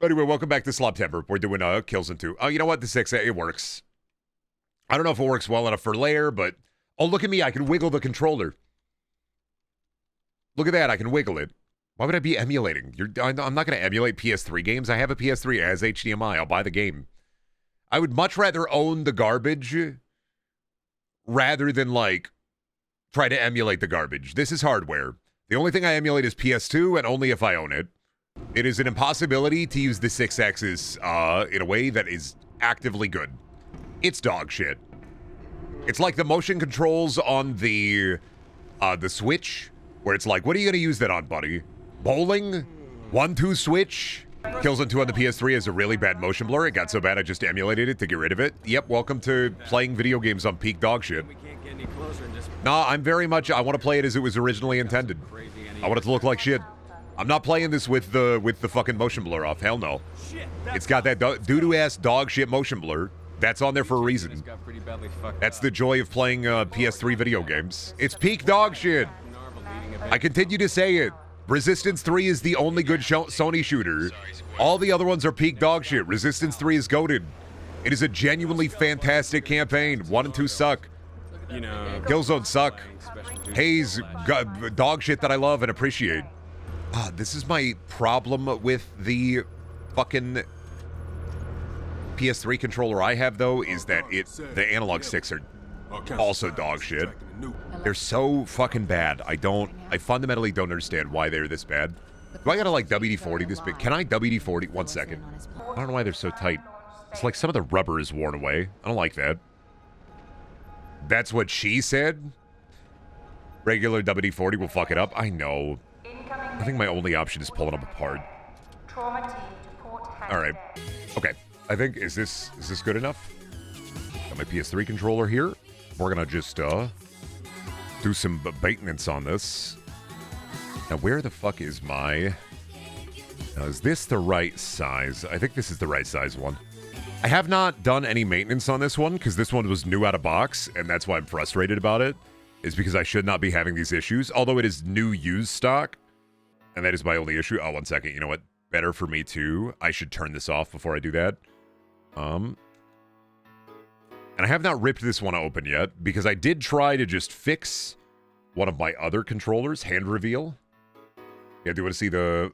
Anyway, welcome back to Sloptember. We're doing Killzone 2. Oh, you know what? The 6, it works. I don't know if it works well enough for layer, but... Oh, look at me. I can wiggle the controller. Look at that. I can wiggle it. Why would I be emulating? I'm not going to emulate PS3 games. I have a PS3 as HDMI. I'll buy the game. I would much rather own the garbage rather than, like, try to emulate the garbage. This is hardware. The only thing I emulate is PS2, and only if I own it. It is an impossibility to use the 6X's in a way that is actively good. It's dog shit. It's like the motion controls on the Switch, where it's like, what are you going to use that on, buddy? Bowling? 1-2 switch? Killzone 2 on the PS3 is a really bad motion blur. It got so bad I just emulated it to get rid of it. Yep, welcome to playing video games on peak dog shit. Nah, I'm very much, I want to play it as it was originally intended. I want it to look like shit. I'm not playing this with the fucking motion blur off. Hell no. It's got that doo-doo-ass dog shit motion blur. That's on there for a reason. That's the joy of playing PS3 video games. It's peak dog shit. I continue to say it. Resistance 3 is the only good Sony shooter. All the other ones are peak dog shit. Resistance 3 is goated. It is a genuinely fantastic campaign. 1 and 2 suck. Killzone suck. Haze, dog shit that I love and appreciate. This is my problem with the fucking PS3 controller I have, though, is that the analog sticks are also dog shit. They're so fucking bad. I fundamentally don't understand why they're this bad. Do I gotta, like, WD-40 this big? Can I WD-40? 1 second. I don't know why they're so tight. It's like some of the rubber is worn away. I don't like that. That's what she said? Regular WD-40 will fuck it up? I know. I think my only option is pulling them apart. Alright. Okay. I think, is this good enough? Got my PS3 controller here. We're gonna just, do some maintenance on this. Now, where the fuck is my... Now, is this the right size? I think this is the right size one. I have not done any maintenance on this one, because this one was new out of box, and that's why I'm frustrated about it, is because I should not be having these issues, although it is new used stock, and that is my only issue. Oh, 1 second. You know what? Better for me, too. I should turn this off before I do that. And I have not ripped this one open yet, because I did try to just fix one of my other controllers, hand reveal. Yeah, do you want to see the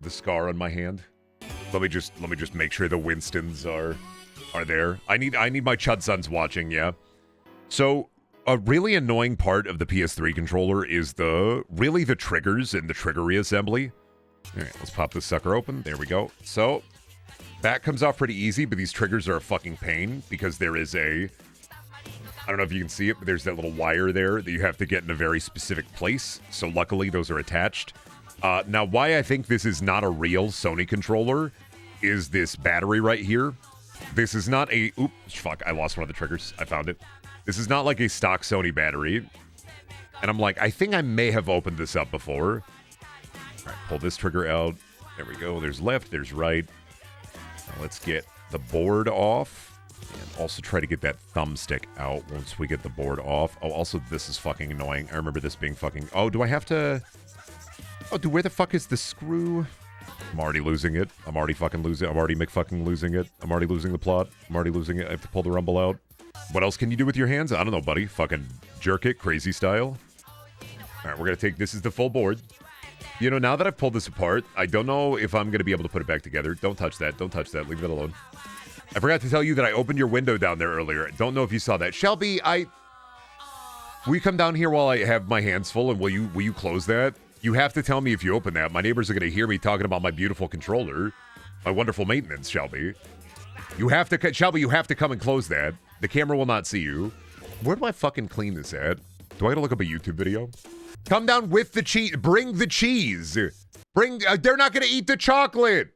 scar on my hand? Let me just make sure the Winstons are there. I need my Chud Sons watching, yeah. So a really annoying part of the PS3 controller is the triggers and the trigger reassembly. All right, let's pop this sucker open. There we go. So that comes off pretty easy, but these triggers are a fucking pain because there is I don't know if you can see it, but there's that little wire there that you have to get in a very specific place. So luckily those are attached. Now, why I think this is not a real Sony controller is this battery right here. This is not a... Oops, fuck, I lost one of the triggers. I found it. This is not like a stock Sony battery. And I'm like, I think I may have opened this up before. All right, pull this trigger out. There we go. There's left, there's right. Now let's get the board off. And also try to get that thumbstick out once we get the board off. Oh, also, this is fucking annoying. I remember this being fucking... Oh, do I have to... Oh, dude, where the fuck is the screw? I'm already losing it. I'm already fucking losing it. I'm already McFucking losing it. I'm already losing the plot. I'm already losing it. I have to pull the rumble out. What else can you do with your hands? I don't know, buddy. Fucking jerk it, crazy style. All right, we're going to take... This is the full board. You know, now that I've pulled this apart, I don't know if I'm going to be able to put it back together. Don't touch that. Don't touch that. Leave it alone. I forgot to tell you that I opened your window down there earlier. Don't know if you saw that. Shelby, will you come down here while I have my hands full, and will you close that? You have to tell me if you open that. My neighbors are going to hear me talking about my beautiful controller. My wonderful maintenance, Shelby. Shelby, you have to come and close that. The camera will not see you. Where do I fucking clean this at? Do I gotta look up a YouTube video? Come down with the cheese. Bring the cheese. They're not going to eat the chocolate.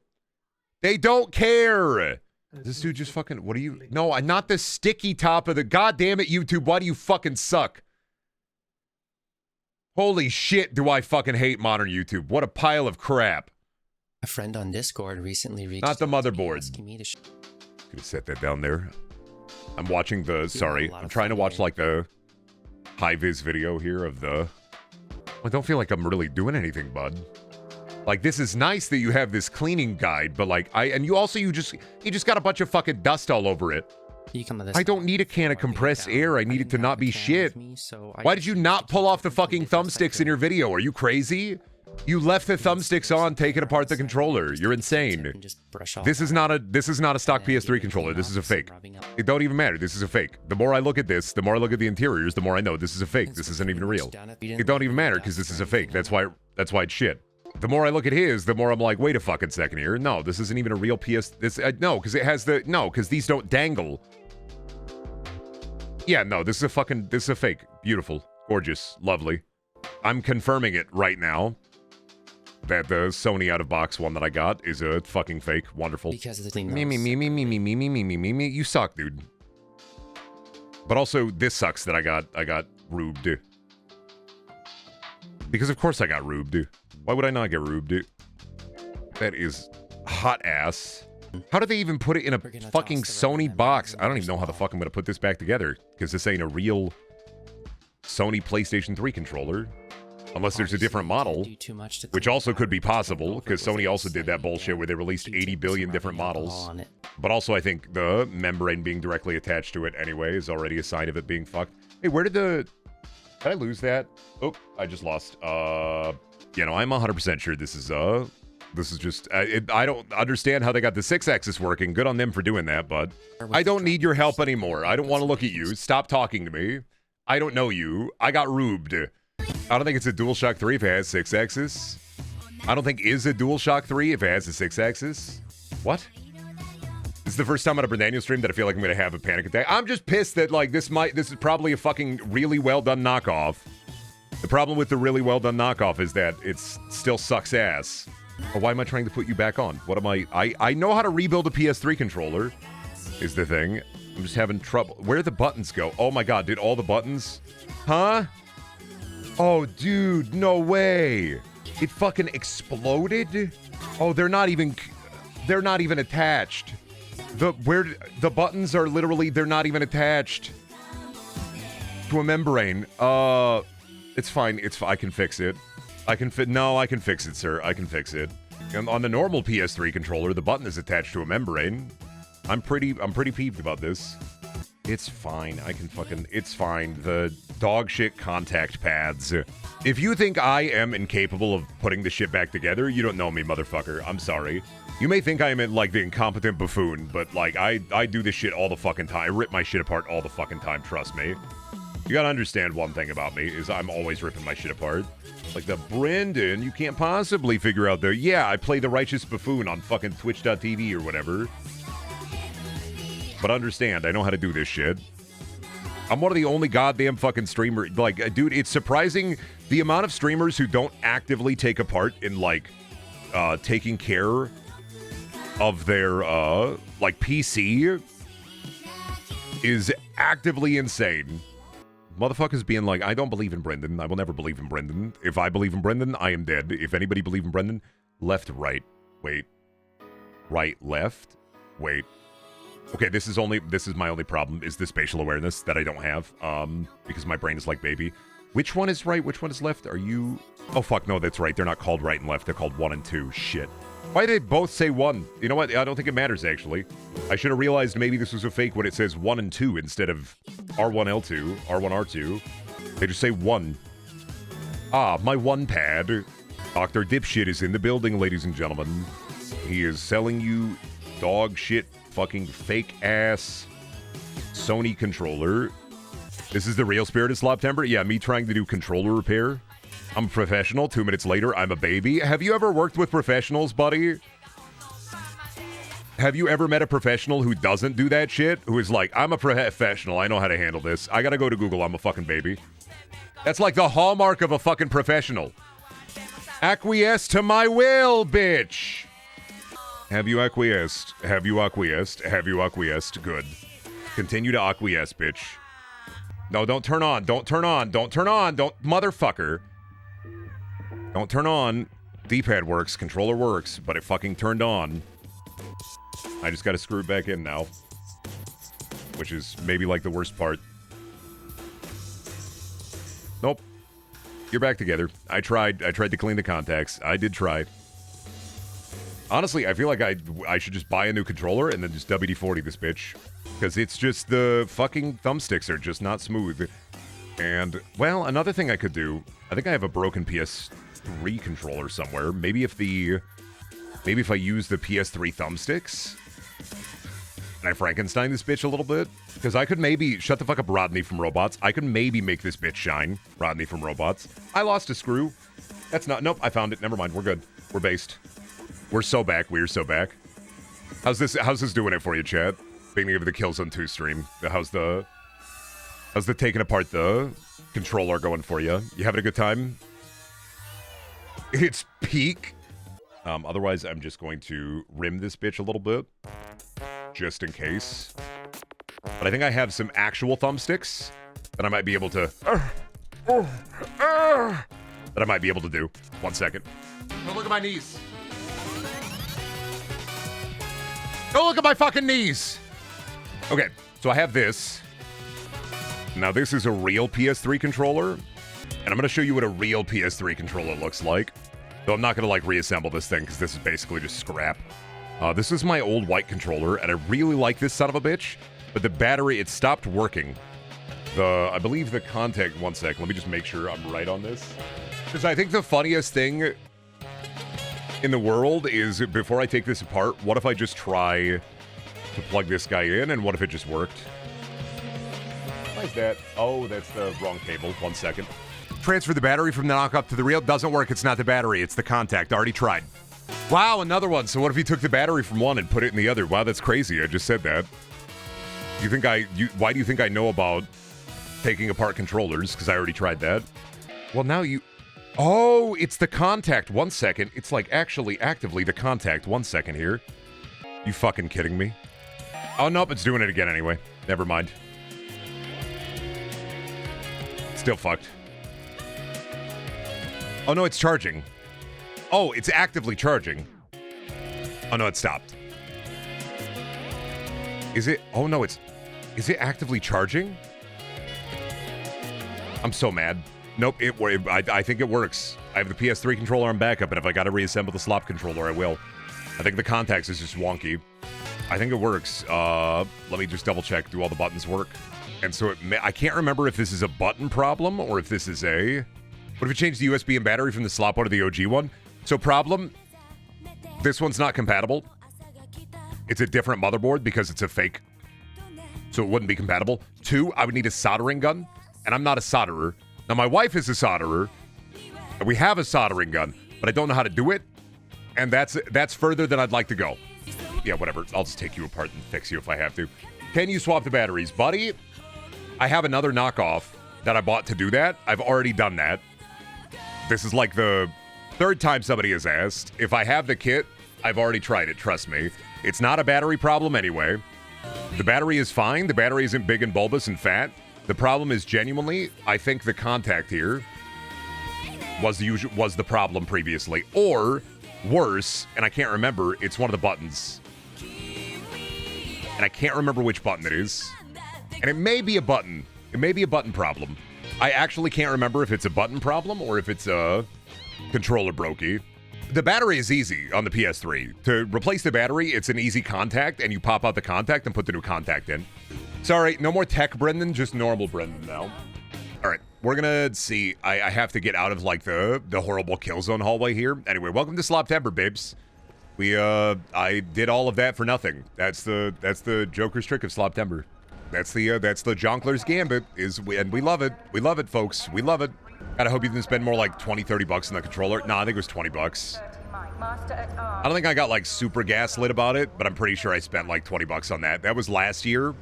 They don't care. This dude just fucking, what are you? No, not the sticky top of the, God damn it, YouTube. Why do you fucking suck? Holy shit, do I fucking hate modern YouTube. What a pile of crap. A friend on Discord recently reached Not the motherboard. asking me to Could have set that down there. I'm watching the, sorry, I'm trying to watch like the high-vis video here of the, I don't feel like I'm really doing anything, bud. Like, this is nice that you have this cleaning guide, but like, you just got a bunch of fucking dust all over it. I don't need a can of compressed air. I need it to not be shit. Why did you not pull off the fucking thumbsticks in your video? Are you crazy? You left the thumbsticks on, taking apart the controller. You're insane. This is not a stock PS3 controller. This is a fake. It don't even matter. This is a fake. The more I look at this, the more I look at the interiors, the more I know this is a fake. This isn't even real. It don't even matter because this is a fake. That's why it's shit. The more I look at his, the more I'm like, wait a fucking second here. No, this isn't even a real PS. No, because it has because these don't dangle. Yeah, no, this is a fake. Beautiful, gorgeous, lovely. I'm confirming it right now that the Sony out-of-box one that I got is a fucking fake. Wonderful. Because of the clean Me. You suck, dude. But also, this sucks that I got rubed. Because of course I got rubed. Why would I not get rubed? That is hot ass. How did they even put it in a fucking Sony box? I don't even know how the fuck I'm gonna put this back together, because this ain't a real Sony PlayStation 3 controller. Unless there's a different model, which also could be possible, because Sony also did that bullshit where they released 80 billion different models. But also I think the membrane being directly attached to it anyway is already a sign of it being fucked. Hey, where did Did I lose that? Oh, I just lost. I'm 100% sure this is just... I don't understand how they got the 6-axis working. Good on them for doing that, but I don't need your help anymore. I don't want to look at you. Stop talking to me. I don't know you. I got rubed. I don't think it's a DualShock 3 if it has 6-axis. I don't think is a DualShock 3 if it has a 6-axis. What? This is the first time on a Brendaniel stream that I feel like I'm going to have a panic attack. I'm just pissed that, like, this is probably a fucking really well-done knockoff. The problem with the really well-done knockoff is that it still sucks ass. Oh, why am I trying to put you back on? What am I know how to rebuild a PS3 controller, is the thing. I'm just having trouble. Where did the buttons go? Oh my god, did all the buttons? Huh? Oh, dude, no way. It fucking exploded? Oh, they're not even attached. The buttons are literally, they're not even attached to a membrane. It's fine. I can fix it. I can fix it, sir. I can fix it. And on the normal PS3 controller, the button is attached to a membrane. I'm pretty peeved about this. It's fine. It's fine. The dog shit contact pads. If you think I am incapable of putting the shit back together, you don't know me, motherfucker. I'm sorry. You may think I am like the incompetent buffoon, but like I do this shit all the fucking time. I rip my shit apart all the fucking time, trust me. You gotta understand one thing about me, is I'm always ripping my shit apart. Like the Brendan, you can't possibly figure out yeah, I play the righteous buffoon on fucking twitch.tv or whatever. But understand, I know how to do this shit. I'm one of the only goddamn fucking streamers. Like, dude, it's surprising the amount of streamers who don't actively take a part in, like, taking care of their, like, PC is actively insane. Motherfuckers being like, I don't believe in Brendan. I will never believe in Brendan. If I believe in Brendan, I am dead. If anybody believe in Brendan, left, right. Wait. Right, left. Wait. Okay, this is my only problem, is the spatial awareness that I don't have, because my brain is like baby. Which one is right? Which one is left? Are you... Oh, fuck, no, that's right. They're not called right and left. They're called 1 and 2. Shit. Why did they both say 1? You know what? I don't think it matters, actually. I should have realized maybe this was a fake when it says 1 and 2 instead of R1L2, R1R2. They just say 1. Ah, my 1 pad. Dr. Dipshit is in the building, ladies and gentlemen. He is selling you dog shit fucking fake ass Sony controller. This is the real spirit of Sloptember? Yeah, me trying to do controller repair. I'm a professional. 2 minutes later, I'm a baby. Have you ever worked with professionals, buddy? Have you ever met a professional who doesn't do that shit? Who is like, I'm a professional. I know how to handle this. I gotta go to Google. I'm a fucking baby. That's like the hallmark of a fucking professional. Acquiesce to my will, bitch. Have you acquiesced? Have you acquiesced? Have you acquiesced? Good. Continue to acquiesce, bitch. No, don't turn on. Don't turn on. Don't turn on. Don't... Motherfucker. Don't turn on. D-pad works. Controller works. But it fucking turned on. I just gotta screw it back in now. Which is maybe like the worst part. Nope. You're back together. I tried to clean the contacts. I did try. Honestly, I feel like I should just buy a new controller and then just WD-40 this bitch. Because it's just the fucking thumbsticks are just not smooth. And, well, another thing I could do, I think I have a broken PS3 controller somewhere. Maybe if I use the PS3 thumbsticks and I Frankenstein this bitch a little bit. Because I could maybe, shut the fuck up Rodney from Robots. I could maybe make this bitch shine, Rodney from Robots. I lost a screw. That's not, nope, I found it. Never mind, we're good. We're based. We're so back, we're so back. How's this doing it for you, chat? Beginning of the Killzone 2 stream. How's the taking apart the controller going for you? You having a good time? It's peak. Otherwise, I'm just going to rim this bitch a little bit. Just in case. But I think I have some actual thumbsticks that I might be able to... that I might be able to do. 1 second. Oh, look at my knees. Oh, look at my fucking knees. Okay, so I have this. Now, this is a real PS3 controller. And I'm going to show you what a real PS3 controller looks like. Though I'm not going to, like, reassemble this thing, because this is basically just scrap. This is my old white controller, and I really like this son of a bitch. But the battery, it stopped working. I believe the contact... 1 sec, let me just make sure I'm right on this. Because I think the funniest thing in the world is, before I take this apart, what if I just try to plug this guy in, and what if it just worked? Why is that? Oh, that's the wrong cable. 1 second. Transfer the battery from the knockoff to the real. Doesn't work. It's not the battery. It's the contact. Already tried. Wow, another one. So what if you took the battery from one and put it in the other? Wow, that's crazy. I just said that. Why do you think I know about taking apart controllers? Because I already tried that. Well, now you... Oh, it's the contact. 1 second. It's like actually actively the contact. 1 second here. You fucking kidding me? Oh, nope. It's doing it again anyway. Never mind. Still fucked. Oh, no, it's charging. Oh, it's actively charging. Oh, no, it stopped. Is it? Oh, no, it's... Is it actively charging? I'm so mad. Nope, I think it works. I have the PS3 controller on backup, and if I gotta reassemble the slop controller, I will. I think the contacts is just wonky. I think it works. Let me just double check. Do all the buttons work? And so I can't remember if this is a button problem or if this is a... What if we change the USB and battery from the slop one to the OG one? So problem, this one's not compatible. It's a different motherboard because it's a fake. So it wouldn't be compatible. 2, I would need a soldering gun, and I'm not a solderer. Now, my wife is a solderer, and we have a soldering gun, but I don't know how to do it, and that's further than I'd like to go. Yeah, whatever. I'll just take you apart and fix you if I have to. Can you swap the batteries? Buddy, I have another knockoff that I bought to do that. I've already done that. This is like the 3rd time somebody has asked. If I have the kit, I've already tried it, trust me. It's not a battery problem anyway. The battery is fine. The battery isn't big and bulbous and fat. The problem is genuinely, I think the contact here was the problem previously. Or, worse, and I can't remember, it's one of the buttons. And I can't remember which button it is. And it may be a button. It may be a button problem. I actually can't remember if it's a button problem or if it's a controller brokey. The battery is easy on the PS3. To replace the battery, it's an easy contact, and you pop out the contact and put the new contact in. Sorry, no more tech Brendan, just normal Brendan now. All right, we're gonna see. I have to get out of like the horrible Killzone hallway here. Anyway, welcome to Sloptember, babes. I did all of that for nothing. That's the Joker's trick of Sloptember. That's the Jonkler's Gambit, and we love it. We love it, folks. We love it. God, I hope you didn't spend more like 20-30 bucks on the controller. Nah, I think it was 20 bucks. I don't think I got like super gaslit about it, but I'm pretty sure I spent like 20 bucks on that. That was last year.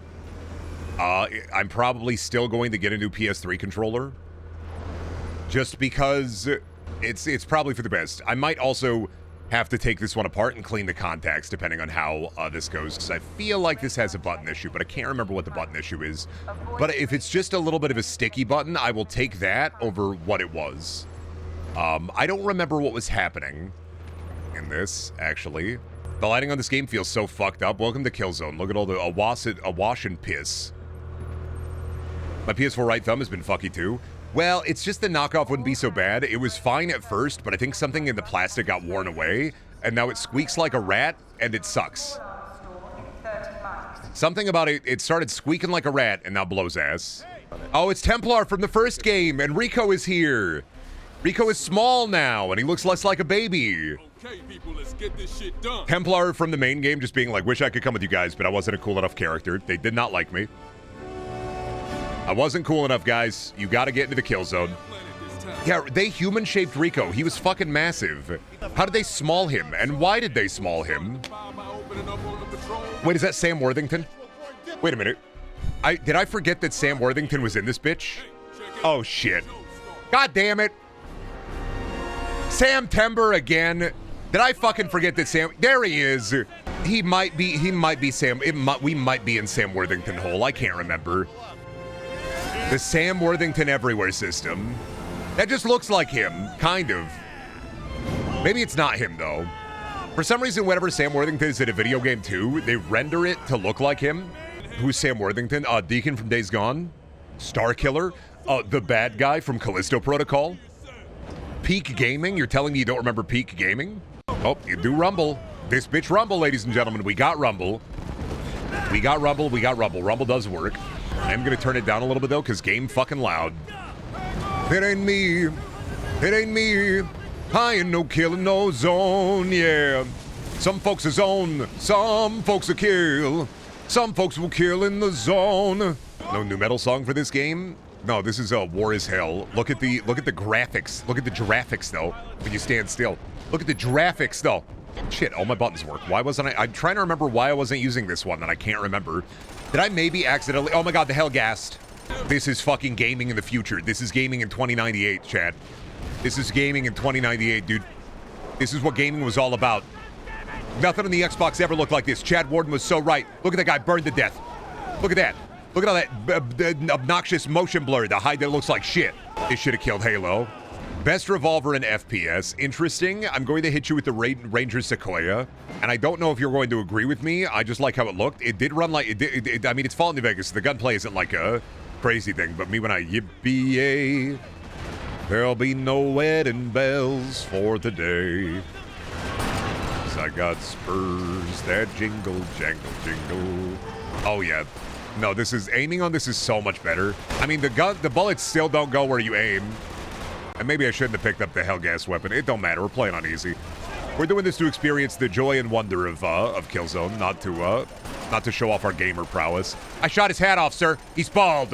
I'm probably still going to get a new PS3 controller. Just because it's probably for the best. I might also have to take this one apart and clean the contacts depending on how this goes, because I feel like this has a button issue, but I can't remember what the button issue is. But if it's just a little bit of a sticky button, I will take that over what it was. I don't remember what was happening in this, actually. The lighting on this game feels so fucked up. Welcome to Killzone. Look at all the awash and piss. My PS4 right thumb has been fucky too. Well, it's just the knockoff wouldn't be so bad. It was fine at first, but I think something in the plastic got worn away, and now it squeaks like a rat, and it sucks. Something about it, it started squeaking like a rat, and now blows ass. Oh, it's Templar from the first game, and Rico is here. Rico is small now, and he looks less like a baby. Okay, people, let's get this shit done. Templar from the main game just being like, wish I could come with you guys, but I wasn't a cool enough character. They did not like me. I wasn't cool enough, guys. You gotta get into the kill zone. Yeah, they human-shaped Rico. He was fucking massive. How did they small him? And why did they small him? Wait, is that Sam Worthington? Wait a minute. Did I forget that Sam Worthington was in this bitch? Oh, shit. God damn it. Sam Timber again. Did I fucking forget that Sam... There he is. He might be Sam... we might be in Sam Worthington hole. I can't remember. The Sam Worthington Everywhere system. That just looks like him, kind of. Maybe it's not him, though. For some reason, whenever Sam Worthington is in a video game, too, they render it to look like him. Who's Sam Worthington? Deacon from Days Gone. Star Killer. The bad guy from Callisto Protocol. Peak Gaming. You're telling me you don't remember Peak Gaming? Oh, you do Rumble. This bitch Rumble, ladies and gentlemen. We got Rumble. We got Rumble. We got Rumble. Rumble does work. I am going to turn it down a little bit, though, because game fucking loud. It ain't me. It ain't me. I ain't no killing no zone, yeah. Some folks are zone. Some folks are kill. Some folks will kill in the zone. No new metal song for this game? No, this is War is Hell. Look at the graphics. Look at the graphics, though, when you stand still. Look at the graphics, though. Shit, all my buttons work. Why wasn't I? I'm trying to remember why I wasn't using this one, and I can't remember. Did I maybe accidentally? Oh my god, the Hellgast. This is fucking gaming in the future. This is gaming in 2098, Chad. This is gaming in 2098, dude. This is what gaming was all about. Nothing on the Xbox ever looked like this. Chad Warden was so right. Look at that guy burned to death. Look at that. Look at all that obnoxious motion blur, the hide that looks like shit. This should have killed Halo. Best revolver in FPS. Interesting. I'm going to hit you with the Ranger Sequoia. And I don't know if you're going to agree with me. I just like how it looked. It did run like... I mean, it's Fallout New Vegas. The gunplay isn't like a crazy thing. But me when I yippee, there'll be no wedding bells for the day. 'Cause I got spurs that jingle, jangle, jingle. Oh, yeah. No, this is... Aiming on this is so much better. I mean, the bullets still don't go where you aim. And maybe I shouldn't have picked up the Hellgas weapon. It don't matter. We're playing on easy. We're doing this to experience the joy and wonder of Killzone, not to show off our gamer prowess. I shot his hat off, sir. He's bald.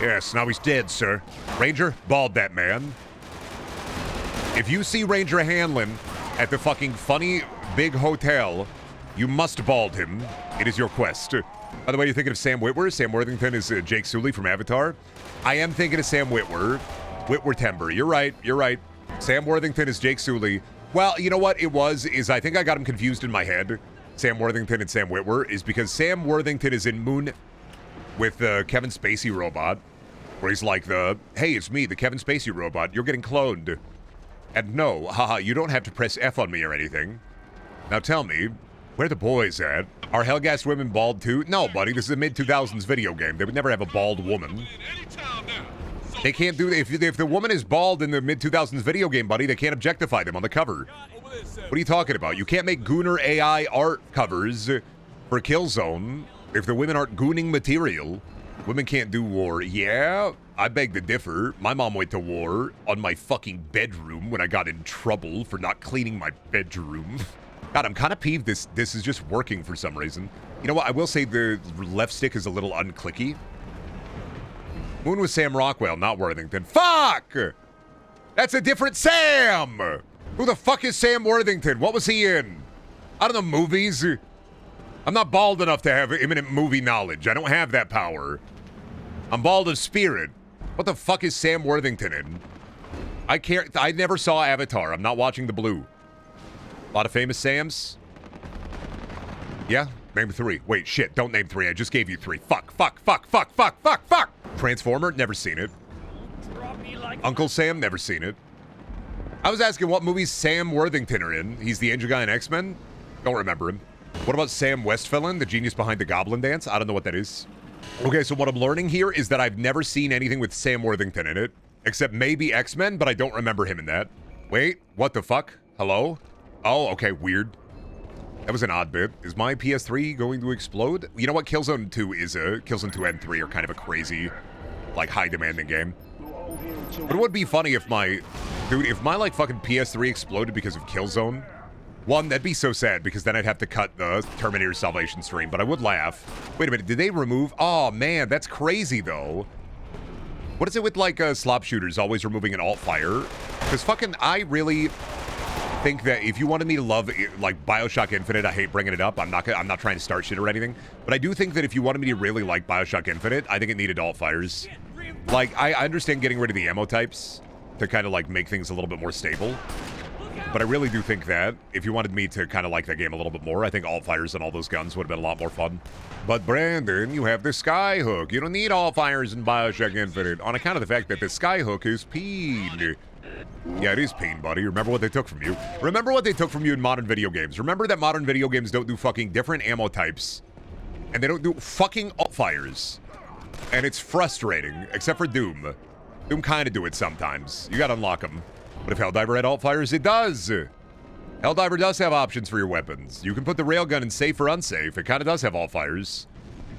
Yes, now he's dead, sir. Ranger, bald that man. If you see Ranger Hanlon at the fucking funny big hotel, you must bald him. It is your quest. By the way, you're thinking of Sam Witwer. Sam Worthington is Jake Sully from Avatar. I am thinking of Sam Witwer. Timber. You're right. You're right. Sam Worthington is Jake Sully. Well, you know what it is I think I got him confused in my head. Sam Worthington and Sam Witwer is because Sam Worthington is in Moon with the Kevin Spacey robot, where he's like hey, it's me, the Kevin Spacey robot. You're getting cloned. And no, haha, you don't have to press F on me or anything. Now tell me, where are the boys at? Are Hellgas women bald too? No, buddy, this is a mid-2000s video game. They would never have a bald woman. They can't do... If the woman is bald in the mid-2000s video game, buddy, they can't objectify them on the cover. What are you talking about? You can't make Gooner AI art covers for Killzone if the women aren't gooning material. Women can't do war. Yeah, I beg to differ. My mom went to war on my fucking bedroom when I got in trouble for not cleaning my bedroom. God, I'm kind of peeved this is just working for some reason. You know what? I will say the left stick is a little unclicky. Moon was Sam Rockwell, not Worthington. Fuck! That's a different Sam! Who the fuck is Sam Worthington? What was he in? I don't know, movies? I'm not bald enough to have imminent movie knowledge. I don't have that power. I'm bald of spirit. What the fuck is Sam Worthington in? I never saw Avatar. I'm not watching the blue. A lot of famous Sams? Yeah? Name 3. Wait, shit. Don't name 3. I just gave you 3. Fuck. Transformer? Never seen it. Uncle Sam? Never seen it. I was asking what movies Sam Worthington are in. He's the angel guy in X-Men? Don't remember him. What about Sam Westphalen, the genius behind the Goblin Dance? I don't know what that is. Okay, so what I'm learning here is that I've never seen anything with Sam Worthington in it. Except maybe X-Men, but I don't remember him in that. Wait, what the fuck? Hello? Oh, okay, weird. That was an odd bit. Is my PS3 going to explode? You know what? Killzone 2 is Killzone 2 and 3 are kind of a crazy, like, high-demanding game. But it would be funny if my... Dude, if my, like, fucking PS3 exploded because of Killzone... One, that'd be so sad, because then I'd have to cut the Terminator Salvation stream, but I would laugh. Wait a minute, did they remove... Oh, man, that's crazy, though. What is it with, like, slop shooters always removing an alt-fire? Because fucking, I really... think that if you wanted me to love like BioShock Infinite, I hate bringing it up. I'm not trying to start shit or anything, but I do think that if you wanted me to really like BioShock Infinite, I think it needed alt fires. Like I understand getting rid of the ammo types to kind of like make things a little bit more stable, but I really do think that if you wanted me to kind of like that game a little bit more, I think alt fires and all those guns would have been a lot more fun. But Brandon, you have the skyhook. You don't need alt fires in BioShock Infinite on account of the fact that the skyhook is peen. Yeah, it is pain, buddy. Remember what they took from you. Remember what they took from you in modern video games. Remember that modern video games don't do fucking different ammo types. And they don't do fucking alt-fires. And it's frustrating, except for Doom. Doom kind of do it sometimes. You gotta unlock them. But if Helldiver had alt-fires, it does. Helldiver does have options for your weapons. You can put the railgun in safe or unsafe. It kind of does have alt-fires.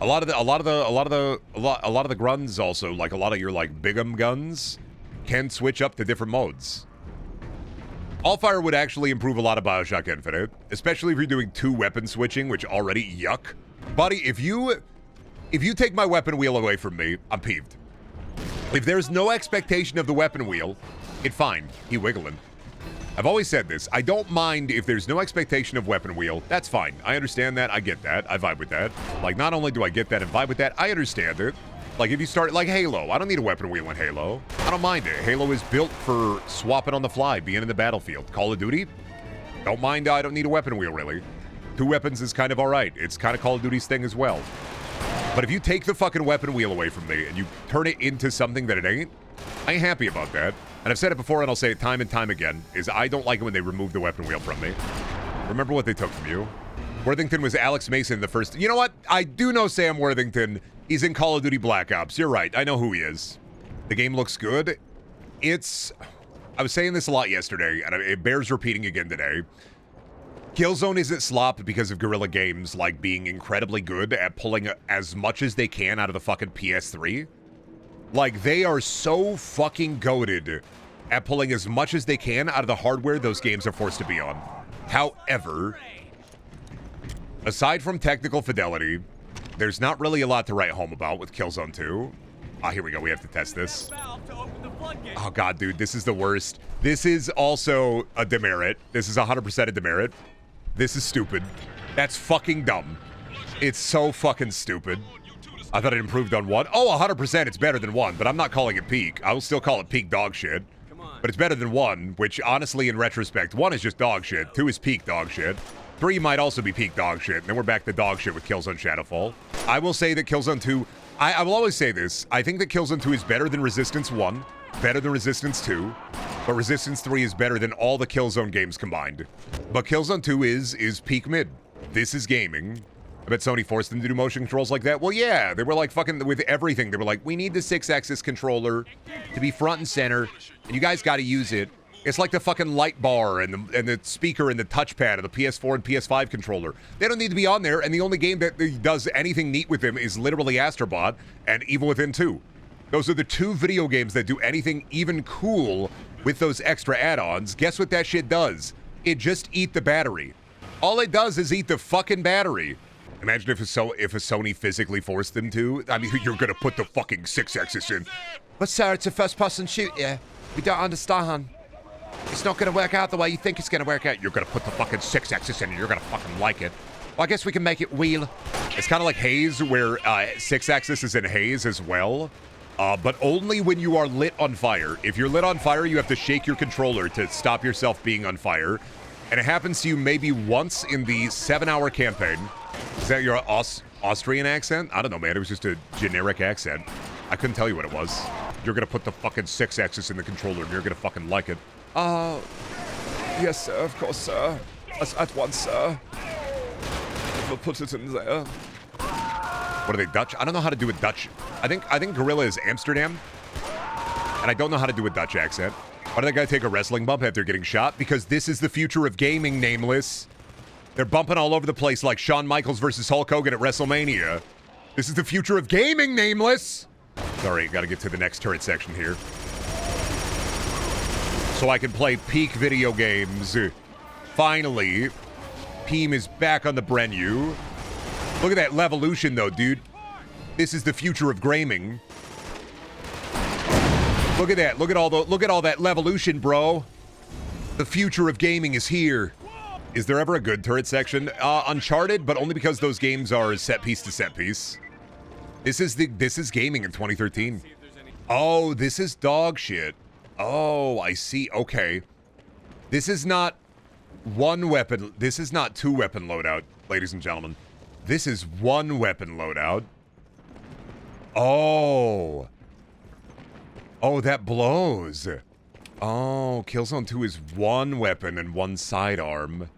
A lot of the gruns also, like a lot of your like bigum guns, can switch up to different modes. All-fire would actually improve a lot of BioShock Infinite, especially if you're doing 2 weapon switching, which already yuck. Buddy, if you take my weapon wheel away from me, I'm peeved. If there's no expectation of the weapon wheel, it's fine. He wiggling. I've always said this. I don't mind if there's no expectation of weapon wheel. That's fine. I understand that. I get that. I vibe with that. Like, not only do I get that and vibe with that, I understand it. Like, if you start, like Halo, I don't need a weapon wheel in Halo. I don't mind it. Halo is built for swapping on the fly, being in the battlefield. Call of Duty, don't mind, I don't need a weapon wheel, really. 2 weapons is kind of all right. It's kind of Call of Duty's thing as well. But if you take the fucking weapon wheel away from me and you turn it into something that it ain't, I ain't happy about that. And I've said it before and I'll say it time and time again, is I don't like it when they remove the weapon wheel from me. Remember what they took from you. Worthington was Alex Mason the first... You know what? I do know Sam Worthington. He's in Call of Duty Black Ops. You're right. I know who he is. The game looks good. It's... I was saying this a lot yesterday, and it bears repeating again today. Killzone isn't slop because of Guerrilla Games, like, being incredibly good at pulling as much as they can out of the fucking PS3. Like, they are so fucking goated at pulling as much as they can out of the hardware those games are forced to be on. However, aside from technical fidelity, there's not really a lot to write home about with Killzone 2. Ah, here we go. We have to test this. Oh, God, dude. This is the worst. This is also a demerit. This is 100% a demerit. This is stupid. That's fucking dumb. It's so fucking stupid. I thought it improved on 1. Oh, 100% it's better than 1, but I'm not calling it peak. I will still call it peak dog shit. But it's better than 1, which, honestly, in retrospect, 1 is just dog shit. 2 is peak dog shit. 3 might also be peak dog shit, and then we're back to dog shit with Killzone Shadowfall. I will say that Killzone 2... I will always say this. I think that Killzone 2 is better than Resistance 1, better than Resistance 2, but Resistance 3 is better than all the Killzone games combined. But Killzone 2 is peak mid. This is gaming. I bet Sony forced them to do motion controls like that. Well, yeah, they were like fucking with everything. They were like, we need the 6-axis controller to be front and center, and you guys got to use it. It's like the fucking light bar and the speaker and the touchpad of the PS4 and PS5 controller. They don't need to be on there, and the only game that does anything neat with them is literally Astrobot and Evil Within 2. Those are the 2 video games that do anything even cool with those extra add-ons. Guess what that shit does? It just eat the battery. All it does is eat the fucking battery. Imagine if a Sony physically forced them to. I mean, you're gonna put the fucking 6-axis in. But sir, it's a first-person shooter. We don't understand. It's not going to work out the way you think it's going to work out. You're going to put the fucking 6-axis in and you're going to fucking like it. Well, I guess we can make it wheel. It's kind of like Haze, where 6-axis is in Haze as well. But only when you are lit on fire. If you're lit on fire, you have to shake your controller to stop yourself being on fire. And it happens to you maybe once in the 7-hour campaign. Is that your Austrian accent? I don't know, man. It was just a generic accent. I couldn't tell you what it was. You're going to put the fucking 6-axis in the controller and you're going to fucking like it. Yes, sir, of course, sir. At once, sir. We'll put it in there. What are they, Dutch? I don't know how to do a Dutch. I think Gorilla is Amsterdam. And I don't know how to do a Dutch accent. Why did that guy take a wrestling bump after getting shot? Because this is the future of gaming, Nameless. They're bumping all over the place like Shawn Michaels versus Hulk Hogan at WrestleMania. This is the future of gaming, Nameless. Sorry, gotta get to the next turret section here. So I can play peak video games. Finally, Peem is back on the Brenu. Look at that Levolution, though, dude. This is the future of gaming. Look at that. Look at all that Levolution, bro. The future of gaming is here. Is there ever a good turret section? Uncharted, but only because those games are set piece to set piece. This is gaming in 2013. Oh, this is dog shit. Oh, I see. Okay. This is not one weapon. This is not two weapon loadout, ladies and gentlemen. This is one weapon loadout. Oh. Oh, that blows. Oh, Killzone 2 is one weapon and one sidearm.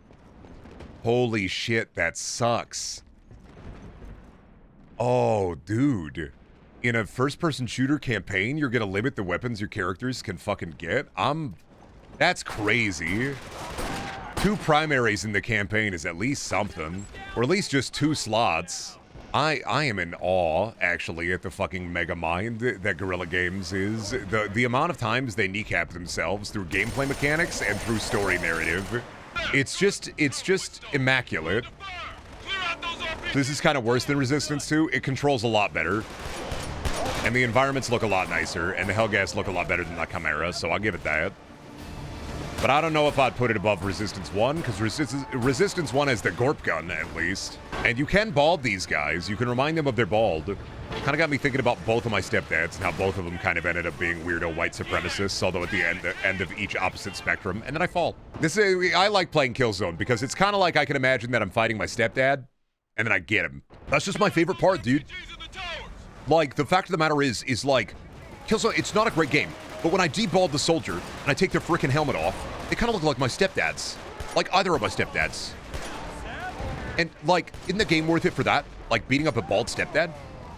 Holy shit, that sucks. Oh, dude. In a first-person shooter campaign, you're gonna limit the weapons your characters can fucking get? That's crazy. 2 primaries in the campaign is at least something. Or at least just 2 slots. I am in awe, actually, at the fucking mega mind that Guerrilla Games is. The amount of times they kneecap themselves through gameplay mechanics and through story narrative. It's just immaculate. This is kind of worse than Resistance 2. It controls a lot better. And the environments look a lot nicer, and the Hellgas look a lot better than the Chimera, so I'll give it that. But I don't know if I'd put it above Resistance 1, because Resistance 1 has the Gorp gun, at least. And you can bald these guys. You can remind them of their bald. Kind of got me thinking about both of my stepdads, and how both of them kind of ended up being weirdo white supremacists, although at the end of each opposite spectrum. And then I fall. I like playing Killzone, because it's kind of like I can imagine that I'm fighting my stepdad, and then I get him. That's just my favorite part, dude. Like, the fact of the matter is like, Killzone, it's not a great game. But when I debald the soldier, and I take their freaking helmet off, they kind of look like my stepdads. Like either of my stepdads. And, like, isn't the game worth it for that? Like, beating up a bald stepdad?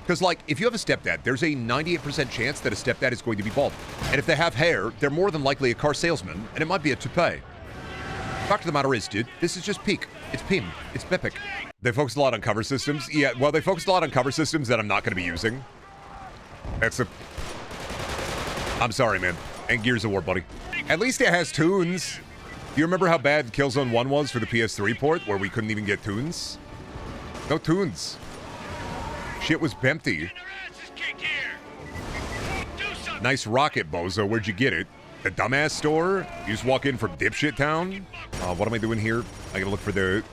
Because, like, if you have a stepdad, there's a 98% chance that a stepdad is going to be bald. And if they have hair, they're more than likely a car salesman, and it might be a toupee. Fact of the matter is, dude, this is just peak. It's Pim. It's Bepic. They focus a lot on cover systems. Yeah, well, they focus a lot on cover systems that I'm not going to be using. I'm sorry, man. And Gears of War, buddy. At least it has tunes. Do you remember how bad Killzone 1 was for the PS3 port, where we couldn't even get tunes? No tunes. Shit was empty. Nice rocket, bozo. Where'd you get it? The dumbass store? You just walk in from Dipshit Town? What am I doing here? I gotta look for the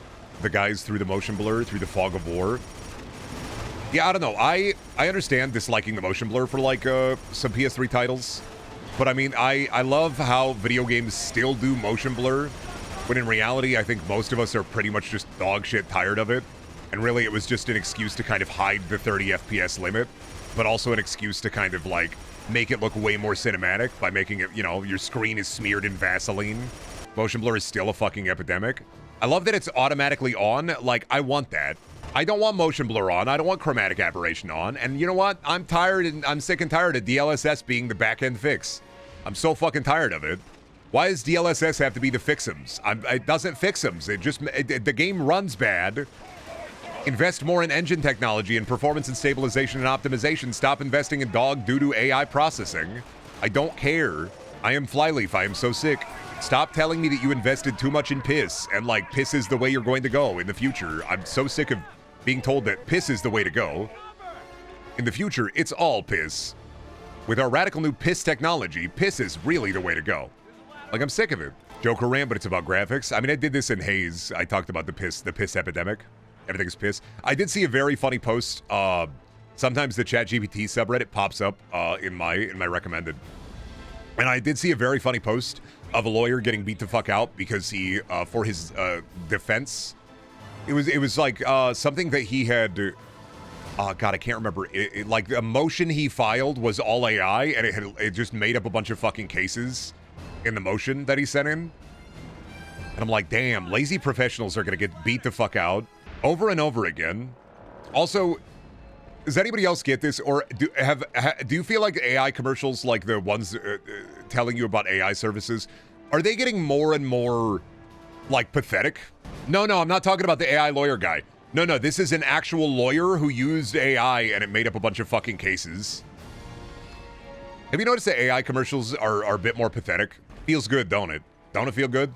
guys through the motion blur, through the fog of war. Yeah, I don't know. I understand disliking the motion blur for, like, some PS3 titles. But, I mean, I love how video games still do motion blur, when in reality, I think most of us are pretty much just dog shit tired of it. And really, it was just an excuse to kind of hide the 30 FPS limit, but also an excuse to kind of, like, make it look way more cinematic by making it, you know, your screen is smeared in Vaseline. Motion blur is still a fucking epidemic. I love that it's automatically on. Like, I want that. I don't want motion blur on. I don't want chromatic aberration on. And you know what? I'm tired and I'm sick and tired of DLSS being the back-end fix. I'm so fucking tired of it. Why does DLSS have to be the fixums? It doesn't fixums. The game runs bad. Invest more in engine technology and performance and stabilization and optimization. Stop investing in dog doo-doo AI processing. I don't care. I am Flyleaf. I am so sick. Stop telling me that you invested too much in piss and, like, piss is the way you're going to go in the future. I'm so sick of being told that piss is the way to go. In the future, it's all piss. With our radical new piss technology, piss is really the way to go. Like, I'm sick of it. Joker rant, but it's about graphics. I mean, I did this in Haze. I talked about the piss epidemic. Everything's piss. I did see a very funny post. Sometimes the ChatGPT subreddit pops up in my recommended. And I did see a very funny post of a lawyer getting beat the fuck out because he, for his defense, it was like something that he had. God, I can't remember. Like the motion he filed was all AI, and it just made up a bunch of fucking cases in the motion that he sent in. And I'm like, damn, lazy professionals are gonna get beat the fuck out over and over again. Also, does anybody else get this, or do you feel like AI commercials, like the ones telling you about AI services, are they getting more and more, like, pathetic? No, I'm not talking about the AI lawyer guy. No, this is an actual lawyer who used AI and it made up a bunch of fucking cases. Have you noticed that AI commercials are a bit more pathetic? Feels good, don't it? Don't it feel good?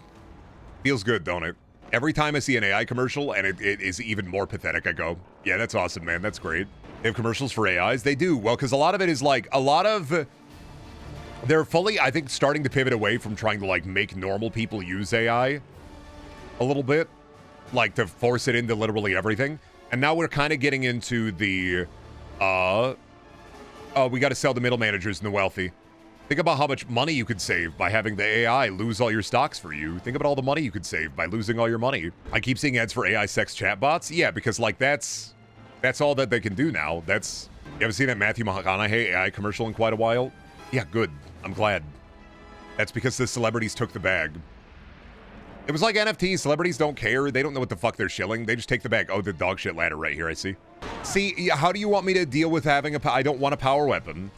Feels good, don't it? Every time I see an AI commercial and it is even more pathetic, I go, yeah, that's awesome, man. That's great. They have commercials for AIs? They do. Well, because a lot of it is like, they're fully, I think, starting to pivot away from trying to, like, make normal people use AI a little bit. Like, to force it into literally everything. And now we're kind of getting into the, we got to sell to middle managers and the wealthy. Think about how much money you could save by having the AI lose all your stocks for you. Think about all the money you could save by losing all your money. I keep seeing ads for AI sex chatbots. Yeah, because, like, that's all that they can do now. You haven't seen that Matthew McConaughey AI commercial in quite a while? Yeah, good. I'm glad. That's because the celebrities took the bag. It was like NFTs. Celebrities don't care. They don't know what the fuck they're shilling. They just take the bag. Oh, the dog shit ladder right here, I see. See, how do you want me to deal with having I don't want a power weapon.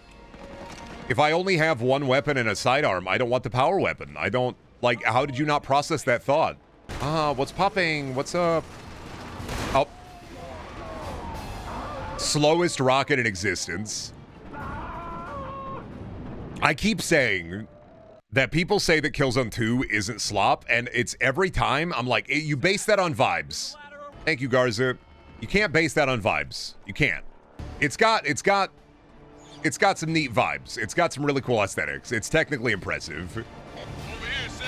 If I only have one weapon and a sidearm, I don't want the power weapon. I don't, like, how did you not process that thought? What's popping? What's up? Oh. Slowest rocket in existence. I keep saying that people say that Killzone 2 isn't slop, and it's every time I'm like, you base that on vibes. Thank you, Garza. You can't base that on vibes. You can't. It's got some neat vibes. It's got some really cool aesthetics. It's technically impressive.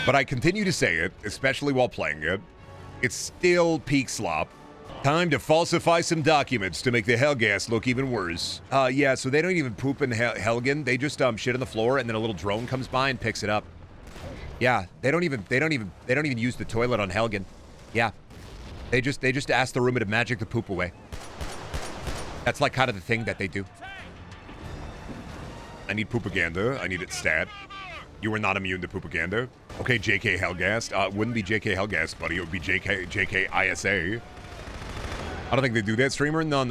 But I continue to say it, especially while playing it. It's still peak slop. Time to falsify some documents to make the Hellgas look even worse. Yeah, so they don't even poop in Helgen. They just shit on the floor, and then a little drone comes by and picks it up. Yeah, they don't even use the toilet on Helgen. Yeah, they just ask the Roomba to magic the poop away. That's like kind of the thing that they do. I need poopaganda. I need it stat. You are not immune to poopaganda. Okay, JK Hellgast. Wouldn't be JK Hellgast, buddy. It would be JK ISA. I don't think they do that, streamer. No.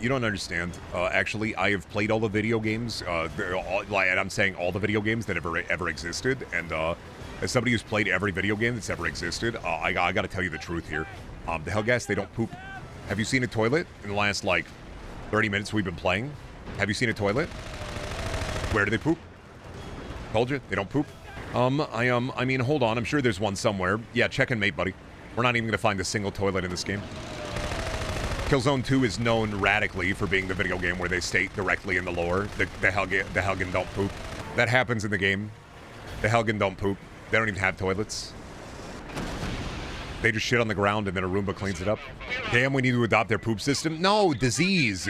You don't understand. Actually, I have played all the video games. And I'm saying all the video games that ever existed. And as somebody who's played every video game that's ever existed, I got to tell you the truth here. The Hellgas, they don't poop. Have you seen a toilet in the last, like, 30 minutes we've been playing? Have you seen a toilet? Where do they poop? Told you, they don't poop. I mean, hold on. I'm sure there's one somewhere. Yeah, check and mate, buddy. We're not even going to find a single toilet in this game. Killzone 2 is known radically for being the video game where they state directly in the lore the Helgen don't poop. That happens in the game. The Helgen don't poop. They don't even have toilets. They just shit on the ground and then a Roomba cleans it up. Damn, we need to adopt their poop system. No, disease.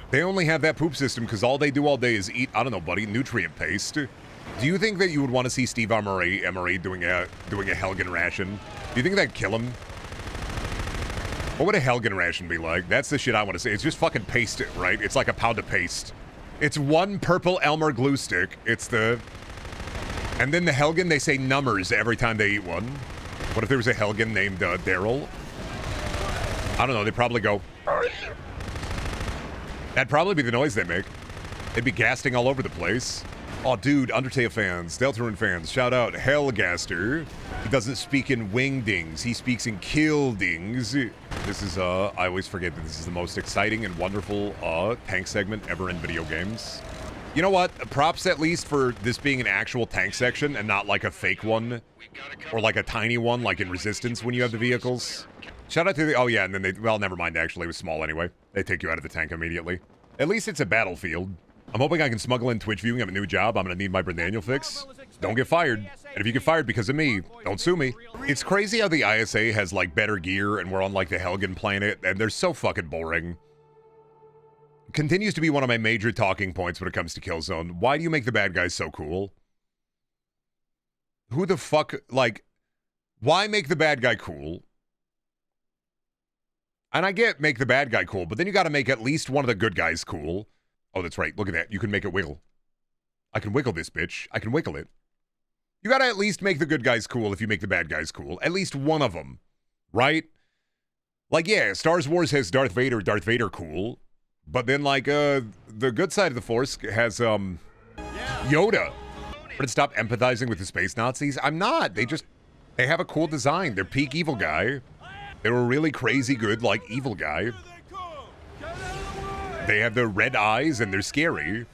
They only have that poop system because all they do all day is eat, I don't know, buddy, nutrient paste. Do you think that you would want to see Steve Emery doing a Helgen ration? Do you think that'd kill him? What would a Helgen ration be like? That's the shit I want to say. It's just fucking paste, right? It's like a pound of paste. It's one purple Elmer glue stick. And then the Helgen, they say numbers every time they eat one. What if there was a Helgen named Daryl? I don't know. They'd probably go... That'd probably be the noise they make. They'd be gasting all over the place. Oh, dude, Undertale fans, Deltarune fans, shout out Hellgaster. He doesn't speak in wingdings. He speaks in killdings. This is, I always forget that this is the most exciting and wonderful tank segment ever in video games. You know what? Props at least for this being an actual tank section and not like a fake one or like a tiny one like in Resistance when you have the vehicles. Shout out to the... Oh, yeah, and then they... Well, never mind, actually. It was small anyway. They take you out of the tank immediately. At least it's a battlefield. I'm hoping I can smuggle in Twitch viewing. I have a new job. I'm going to need my Brendaniel fix. Don't get fired. And if you get fired because of me, don't sue me. It's crazy how the ISA has, like, better gear and we're on, like, the Helgen planet, and they're so fucking boring. Continues to be one of my major talking points when it comes to Killzone. Why do you make the bad guys so cool? Who the fuck... Like, why make the bad guy cool? And I get make the bad guy cool, but then you got to make at least one of the good guys cool. Oh, that's right. Look at that. You can make it wiggle. I can wiggle this, bitch. I can wiggle it. You got to at least make the good guys cool if you make the bad guys cool. At least one of them. Right? Like, yeah, Star Wars has Darth Vader cool. But then, like, the good side of the Force has, Yoda. But stop empathizing with the space Nazis. I'm not. They have a cool design. They're peak evil guy. They were really crazy good, like evil guy. They have the red eyes and they're scary.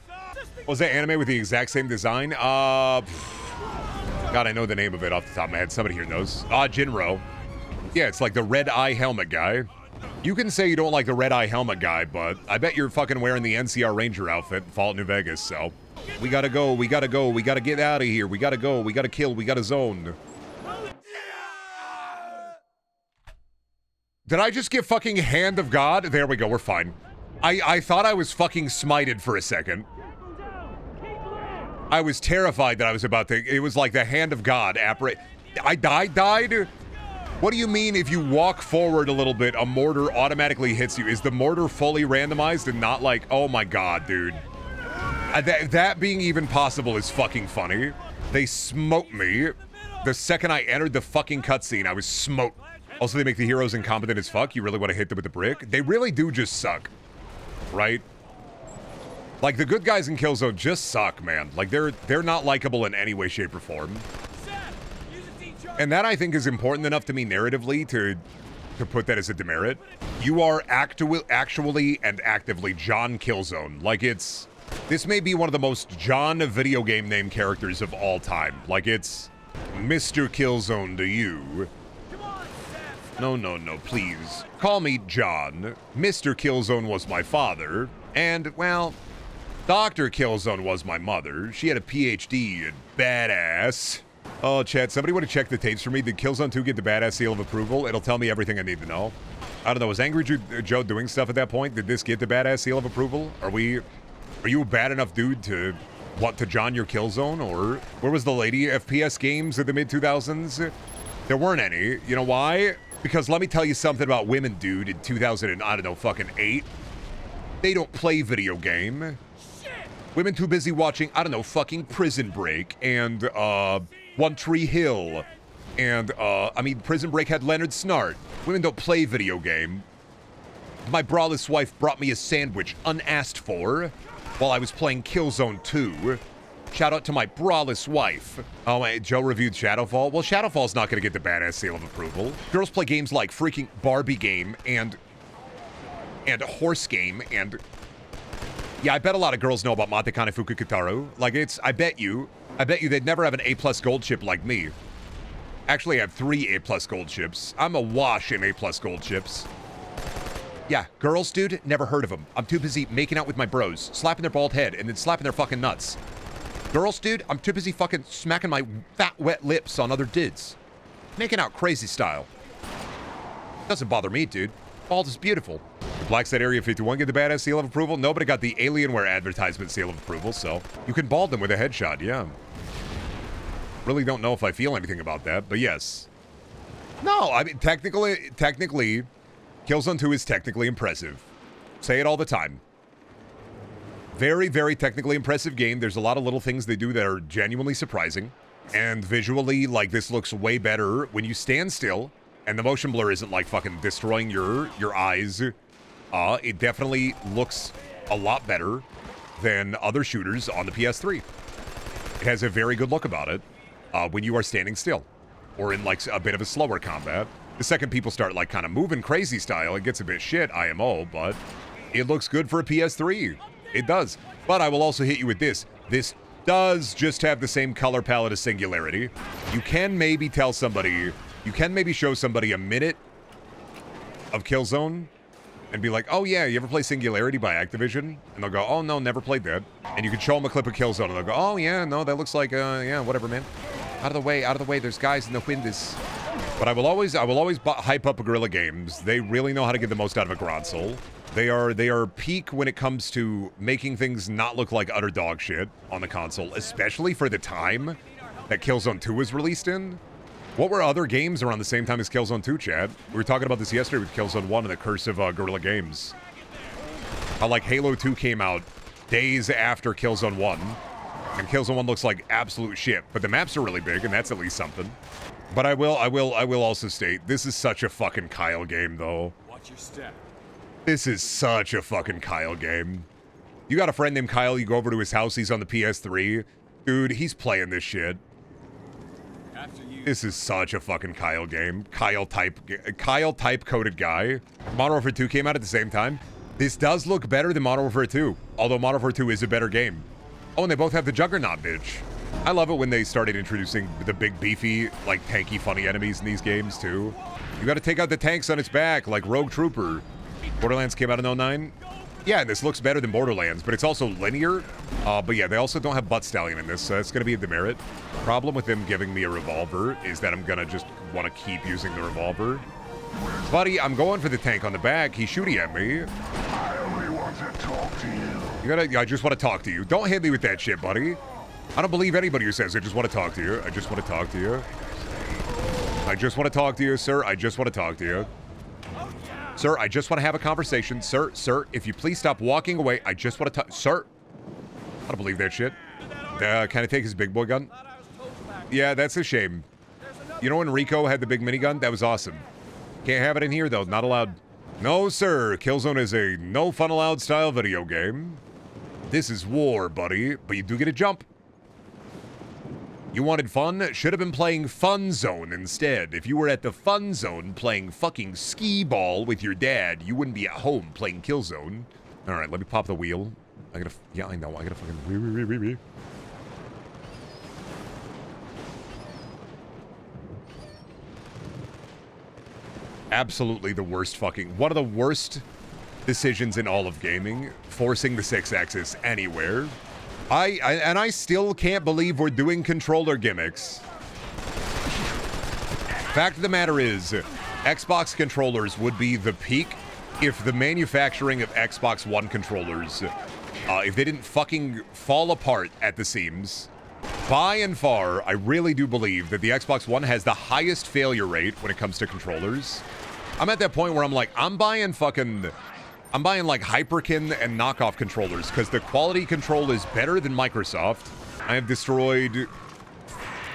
Was that anime with the exact same design? God, I know the name of it off the top of my head. Somebody here knows. Jinro. Yeah, it's like the red eye helmet guy. You can say you don't like the red eye helmet guy, but I bet you're fucking wearing the NCR Ranger outfit in Fallout New Vegas, so. We gotta go, we gotta go, we gotta get out of here, we gotta go, we gotta kill, we gotta zone. Did I just get fucking Hand of God? There we go, we're fine. I thought I was fucking smited for a second. I was terrified that I was about to, it was like the Hand of God I died? What do you mean if you walk forward a little bit, a mortar automatically hits you? Is the mortar fully randomized and not like, oh my god, dude. That being even possible is fucking funny. They smoked me. The second I entered the fucking cutscene, I was smoked. Also, they make the heroes incompetent as fuck. You really want to hit them with the brick? They really do just suck. Right? Like, the good guys in Killzone just suck, man. Like, they're not likable in any way, shape, or form. And that, I think, is important enough to me narratively to put that as a demerit. You are actually and actively John Killzone. Like, this may be one of the most John video game name characters of all time. Like, it's Mr. Killzone to you. No, please. Call me John. Mr. Killzone was my father. And, well, Dr. Killzone was my mother. She had a PhD in badass. Oh, chat, somebody want to check the tapes for me? Did Killzone 2 get the badass seal of approval? It'll tell me everything I need to know. I don't know, was Angry Joe doing stuff at that point? Did this get the badass seal of approval? Are you a bad enough dude to want to John your Killzone? Or where was the lady FPS games in the mid-2000s? There weren't any. You know why? Because let me tell you something about women, dude, in 2000 and, I don't know, fucking 8. They don't play video game. Women too busy watching, I don't know, fucking Prison Break and, One Tree Hill. And, Prison Break had Leonard Snart. Women don't play video game. My braless wife brought me a sandwich unasked for while I was playing Killzone 2. Shout out to my braless wife. Oh, wait, Joe reviewed Shadowfall. Well, Shadowfall's not gonna get the badass seal of approval. Girls play games like freaking Barbie game and Horse game and... Yeah, I bet a lot of girls know about Matekane Fukukitaru. Like, I bet you they'd never have an A+ gold chip like me. Actually, I have 3 A+ gold chips. I'm a wash in A+ gold chips. Yeah, girls, dude, never heard of them. I'm too busy making out with my bros, slapping their bald head, and then slapping their fucking nuts. Girls, dude, I'm too busy fucking smacking my fat, wet lips on other dudes. Making out crazy style. Doesn't bother me, dude. Bald is beautiful. The Black Site Area 51 get the badass seal of approval? Nobody got the Alienware advertisement seal of approval, so you can bald them with a headshot, yeah. Really don't know if I feel anything about that, but yes. No, I mean, technically, Killzone 2 is technically impressive. Say it all the time. Very, very technically impressive game. There's a lot of little things they do that are genuinely surprising. And visually, like, this looks way better when you stand still and the motion blur isn't, like, fucking destroying your eyes. It definitely looks a lot better than other shooters on the PS3. It has a very good look about it when you are standing still or in, like, a bit of a slower combat. The second people start, like, kind of moving crazy style, it gets a bit shit, IMO, but it looks good for a PS3. It does. But I will also hit you with this. This does just have the same color palette as Singularity. You can maybe tell somebody, you can maybe show somebody a minute of Killzone and be like, oh yeah, you ever play Singularity by Activision? And they'll go, oh no, never played that. And you can show them a clip of Killzone and they'll go, oh yeah, no, that looks like, yeah, whatever, man. Out of the way, there's guys in the windows. But I will always hype up Guerrilla Games. They really know how to get the most out of a console. They are peak when it comes to making things not look like utter dog shit on the console, especially for the time that Killzone 2 was released in. What were other games around the same time as Killzone 2, Chad? We were talking about this yesterday with Killzone 1 and the curse of Guerrilla Games. How, like, Halo 2 came out days after Killzone 1, and Killzone 1 looks like absolute shit, but the maps are really big, and that's at least something. But I will also state, this is such a fucking Kyle game, though. Watch your step. This is such a fucking Kyle game. You got a friend named Kyle, you go over to his house, he's on the PS3, Dude, he's playing this shit. After you. This is such a fucking Kyle game. Kyle type coded guy. Modern Warfare 2 came out at the same time. This does look better than Modern Warfare 2, although Modern Warfare 2 is a better game. Oh, and they both have the Juggernaut bitch. I love it when they started introducing the big beefy, like tanky, funny enemies in these games too. You gotta take out the tanks on its back, like Rogue Trooper. Borderlands came out in 09. Yeah, and this looks better than Borderlands, but it's also linear. But yeah, they also don't have Butt Stallion in this, so it's gonna be a demerit. Problem with them giving me a revolver is that I'm gonna just want to keep using the revolver. Buddy, I'm going for the tank on the back. He's shooting at me. I only want to talk to you. I just want to talk to you. Don't hit me with that shit, buddy. I don't believe anybody who says I just want to talk to you. I just want to talk to you. I just want to talk to you, sir. I just want to talk to you. Sir, I just want to have a conversation. Sir, if you please stop walking away. I just want to talk. Sir. I don't believe that shit. Can I take his big boy gun? Yeah, that's a shame. You know when Rico had the big minigun? That was awesome. Can't have it in here, though. Not allowed. No, sir. Killzone is a no fun allowed style video game. This is war, buddy. But you do get a jump. You wanted fun? Should have been playing Fun Zone instead. If you were at the Fun Zone playing fucking skee-ball with your dad, you wouldn't be at home playing Killzone. All right, let me pop the wheel. Yeah, I know. I gotta fucking... Absolutely the worst fucking... One of the worst decisions in all of gaming. Forcing the 6-axis anywhere. I still can't believe we're doing controller gimmicks. Fact of the matter is, Xbox controllers would be the peak if the manufacturing of Xbox One controllers, if they didn't fucking fall apart at the seams. By and far, I really do believe that the Xbox One has the highest failure rate when it comes to controllers. I'm at that point where I'm like, I'm buying like Hyperkin and knockoff controllers because the quality control is better than Microsoft. I have destroyed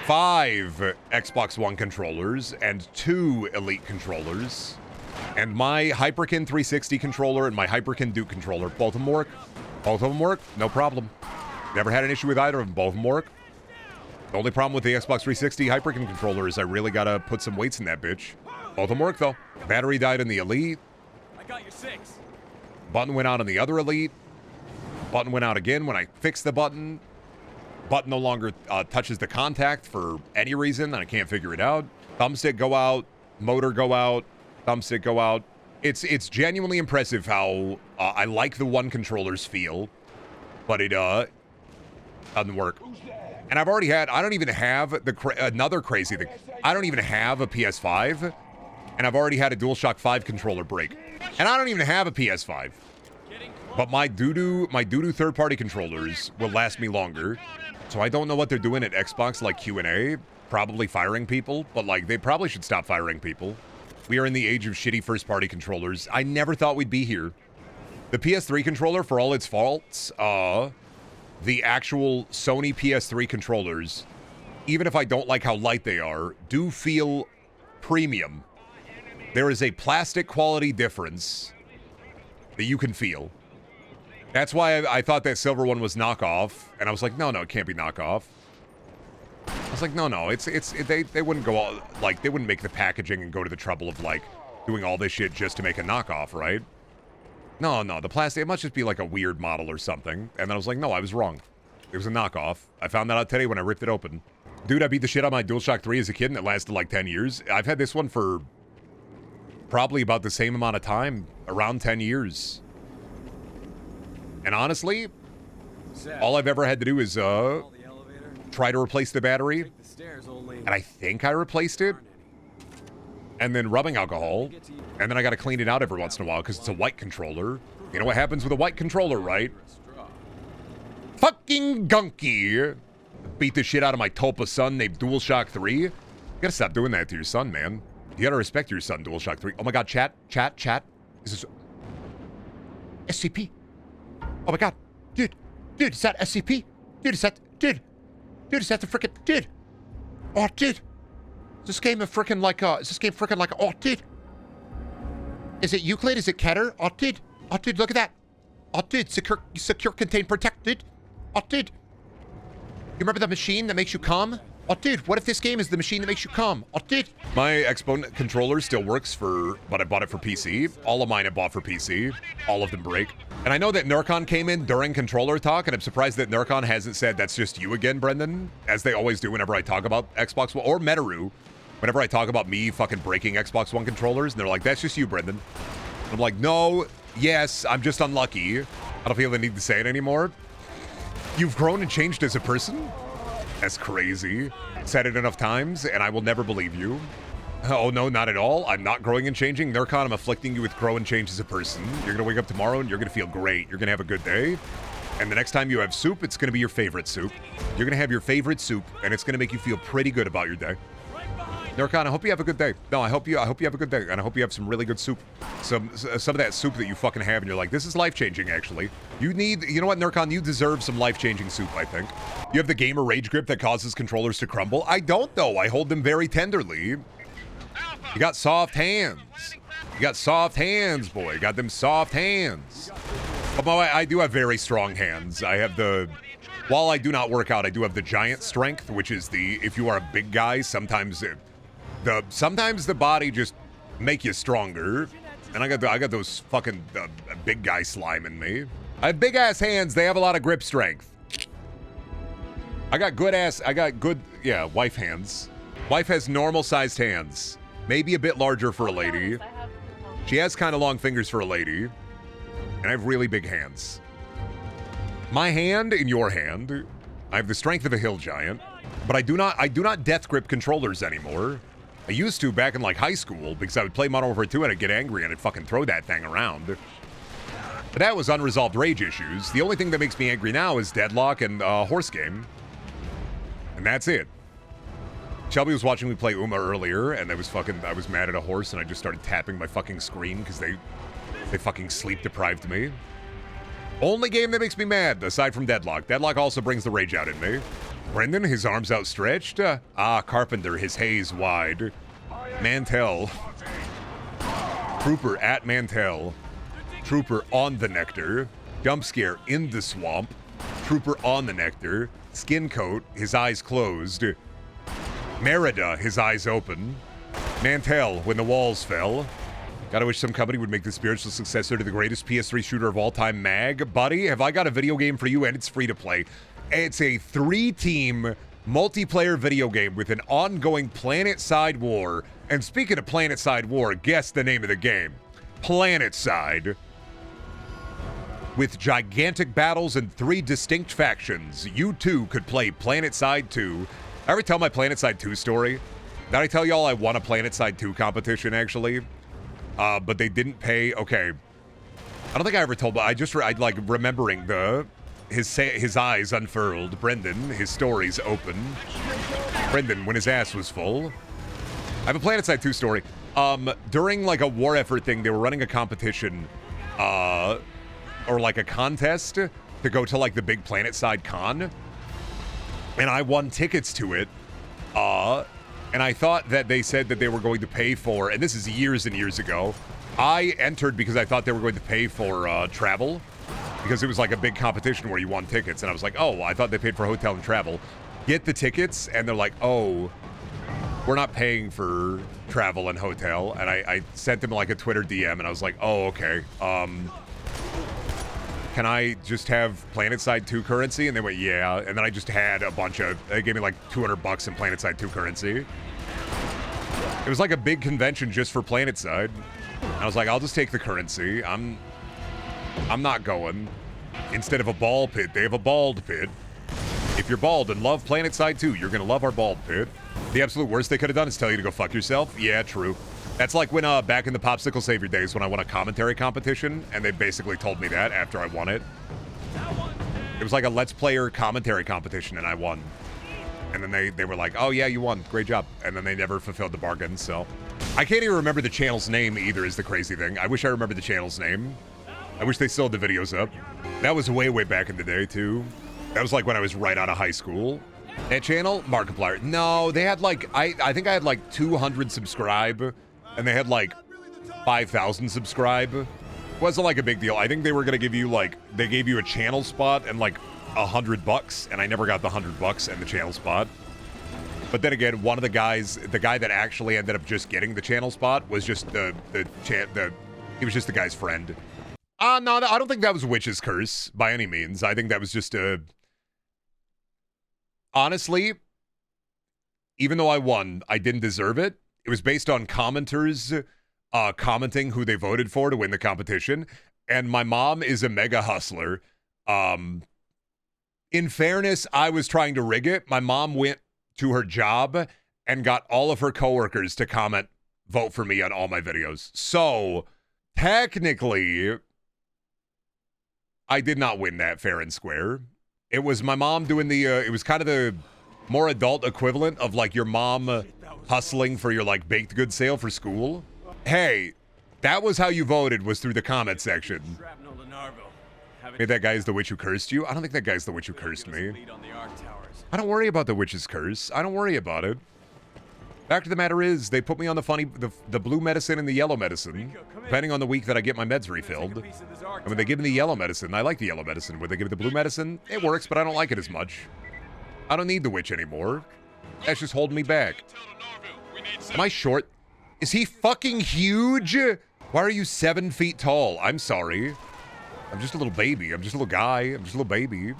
5 Xbox One controllers and 2 Elite controllers. And my Hyperkin 360 controller and my Hyperkin Duke controller, both of them work. Both of them work, no problem. Never had an issue with either of them, both of them work. The only problem with the Xbox 360 Hyperkin controller is I really gotta put some weights in that bitch. Both of them work though. Battery died in the Elite. I got your 6. Button went out on the other Elite. Button went out again when I fixed the button. Button no longer touches the contact for any reason, and I can't figure it out. Thumbstick go out. Motor go out. Thumbstick go out. It's genuinely impressive how I like the One controllers feel, but it doesn't work. And I've already had... I don't even have another crazy thing. I don't even have a PS5, and I've already had a DualShock 5 controller break. And I don't even have a PS5. But my doo-doo third-party controllers will last me longer. So I don't know what they're doing at Xbox, like Q&A. Probably firing people, but like they probably should stop firing people. We are in the age of shitty first-party controllers. I never thought we'd be here. The PS3 controller, for all its faults, the actual Sony PS3 controllers, even if I don't like how light they are, do feel premium. There is a plastic quality difference that you can feel. That's why I thought that silver one was knockoff, and I was like, no, it can't be knockoff. I was like, no, they wouldn't go all, like, they wouldn't make the packaging and go to the trouble of, like, doing all this shit just to make a knockoff, right? No, the plastic, it must just be like a weird model or something. And then I was like, no, I was wrong. It was a knockoff. I found that out today when I ripped it open. Dude, I beat the shit out of my DualShock 3 as a kid, and it lasted like 10 years. I've had this one for probably about the same amount of time, around 10 years. And honestly, all I've ever had to do is try to replace the battery. And I think I replaced it. And then rubbing alcohol. And then I got to clean it out every once in a while because it's a white controller. You know what happens with a white controller, right? Fucking gunky. Beat the shit out of my Tulpa son named DualShock 3. You gotta stop doing that to your son, man. You gotta respect your son, DualShock 3. Oh my god, chat. This is SCP. Oh my god. Dude, is that SCP? Dude, is that the frickin' dude? Oh, dude. Is this game frickin' like oh, dude. Is it Euclid? Is it Keter? Oh, dude, look at that. Oh, dude, secure, contain, protect, dude. Oh, dude. You remember the machine that makes you come? Oh, dude, what if this game is the machine that makes you come? Oh, dude. My Xbox controller still works but I bought it for PC. All of mine I bought for PC. All of them break. And I know that Nurkon came in during controller talk, and I'm surprised that Nurkon hasn't said that's just you again, Brendan, as they always do whenever I talk about Xbox One, or Metaru, whenever I talk about me fucking breaking Xbox One controllers, and they're like, that's just you, Brendan. And I'm like, no, yes, I'm just unlucky. I don't feel the need to say it anymore. You've grown and changed as a person? That's crazy. Said it enough times, and I will never believe you. Oh, no, not at all. I'm not growing and changing. Nurkon, I'm afflicting you with grow and change as a person. You're going to wake up tomorrow, and you're going to feel great. You're going to have a good day. And the next time you have soup, it's going to be your favorite soup. You're going to have your favorite soup, and it's going to make you feel pretty good about your day. Nurkon, I hope you have a good day. No, I hope you have a good day, and I hope you have some really good soup. Some of that soup that you fucking have, and you're like, this is life-changing, actually. You know what, Nurkon? You deserve some life-changing soup, I think. You have the gamer rage grip that causes controllers to crumble. I don't, though. I hold them very tenderly. You got soft hands. You got soft hands, boy. You got them soft hands. Although I do have very strong hands. I have while I do not work out, I do have the giant strength, which is if you are a big guy, sometimes the body just make you stronger. And I got those fucking big guy slime in me. I have big ass hands. They have a lot of grip strength. I got good, wife hands. Wife has normal sized hands. Maybe a bit larger for a lady. She has kind of long fingers for a lady. And I have really big hands. My hand in your hand. I have the strength of a hill giant. But I do not death grip controllers anymore. I used to back in like high school because I would play Modern Warfare 2 and I'd get angry and I'd fucking throw that thing around. But that was unresolved rage issues. The only thing that makes me angry now is Deadlock and Horse Game. And that's it. Shelby was watching me play Uma earlier, and I was mad at a horse, and I just started tapping my fucking screen because they fucking sleep deprived me. Only game that makes me mad, aside from Deadlock. Deadlock also brings the rage out in me. Brendan, his arms outstretched. Carpenter, his haze wide. Mantell. Trooper at Mantell. Trooper on the Nectar. Jump scare in the swamp. Trooper on the Nectar. Skin coat, his eyes closed. Merida, his eyes open. Mantell, when the walls fell. Gotta wish some company would make the spiritual successor to the greatest PS3 shooter of all time, Mag. Buddy, have I got a video game for you, and it's free to play. It's a 3-team multiplayer video game with an ongoing planet-side war. And speaking of planet-side war, guess the name of the game. Planet-side. With gigantic battles and 3 distinct factions, you too could play Planet-side 2. I ever tell my PlanetSide 2 story? Did I tell y'all I won a PlanetSide 2 competition, actually? But they didn't pay. Okay. I don't think I ever told, but I like remembering his eyes unfurled. Brendan, his stories open. Brendan, when his ass was full. I have a PlanetSide 2 story. During like a war effort thing, they were running a competition, or like a contest to go to like the big PlanetSide con. And I won tickets to it, and I thought that they said that they were going to pay for, and this is years and years ago, I entered because I thought they were going to pay for travel, because it was like a big competition where you won tickets, and I was like, oh, I thought they paid for hotel and travel. Get the tickets, and they're like, oh, we're not paying for travel and hotel, and I sent them like a Twitter DM, and I was like, oh, okay, can I just have PlanetSide 2 currency? And they went, yeah. And then I just had a bunch of, they gave me like $200 in PlanetSide 2 currency. It was like a big convention just for PlanetSide. I was like, I'll just take the currency. I'm not going. Instead of a ball pit, they have a bald pit. If you're bald and love PlanetSide 2, you're going to love our bald pit. The absolute worst they could have done is tell you to go fuck yourself. Yeah, true. That's like when, back in the Popsicle Savior days when I won a commentary competition, and they basically told me that after I won it. It was like a Let's Player commentary competition, and I won. And then they were like, oh yeah, you won, great job. And then they never fulfilled the bargain, so. I can't even remember the channel's name either is the crazy thing. I wish I remembered the channel's name. I wish they still had the videos up. That was way, way back in the day, too. That was like when I was right out of high school. That channel, Markiplier. No, they had like, I think I had like 200 subscribe. And they had like 5,000 subscribe. Wasn't like a big deal. I think they were going to give you like, they gave you a channel spot and like $100, and I never got the $100 and the channel spot. But then again, one of the guys, the guy that actually ended up just getting the channel spot was just he was just the guy's friend. No, I don't think that was Witch's Curse by any means. I think that was just honestly, even though I won, I didn't deserve it. It was based on commenters commenting who they voted for to win the competition. And my mom is a mega hustler. In fairness, I was trying to rig it. My mom went to her job and got all of her coworkers to vote for me on all my videos. So, technically, I did not win that fair and square. It was my mom doing it was kind of the more adult equivalent of like your mom hustling for your like baked good sale for school. Hey, that was how you voted, was through the comment section. Maybe that guy is the witch who cursed you? I don't think that guy's the witch who cursed me. I don't worry about the witch's curse. I don't worry about it. Fact of the matter is, they put me on the blue medicine and the yellow medicine, depending on the week that I get my meds refilled. And when they give me the yellow medicine, I like the yellow medicine. When they give me the blue medicine, it works, but I don't like it as much. I don't need the witch anymore. That's just holding me back. Am I short? Is he fucking huge? Why are you 7 feet tall? I'm sorry. I'm just a little baby. I'm just a little guy. I'm just a little baby.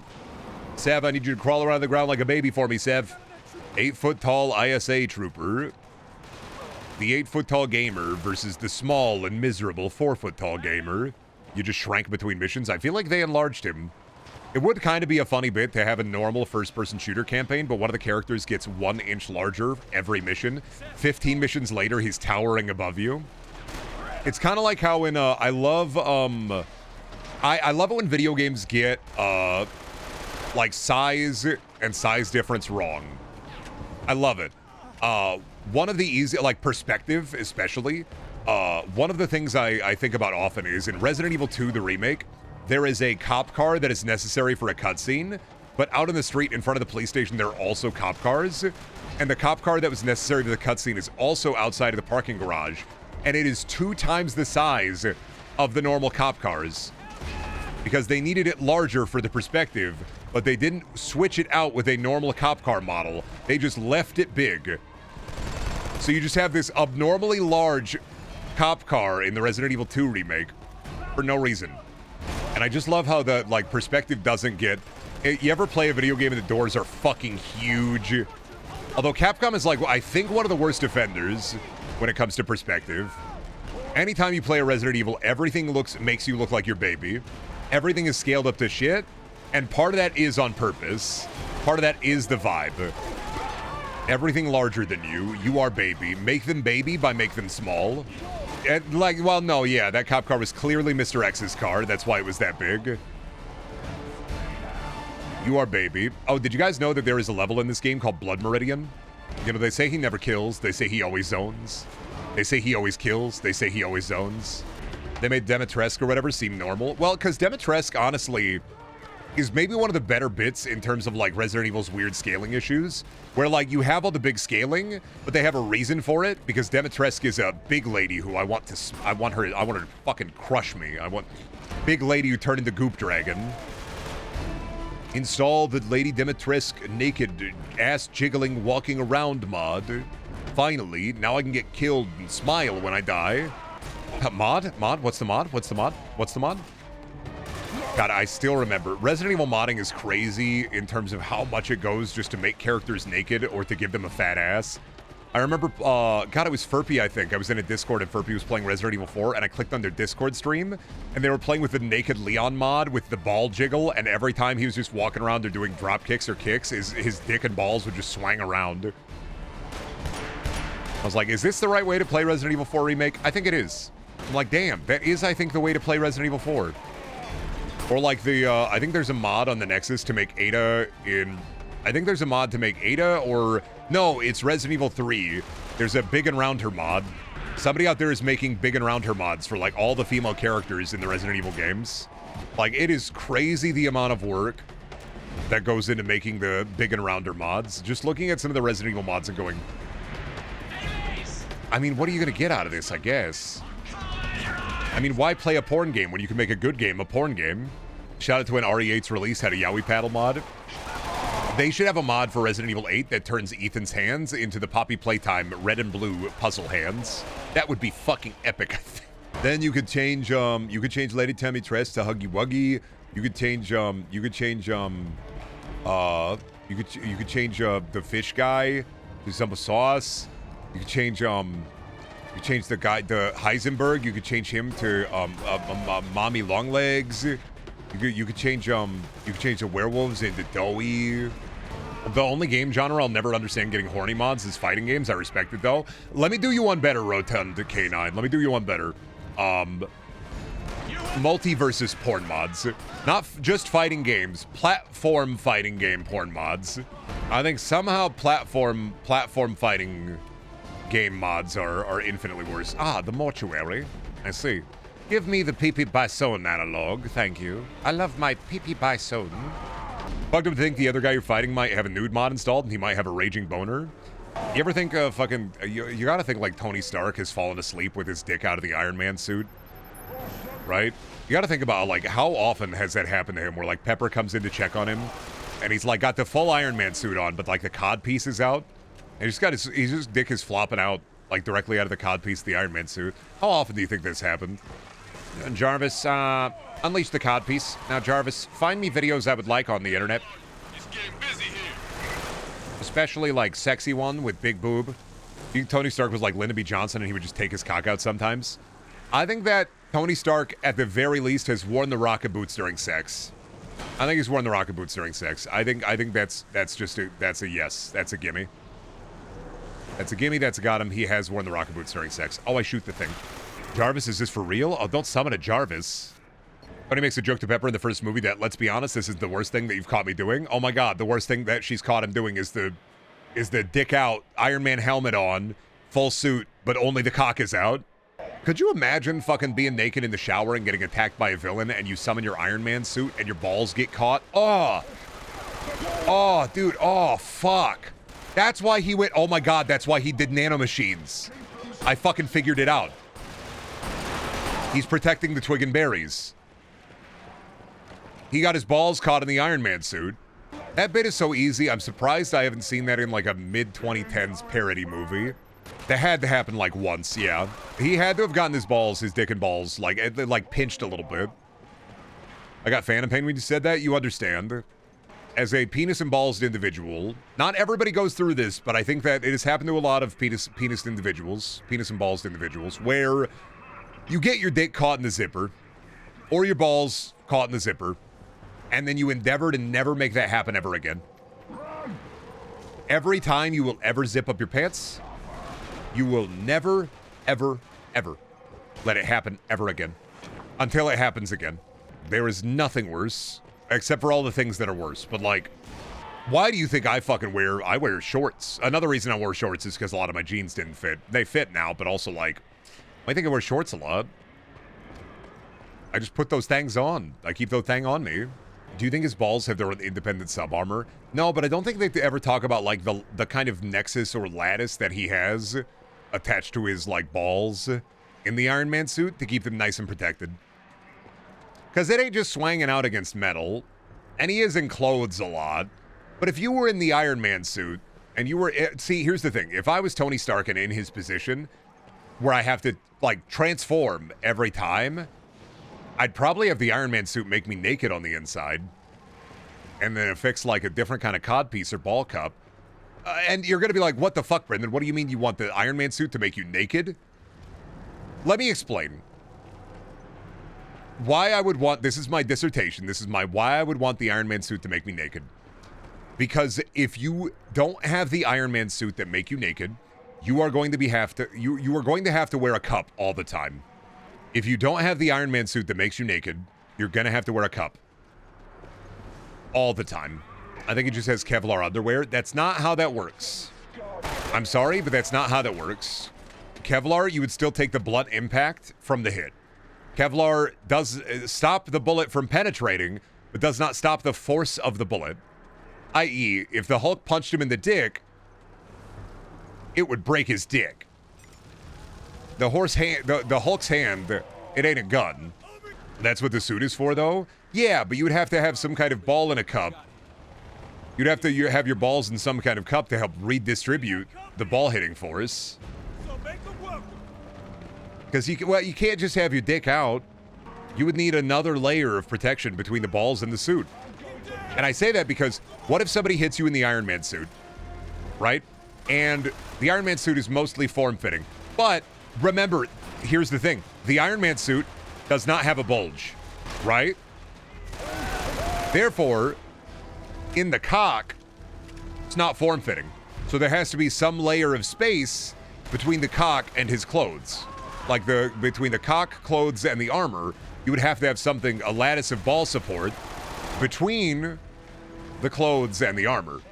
Sev, I need you to crawl around the ground like a baby for me, Sev. 8-foot tall ISA trooper. The 8-foot tall gamer versus the small and miserable 4-foot tall gamer. You just shrank between missions. I feel like they enlarged him. It would kind of be a funny bit to have a normal first-person shooter campaign, but one of the characters gets 1 inch larger every mission. 15 missions later, he's towering above you. It's kind of like how in I love it when video games get like size and size difference wrong. I love it. One of the easy, like perspective especially, one of the things I think about often is in Resident Evil 2, the remake, there is a cop car that is necessary for a cutscene, but out in the street in front of the police station, there are also cop cars, and the cop car that was necessary to the cutscene is also outside of the parking garage, and it is 2 times the size of the normal cop cars, because they needed it larger for the perspective, but they didn't switch it out with a normal cop car model. They just left it big. So you just have this abnormally large cop car in the Resident Evil 2 remake for no reason. And I just love how the like perspective doesn't get... You ever play a video game and the doors are fucking huge? Although Capcom is like, I think, one of the worst offenders when it comes to perspective. Anytime you play a Resident Evil, everything makes you look like your baby. Everything is scaled up to shit. And part of that is on purpose. Part of that is the vibe. Everything larger than you. You are baby. Make them baby by make them small. And like, well, no, yeah, that cop car was clearly Mr. X's car. That's why it was that big. You are baby. Oh, did you guys know that there is a level in this game called Blood Meridian? You know, they say he never kills. They say he always zones. They say he always kills. They say he always zones. They made Dimitrescu or whatever seem normal. Well, because Dimitrescu, honestly, is maybe one of the better bits in terms of like Resident Evil's weird scaling issues, where like you have all the big scaling, but they have a reason for it, because Dimitrescu is a big lady who I want her to fucking crush me. I want big lady who turned into Goop Dragon. Install the Lady Dimitrescu naked ass jiggling walking around mod. Finally, now I can get killed and smile when I die. Mod? What's the mod? What's the mod? What's the mod? God, I still remember. Resident Evil modding is crazy in terms of how much it goes just to make characters naked or to give them a fat ass. I remember, God, it was Furpy, I think. I was in a Discord and Furpy was playing Resident Evil 4, and I clicked on their Discord stream, and they were playing with the naked Leon mod with the ball jiggle, and every time he was just walking around or doing drop kicks or kicks, his dick and balls would just swang around. I was like, is this the right way to play Resident Evil 4 Remake? I think it is. I'm like, damn, that is, I think, the way to play Resident Evil 4. Or like I think there's a mod on the Nexus to make Ada in... I think there's a mod to make Ada, or... No, it's Resident Evil 3. There's a Big and Round Her mod. Somebody out there is making Big and Round Her mods for like all the female characters in the Resident Evil games. Like, it is crazy the amount of work that goes into making the Big and Round Her mods. Just looking at some of the Resident Evil mods and going... I mean, what are you going to get out of this, I guess? I mean, why play a porn game when you can make a good game a porn game? Shout out to when RE8's release had a Yowie paddle mod. They should have a mod for Resident Evil 8 that turns Ethan's hands into the Poppy Playtime red and blue puzzle hands. That would be fucking epic, I think. Then you could change Lady Tammy Tress to Huggy Wuggy. You could change the fish guy to some sauce. You could change the Heisenberg. You could change him to Mommy Longlegs. You could change the werewolves into Doughy. The only game genre I'll never understand getting horny mods is fighting games. I respect it though. Let me do you one better, Rotund K9. Let me do you one better. Multi versus porn mods. Not just fighting games, platform fighting game porn mods. I think somehow platform fighting game mods are infinitely worse. Ah, the mortuary. I see. Give me the PP Bison analog, thank you. I love my PP Bison. Fucked up to think the other guy you're fighting might have a nude mod installed and he might have a raging boner. You ever think you gotta think like Tony Stark has fallen asleep with his dick out of the Iron Man suit, right? You gotta think about like how often has that happened to him where like Pepper comes in to check on him and he's like got the full Iron Man suit on but like the cod piece is out and his dick is flopping out like directly out of the cod piece of the Iron Man suit. How often do you think this happened? Jarvis, unleash the cod piece. Now, Jarvis, find me videos I would like on the internet. It's getting busy here. Especially, like, sexy one with big boob. You think Tony Stark was like Lyndon B. Johnson and he would just take his cock out sometimes? I think that Tony Stark, at the very least, has worn the rocket boots during sex. I think he's worn the rocket boots during sex. I think that's a yes. That's a gimme. That's a gimme. That's a got him. He has worn the rocket boots during sex. Oh, I shoot the thing. Jarvis, is this for real? Oh, don't summon a Jarvis. Tony makes a joke to Pepper in the first movie that, let's be honest, this is the worst thing that you've caught me doing. Oh my god, the worst thing that she's caught him doing is the dick out, Iron Man helmet on, full suit, but only the cock is out. Could you imagine fucking being naked in the shower and getting attacked by a villain and you summon your Iron Man suit and your balls get caught? Oh, dude, oh, fuck. That's why he went, oh my god, that's why he did nanomachines. I fucking figured it out. He's protecting the twig and berries. He got his balls caught in the Iron Man suit. That bit is so easy. I'm surprised I haven't seen that in like a mid-2010s parody movie. That had to happen like once, yeah. He had to have gotten his dick and balls, like pinched a little bit. I got phantom pain when you said that. You understand. As a penis and balls individual, not everybody goes through this, but I think that it has happened to a lot of penis and balls individuals, where you get your dick caught in the zipper, or your balls caught in the zipper, and then you endeavor to never make that happen ever again. Every time you will ever zip up your pants, you will never, ever, ever let it happen ever again. Until it happens again. There is nothing worse, except for all the things that are worse. But like, why do you think I wear shorts? Another reason I wore shorts is because a lot of my jeans didn't fit. They fit now, but also like, I think I wear shorts a lot. I just put those things on. I keep those things on me. Do you think his balls have their own independent sub-armor? No, but I don't think they ever talk about like the kind of nexus or lattice that he has attached to his like balls in the Iron Man suit to keep them nice and protected. Because it ain't just swanging out against metal. And he is in clothes a lot. But if you were in the Iron Man suit and you were... See, here's the thing. If I was Tony Stark and in his position where I have to like transform every time, I'd probably have the Iron Man suit make me naked on the inside and then affix like a different kind of codpiece or ball cup. And you're going to be like, what the fuck, Brendan? What do you mean you want the Iron Man suit to make you naked? Let me explain. Why I would want, this is my dissertation, why I would want the Iron Man suit to make me naked. Because if you don't have the Iron Man suit that make you naked, you are going to you are going to have to wear a cup all the time. If you don't have the Iron Man suit that makes you naked, you're going to have to wear a cup. All the time. I think it just has Kevlar underwear. That's not how that works. I'm sorry, but that's not how that works. Kevlar, you would still take the blunt impact from the hit. Kevlar does stop the bullet from penetrating, but does not stop the force of the bullet. I.e., if the Hulk punched him in the dick, it would break his dick. The Hulk's hand, it ain't a gun. That's what the suit is for, though? Yeah, but you would have to have some kind of ball in a cup. You'd have to have your balls in some kind of cup to help redistribute the ball hitting force. Because you can't just have your dick out. You would need another layer of protection between the balls and the suit. And I say that because what if somebody hits you in the Iron Man suit, right? And the Iron Man suit is mostly form-fitting. But remember, here's the thing. The Iron Man suit does not have a bulge, right? Therefore, in the cock, it's not form-fitting. So there has to be some layer of space between the cock and his clothes. Like between the cock, clothes, and the armor, you would have to have something, a lattice of ball support between the clothes and the armor.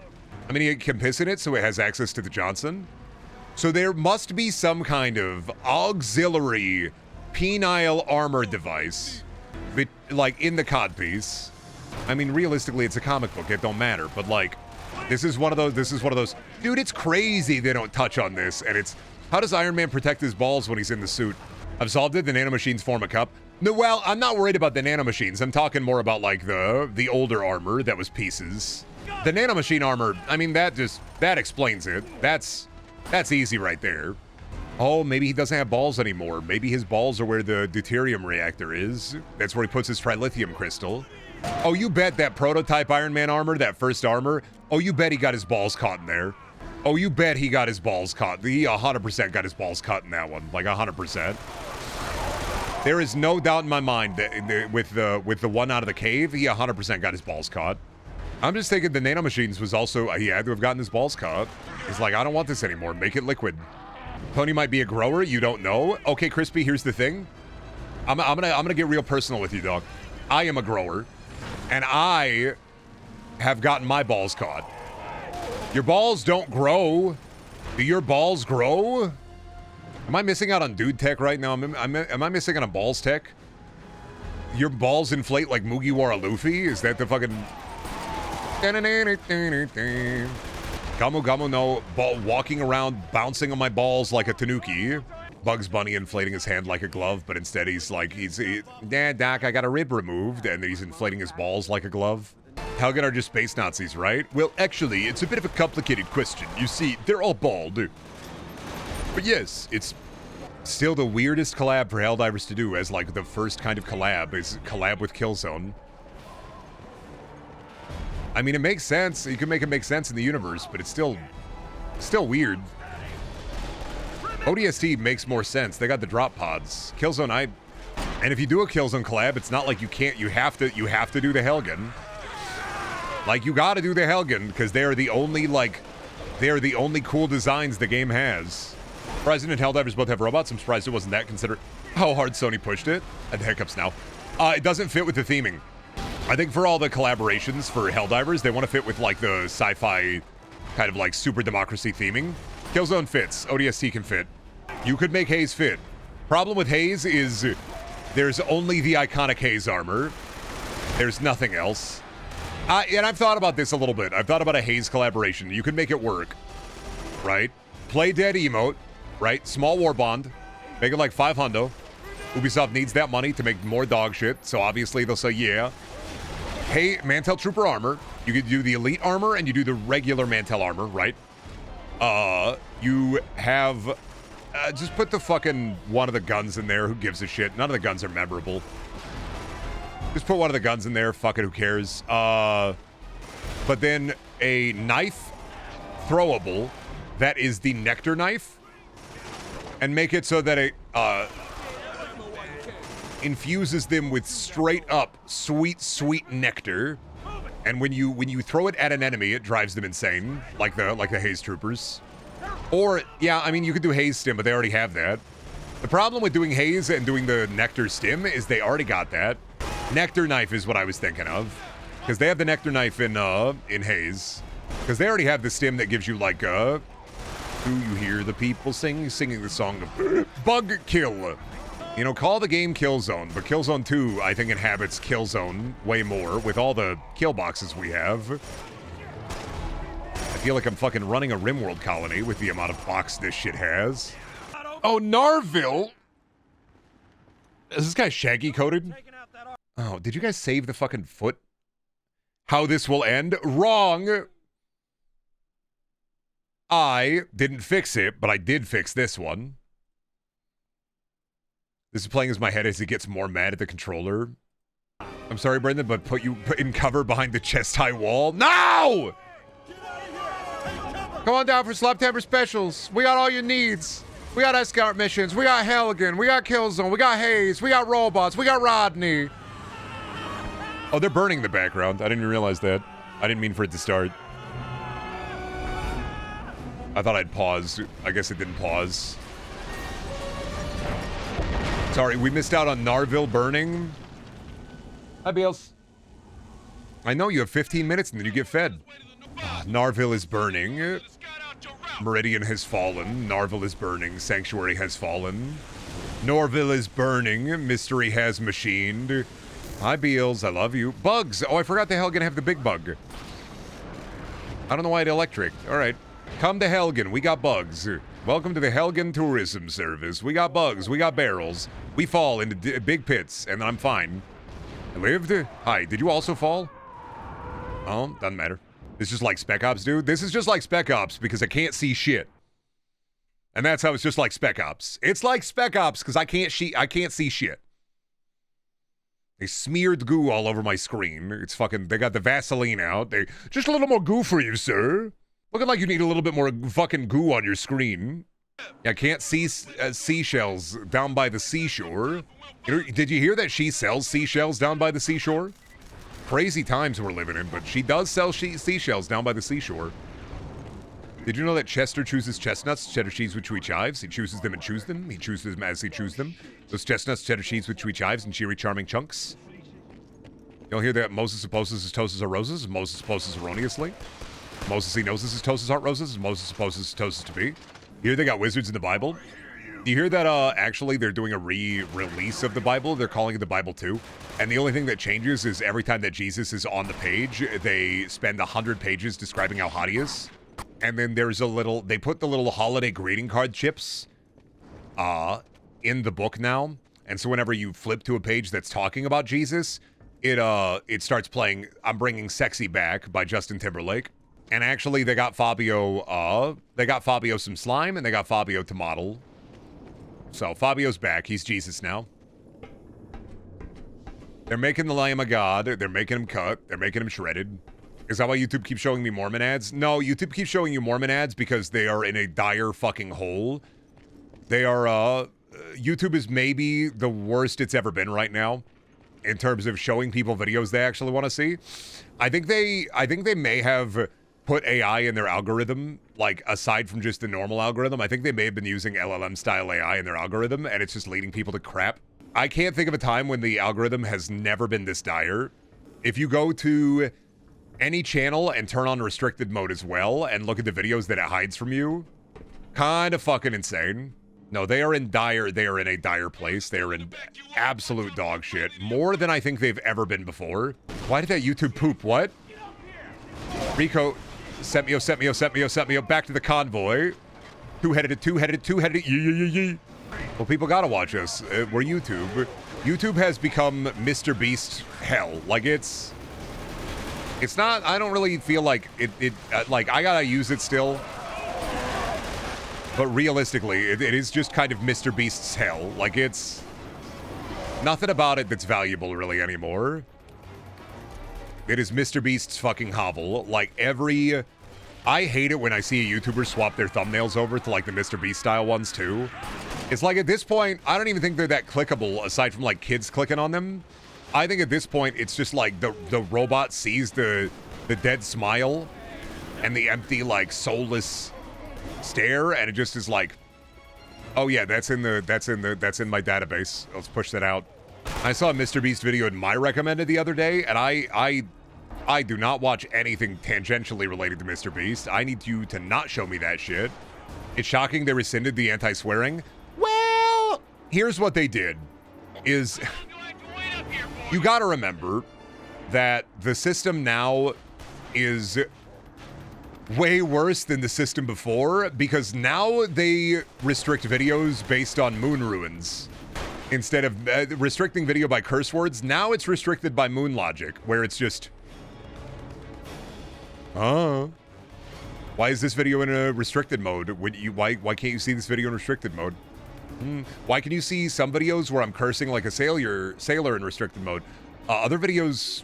I mean, he can piss in it, so it has access to the Johnson. So there must be some kind of auxiliary penile armor device, like in the codpiece. I mean, realistically, it's a comic book. It don't matter. But like, this is one of those. Dude, it's crazy they don't touch on this. And it's, how does Iron Man protect his balls when he's in the suit? I've solved it. The nanomachines form a cup. No, well, I'm not worried about the nanomachines. I'm talking more about like the older armor that was pieces. The nanomachine armor, I mean, that explains it. That's easy right there. Oh, maybe he doesn't have balls anymore. Maybe his balls are where the deuterium reactor is. That's where he puts his trilithium crystal. Oh, you bet that prototype Iron Man armor, that first armor, oh, you bet he got his balls caught in there. Oh, you bet he got his balls caught. He 100% got his balls caught in that one. Like 100%. There is no doubt in my mind that with the one out of the cave, he 100% got his balls caught. I'm just thinking the nanomachines was also, he had to have gotten his balls caught. He's like, I don't want this anymore. Make it liquid. Tony might be a grower. You don't know. Okay, Crispy, here's the thing. I'm gonna get real personal with you, dog. I am a grower, and I have gotten my balls caught. Your balls don't grow. Do your balls grow? Am I missing out on dude tech right now? Am I missing out on balls tech? Your balls inflate like Mugiwara Luffy? Is that the fucking... Gamu Gamu no, walking around bouncing on my balls like a tanuki. Bugs Bunny inflating his hand like a glove, but instead he's like, Dad, Doc, I got a rib removed, and he's inflating his balls like a glove. Helgen are just space Nazis, right? Well, actually, it's a bit of a complicated question. You see, they're all bald. But yes, it's still the weirdest collab for Helldivers to do, as like the first kind of collab is collab with Killzone. I mean, it makes sense. You can make it make sense in the universe, but it's still weird. ODST makes more sense. They got the drop pods. Killzone, and if you do a Killzone collab, it's not like you can't. You have to do the Helgen. Like, you got to do the Helgen because they are the only cool designs the game has. President Helldivers both have robots. I'm surprised it wasn't that considered. How hard Sony pushed it. I had the hiccups now. It doesn't fit with the theming. I think for all the collaborations for Helldivers, they want to fit with like the sci-fi kind of like super democracy theming. Killzone fits. ODST can fit. You could make Haze fit. Problem with Haze is there's only the iconic Haze armor. There's nothing else. And I've thought about this a little bit. I've thought about a Haze collaboration. You could make it work, right? Play dead emote, right? Small war bond. Make it like 500. Ubisoft needs that money to make more dog shit, so obviously they'll say yeah. Hey, Mantel Trooper armor. You could do the elite armor and you do the regular Mantel armor, right? You have... just put the fucking one of the guns in there. Who gives a shit? None of the guns are memorable. Just put one of the guns in there. Fuck it, who cares? But then a knife throwable that is the nectar knife, and make it so that it infuses them with straight up sweet nectar, and when you throw it at an enemy, it drives them insane, like the Haze Troopers. Or yeah, I mean, you could do Haze Stim, but they already have that. The problem with doing Haze and doing the Nectar Stim is they already got that. Nectar Knife is what I was thinking of, because they have the Nectar Knife in Haze, because they already have the Stim that gives you like do you hear the people singing the song of Bug Kill? You know, call the game Killzone, but Killzone 2 I think inhabits Killzone way more with all the kill boxes we have. I feel like I'm fucking running a RimWorld colony with the amount of box this shit has. Oh, Narville! Is this guy shaggy coated? Oh, did you guys save the fucking foot? How this will end? Wrong! I didn't fix it, but I did fix this one. This is playing as my head as he gets more mad at the controller. I'm sorry, Brendan, but put you in cover behind the chest-high wall. No! Come on down for Slaptemper specials. We got all your needs. We got escort missions. We got Helgen. We got Killzone. We got Hayes. We got robots. We got Rodney. Oh, they're burning the background. I didn't even realize that. I didn't mean for it to start. I thought I'd pause. I guess it didn't pause. Sorry, we missed out on Narville burning. Hi, Beals. I know you have 15 minutes and then you get fed. Narville is burning. Meridian has fallen. Narville is burning. Sanctuary has fallen. Norville is burning. Mystery has machined. Hi, Beals. I love you. Bugs. Oh, I forgot the Helgen have the big bug. I don't know why it electric. All right. Come to Helgen. We got bugs. Welcome to the Helgen Tourism Service. We got bugs. We got barrels. We fall into big pits, and I'm fine. I lived. Hi. Did you also fall? Oh, doesn't matter. It's just like Spec Ops, dude. This is just like Spec Ops because I can't see shit. And that's how it's just like Spec Ops. It's like Spec Ops because I can't see shit. They smeared goo all over my screen. It's fucking, they got the Vaseline out. They, just a little more goo for you, sir. Looking like you need a little bit more fucking goo on your screen. I can't see seashells down by the seashore. Did you hear that she sells seashells down by the seashore? Crazy times we're living in, but she does sell seashells down by the seashore. Did you know that Chester chooses chestnuts, cheddar cheese with chewy chives? He chooses them and chews them. He chooses them as he chews them. Those chestnuts, cheddar cheese with chewy chives and cheery charming chunks. You'll hear that Moses supposes his toasts are roses, Moses supposes erroneously. Moses he knows his toasts aren't roses, Moses supposes his toasts to be. You hear they got wizards in the Bible? Do you hear that actually they're doing a re-release of the Bible? They're calling it the Bible 2. And the only thing that changes is every time that Jesus is on the page, they spend 100 pages describing how hot he is. And then there's a little, they put the little holiday greeting card chips in the book now. And so whenever you flip to a page that's talking about Jesus, it starts playing I'm Bringing Sexy Back by Justin Timberlake. And actually they got Fabio some slime and they got Fabio to model. So Fabio's back. He's Jesus now. They're making the Lamb of God. They're making him cut. They're making him shredded. Is that why YouTube keeps showing me Mormon ads? No, YouTube keeps showing you Mormon ads because they are in a dire fucking hole. They are, YouTube is maybe the worst it's ever been right now in terms of showing people videos they actually want to see. I think they may have put AI in their algorithm, like aside from just the normal algorithm. I think they may have been using LLM style AI in their algorithm and it's just leading people to crap. I can't think of a time when the algorithm has never been this dire. If you go to any channel and turn on restricted mode as well and look at the videos that it hides from you, kind of fucking insane. No, they are in a dire place. They are in absolute dog shit. More than I think they've ever been before. Why did that YouTube poop? What? Rico, set me up. Back to the convoy. Two-headed. Yee. Well, people gotta watch us. We're YouTube. YouTube has become Mr. Beast hell. Like, it's not, I don't really feel like like, I gotta use it still. But realistically, it is just kind of Mr. Beast's hell. Like, it's nothing about it that's valuable really anymore. It is Mr. Beast's fucking hovel. Like, I hate it when I see a YouTuber swap their thumbnails over to, like, the Mr. Beast style ones, too. It's like, at this point, I don't even think they're that clickable, aside from, like, kids clicking on them. I think at this point, it's just, like, the robot sees the dead smile and the empty, like, soulless stare, and it just is like, oh yeah, that's in my database. Let's push that out. I saw a Mr. Beast video in my recommended the other day, and I do not watch anything tangentially related to Mr. Beast. I need you to not show me that shit. It's shocking they rescinded the anti-swearing. Well, here's what they did. Is you gotta remember that the system now is way worse than the system before, because now they restrict videos based on moon ruins. Instead of restricting video by curse words, now it's restricted by moon logic, where it's just, why is this video in a restricted mode? Why can't you see this video in restricted mode? Why can you see some videos where I'm cursing like a sailor in restricted mode? Other videos,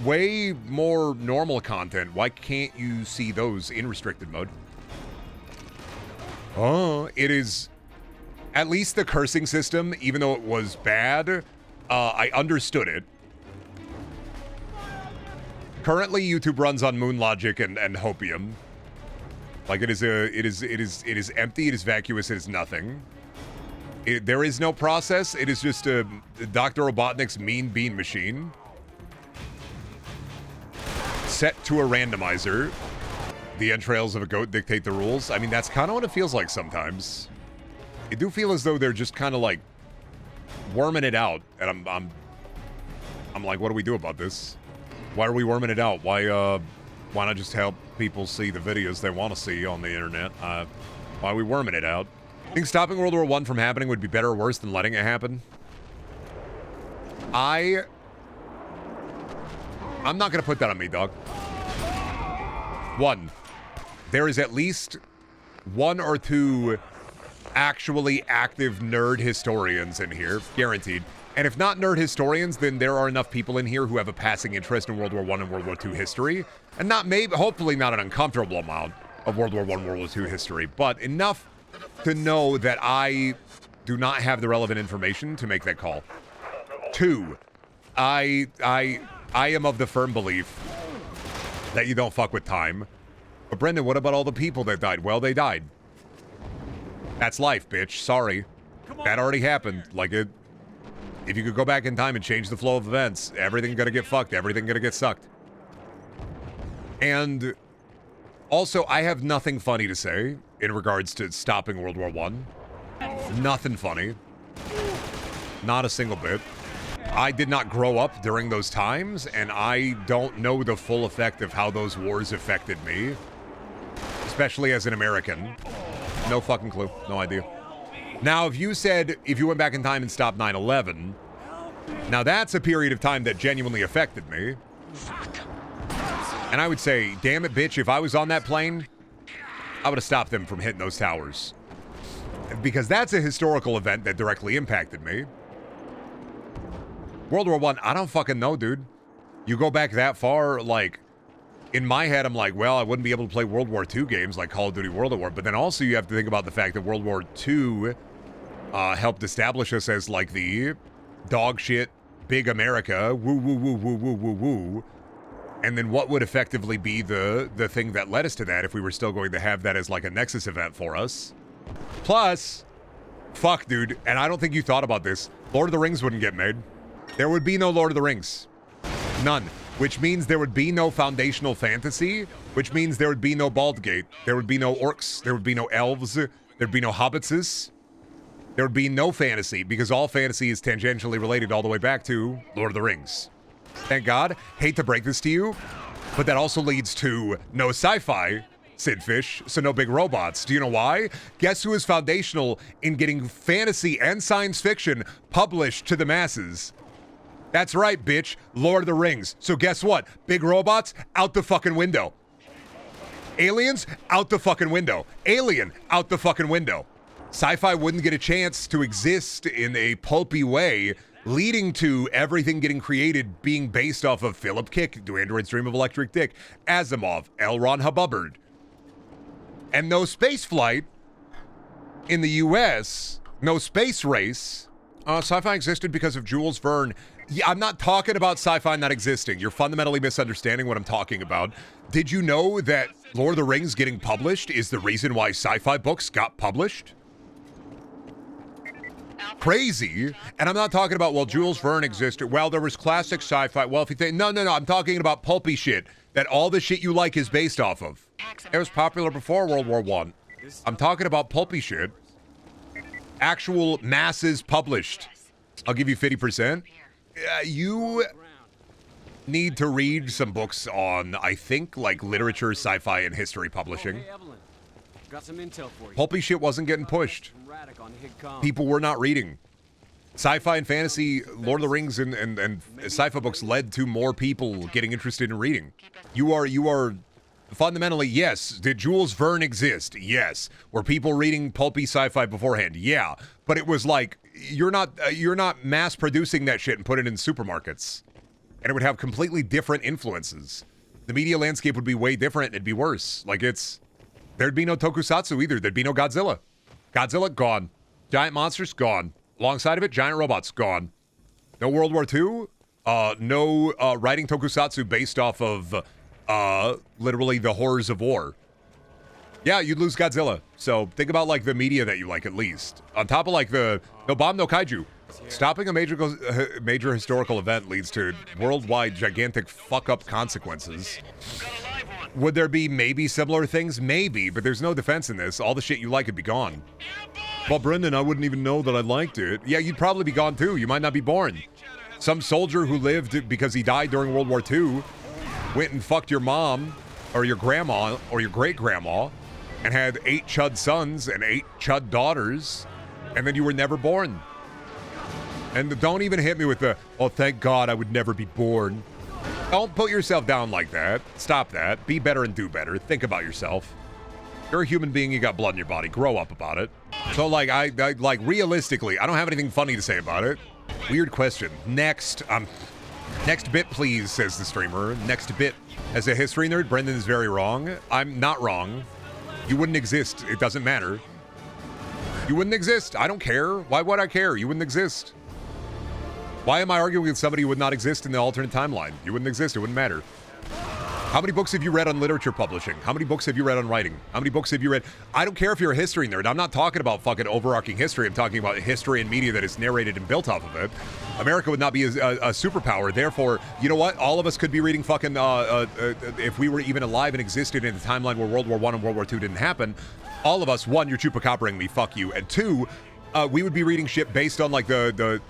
way more normal content. Why can't you see those in restricted mode? It is, at least the cursing system, even though it was bad, I understood it. Currently, YouTube runs on moon logic and hopium. Like it is empty. It is vacuous. It is nothing. There is no process. It is just a Dr. Robotnik's mean bean machine set to a randomizer. The entrails of a goat dictate the rules. I mean, that's kind of what it feels like sometimes. I do feel as though they're just kind of like worming it out, and I'm like, what do we do about this? Why are we worming it out? Why not just help people see the videos they want to see on the internet? Why are we worming it out? Think stopping World War I from happening would be better or worse than letting it happen? I'm not gonna put that on me, dog. One, there is at least one or two actually active nerd historians in here, guaranteed. And if not nerd historians, then there are enough people in here who have a passing interest in World War I and World War II history. And hopefully not an uncomfortable amount of World War I, World War II history, but enough to know that I do not have the relevant information to make that call. Two, I am of the firm belief that you don't fuck with time. But Brendan, what about all the people that died? Well, they died. That's life, bitch. Sorry. That already happened. Like, if you could go back in time and change the flow of events, everything gonna get fucked. Everything gonna get sucked. And also, I have nothing funny to say in regards to stopping World War I. Nothing funny. Not a single bit. I did not grow up during those times, and I don't know the full effect of how those wars affected me. Especially as an American. No fucking clue. No idea. Now, if you went back in time and stopped 9/11, now that's a period of time that genuinely affected me. And I would say, damn it, bitch, if I was on that plane, I would have stopped them from hitting those towers. Because that's a historical event that directly impacted me. World War I don't fucking know, dude. You go back that far, like, in my head, I'm like, well, I wouldn't be able to play World War II games like Call of Duty World at War. But then also you have to think about the fact that World War II helped establish us as, like, the dog shit, big America, woo, woo, woo, woo, woo, woo, woo. And then what would effectively be the thing that led us to that if we were still going to have that as, like, a Nexus event for us? Plus, fuck, dude, and I don't think you thought about this, Lord of the Rings wouldn't get made. There would be no Lord of the Rings. None. Which means there would be no foundational fantasy, which means there would be no Baldur's Gate. There would be no orcs. There would be no elves. There'd be no hobbitses. There would be no fantasy, because all fantasy is tangentially related all the way back to Lord of the Rings. Thank God. Hate to break this to you, but that also leads to no sci-fi, Sidfish, so no big robots. Do you know why? Guess who is foundational in getting fantasy and science fiction published to the masses? That's right, bitch. Lord of the Rings. So guess what? Big robots, out the fucking window. Aliens, out the fucking window. Alien, out the fucking window. Sci-fi wouldn't get a chance to exist in a pulpy way, leading to everything getting created being based off of Philip Kick, Do Androids Dream of Electric Dick, Asimov, L. Ron Hubbard. And no space flight in the US, no space race. Sci-fi existed because of Jules Verne. Yeah, I'm not talking about sci-fi not existing. You're fundamentally misunderstanding what I'm talking about. Did you know that Lord of the Rings getting published is the reason why sci-fi books got published? Crazy. And I'm not talking about, well, Jules Verne existed. Well, there was classic sci-fi. Well, if you think, no, I'm talking about pulpy shit that all the shit you like is based off of. It was popular before World War I. I'm talking about pulpy shit. Actual masses published. I'll give you 50%. You need to read some books on, I think, like literature, sci-fi, and history publishing. Hey, Evelyn. Got some intel for you. Pulpy shit wasn't getting pushed. People were not reading. Sci-fi and fantasy, Lord of the Rings and sci-fi books led to more people getting interested in reading. You are fundamentally, yes. Did Jules Verne exist? Yes. Were people reading pulpy sci-fi beforehand? Yeah. But it was like, you're not mass producing that shit and put it in supermarkets. And it would have completely different influences. The media landscape would be way different and it'd be worse. Like there'd be no tokusatsu either. There'd be no Godzilla. Godzilla, gone. Giant monsters, gone. Alongside of it, giant robots, gone. No World War II. No writing tokusatsu based off of literally the horrors of war. Yeah, you'd lose Godzilla. So think about like the media that you like at least. On top of like the no bomb, no kaiju. Stopping a major historical event leads to worldwide gigantic fuck-up consequences. Would there be maybe similar things? Maybe, but there's no defense in this. All the shit you like would be gone. Well, Brendan, I wouldn't even know that I liked it. Yeah, you'd probably be gone too. You might not be born. Some soldier who lived because he died during World War II went and fucked your mom or your grandma or your great-grandma and had 8 chud sons and 8 chud daughters, and then you were never born. And don't even hit me with the, oh, thank God I would never be born. Don't put yourself down like that. Stop that. Be better and do better. Think about yourself. You're a human being. You got blood in your body. Grow up about it. So, like, I like, realistically, I don't have anything funny to say about it. Weird question. Next bit, please, says the streamer. Next bit. As a history nerd, Brendan is very wrong. I'm not wrong. You wouldn't exist. It doesn't matter. You wouldn't exist. I don't care. Why would I care? You wouldn't exist. Why am I arguing with somebody who would not exist in the alternate timeline? You wouldn't exist. It wouldn't matter. How many books have you read on literature publishing? How many books have you read on writing? How many books have you read? I don't care if you're a history nerd. I'm not talking about fucking overarching history. I'm talking about history and media that is narrated and built off of it. America would not be a superpower. Therefore, you know what? All of us could be reading fucking, if we were even alive and existed in the timeline where World War I and World War II didn't happen, all of us, one, you're chupacabring me, fuck you, and two, we would be reading shit based on like the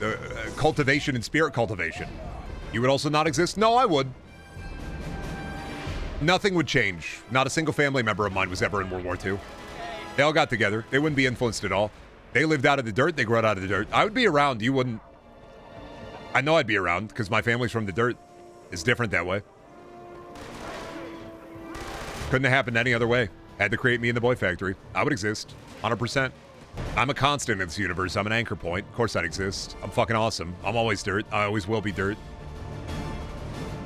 cultivation and spirit cultivation. You would also not exist? No, I would. Nothing would change. Not a single family member of mine was ever in World War II. They all got together. They wouldn't be influenced at all. They lived out of the dirt. They grew out of the dirt. I would be around. You wouldn't. I know I'd be around because my family's from the dirt. It's different that way. Couldn't have happened any other way. Had to create me in the boy factory. I would exist. 100%. I'm a constant in this universe. I'm an anchor point. Of course I'd exist. I'm fucking awesome. I'm always dirt. I always will be dirt.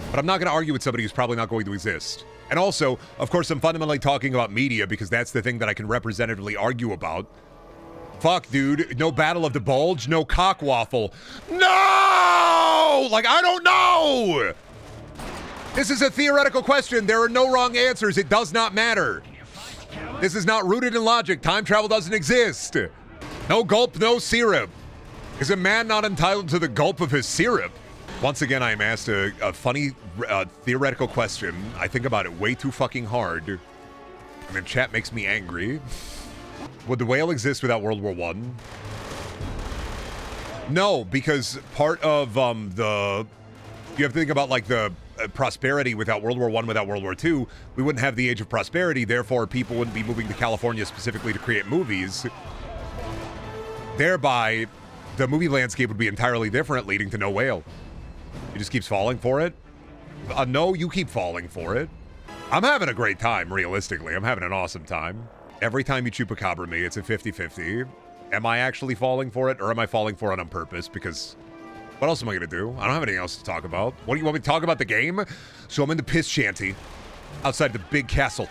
But I'm not going to argue with somebody who's probably not going to exist. And also, of course, I'm fundamentally talking about media because that's the thing that I can representatively argue about. Fuck, dude. No Battle of the Bulge. No Cockwaffle. No! Like, I don't know! This is a theoretical question. There are no wrong answers. It does not matter. This is not rooted in logic. Time travel doesn't exist. No gulp, no syrup. Is a man not entitled to the gulp of his syrup? Once again, I am asked a funny theoretical question. I think about it way too fucking hard. And then chat makes me angry. Would the whale exist without World War I? No, because part of you have to think about like the prosperity without World War I, without World War II. We wouldn't have the age of prosperity. Therefore, people wouldn't be moving to California specifically to create movies. Thereby, the movie landscape would be entirely different, leading to no whale. He just keeps falling for it. No, you keep falling for it. I'm having a great time, realistically. I'm having an awesome time. Every time you chupacabra me, it's a 50-50. Am I actually falling for it, or am I falling for it on purpose? Because what else am I going to do? I don't have anything else to talk about. What do you want me to talk about? The game? So I'm in the piss shanty outside the big castle.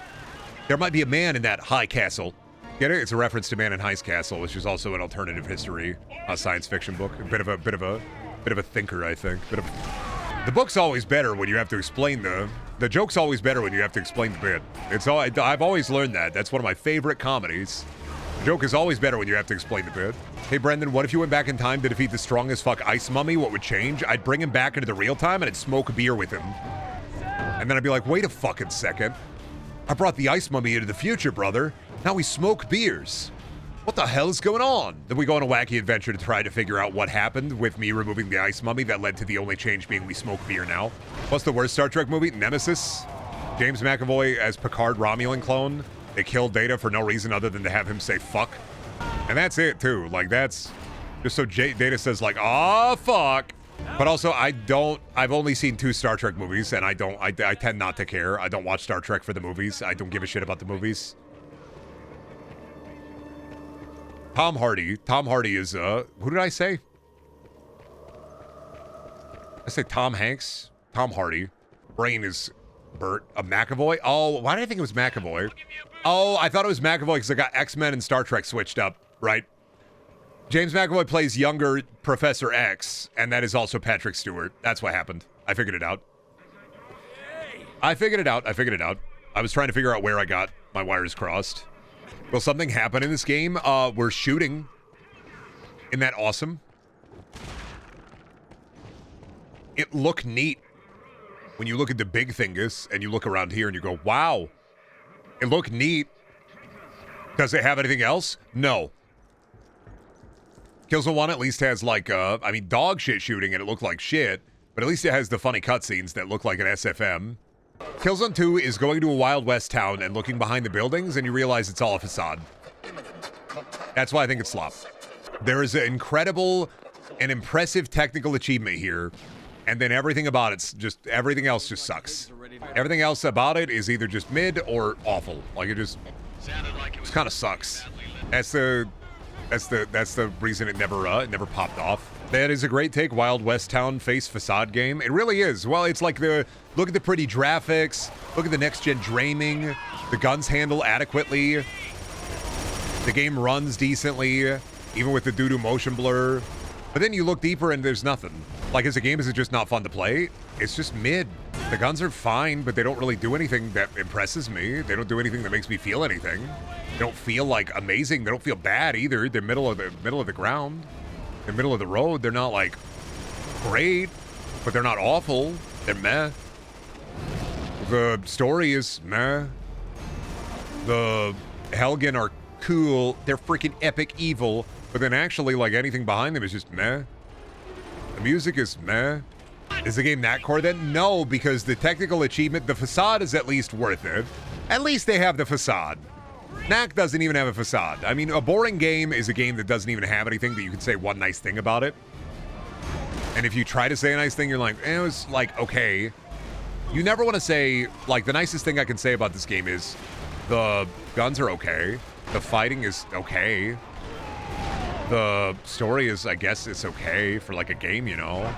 There might be a man in that high castle. Get it? It's a reference to Man in Heist Castle, which is also an alternative history, a science fiction book. A bit of a thinker, I think. The book's always better when you have to explain the joke's always better when you have to explain the bit. I've always learned that. That's one of my favorite comedies. The joke is always better when you have to explain the bit. Hey, Brendan, what if you went back in time to defeat the strongest fuck ice mummy? What would change? I'd bring him back into the real time and I'd smoke a beer with him. And then I'd be like, wait a fucking second. I brought the ice mummy into the future, brother. Now we smoke beers. What the hell is going on? Then we go on a wacky adventure to try to figure out what happened with me removing the ice mummy that led to the only change being we smoke beer now. What's the worst Star Trek movie? Nemesis? James McAvoy as Picard Romulan clone. They killed Data for no reason other than to have him say fuck. And that's it, too. Like, that's Just so Data says like, oh, fuck. But also, I've only seen 2 Star Trek movies, and I tend not to care. I don't watch Star Trek for the movies. I don't give a shit about the movies. Tom Hardy. Tom Hardy is, who did I say? I say Tom Hanks. Tom Hardy. Brain is Bert. McAvoy. Oh, why did I think it was McAvoy? Oh, I thought it was McAvoy because I got X-Men and Star Trek switched up, right? James McAvoy plays younger Professor X, and that is also Patrick Stewart. That's what happened. I figured it out. I figured it out. I was trying to figure out where I got my wires crossed. Will something happen in this game? We're shooting. Isn't that awesome? It looked neat. When you look at the big thingus, and you look around here and you go, wow. It looked neat. Does it have anything else? No. Killzone 1 at least has like, dog shit shooting and it looked like shit, but at least it has the funny cutscenes that look like an SFM. Killzone 2 is going to a Wild West town and looking behind the buildings and you realize it's all a facade. That's why I think it's slop. There is an incredible and impressive technical achievement here, and then everything about everything else just sucks. Everything else about it is either just mid or awful. Like it just kind of sucks. That's the reason it never popped off. That is a great take, Wild West Town face facade game. It really is. Well, it's like look at the pretty graphics, look at the next gen dreaming, the guns handle adequately, the game runs decently, even with the doo-doo motion blur. But then you look deeper and there's nothing. Like as a game, is it just not fun to play? It's just mid. The guns are fine, but they don't really do anything that impresses me. They don't do anything that makes me feel anything. They don't feel like amazing. They don't feel bad either. They're middle of the ground. They're middle of the road. They're not like great, but they're not awful. They're meh. The story is meh. The Helgen are cool. They're freaking epic evil. But then actually, like anything behind them is just meh. The music is meh. Is the game that core then? No, because the technical achievement, the facade is at least worth it. At least they have the facade. Knack doesn't even have a facade. I mean, a boring game is a game that doesn't even have anything that you can say one nice thing about it. And if you try to say a nice thing, you're like, it was like, okay. You never want to say, like, the nicest thing I can say about this game is the guns are okay. The fighting is okay. The story is, I guess, it's okay for like a game, you know?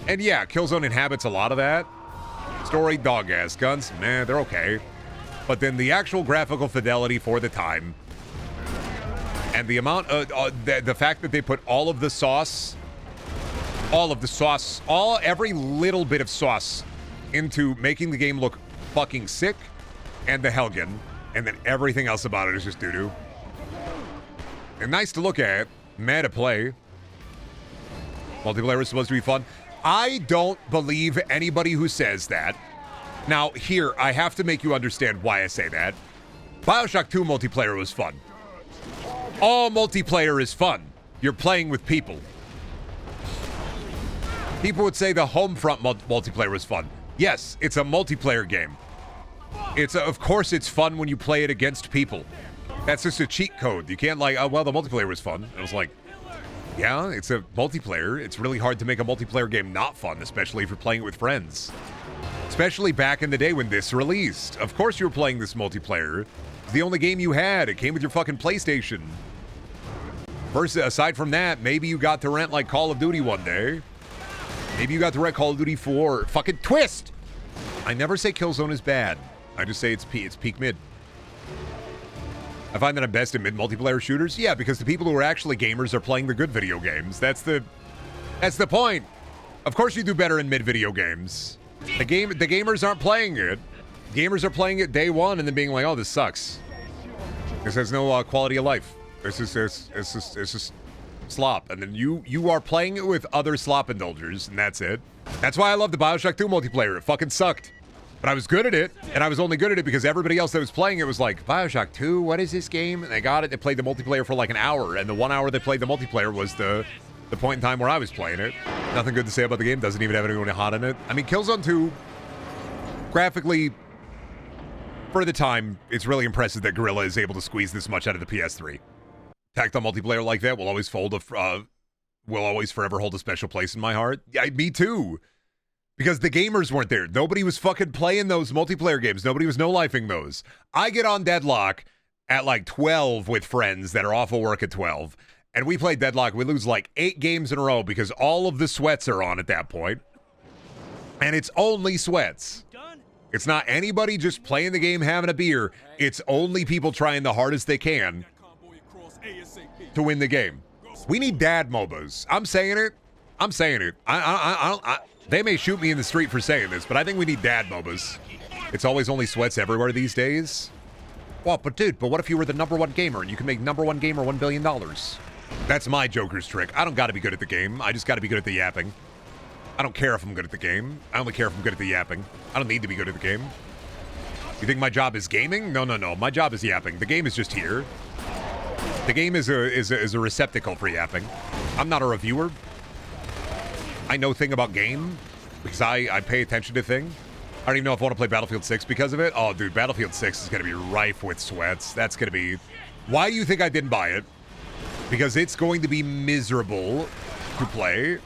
And yeah, Killzone inhabits a lot of that. Story, dog ass. Guns, man, they're okay. But then the actual graphical fidelity for the time, and the amount of the fact that they put all of the sauce, every little bit of sauce into making the game look fucking sick, and the Helgen, and then everything else about it is just doo-doo. And nice to look at, mad to play. Multiplayer is supposed to be fun. I don't believe anybody who says that. Now, here, I have to make you understand why I say that. BioShock 2 multiplayer was fun. All multiplayer is fun. You're playing with people. People would say the Homefront multiplayer was fun. Yes, it's a multiplayer game. Of course it's fun when you play it against people. That's just a cheat code. You can't like, oh, well, the multiplayer was fun. I was like, yeah, it's a multiplayer. It's really hard to make a multiplayer game not fun, especially if you're playing it with friends. Especially back in the day when this released. Of course you were playing this multiplayer. It's the only game you had. It came with your fucking PlayStation. First, aside from that, maybe you got to rent like Call of Duty one day. Maybe you got to rent Call of Duty 4. Fucking twist! I never say Killzone is bad. I just say it's peak mid. I find that I'm best in mid-multiplayer shooters. Yeah, because the people who are actually gamers are playing the good video games. That's the point. Of course you do better in mid-video games. The gamers aren't playing it. Gamers are playing it day one and then being like, oh, this sucks. This has no quality of life. It's just slop. And then you are playing it with other slop indulgers, and that's it. That's why I love the BioShock 2 multiplayer. It fucking sucked. But I was good at it, and I was only good at it because everybody else that was playing it was like, BioShock 2, what is this game? And they got it, they played the multiplayer for like an hour, and the 1 hour they played the multiplayer was the point in time where I was playing it. Nothing good to say about the game, doesn't even have anyone hot in it. I mean, Killzone 2, graphically, for the time, it's really impressive that Guerrilla is able to squeeze this much out of the PS3. Tactile multiplayer like that will always will always forever hold a special place in my heart. Yeah, me too. Because the gamers weren't there. Nobody was fucking playing those multiplayer games. Nobody was no-lifing those. I get on Deadlock at like 12 with friends that are off of work at 12. And we play Deadlock. We lose like 8 games in a row because all of the sweats are on at that point. And it's only sweats. It's not anybody just playing the game, having a beer. It's only people trying the hardest they can to win the game. We need dad MOBAs. I'm saying it. I'm saying it. They may shoot me in the street for saying this, but I think we need dad MOBAs. It's always only sweats everywhere these days. Well, but dude, what if you were the #1 gamer and you can make #1 gamer $1 billion? That's my Joker's trick. I don't got to be good at the game. I just got to be good at the yapping. I don't care if I'm good at the game. I only care if I'm good at the yapping. I don't need to be good at the game. You think my job is gaming? No. My job is yapping. The game is just here. The game is a receptacle for yapping. I'm not a reviewer. I know thing about game because I pay attention to thing. I don't even know if I want to play Battlefield 6 because of it. Oh, dude, Battlefield 6 is going to be rife with sweats. That's going to be... Why do you think I didn't buy it? Because it's going to be miserable to play.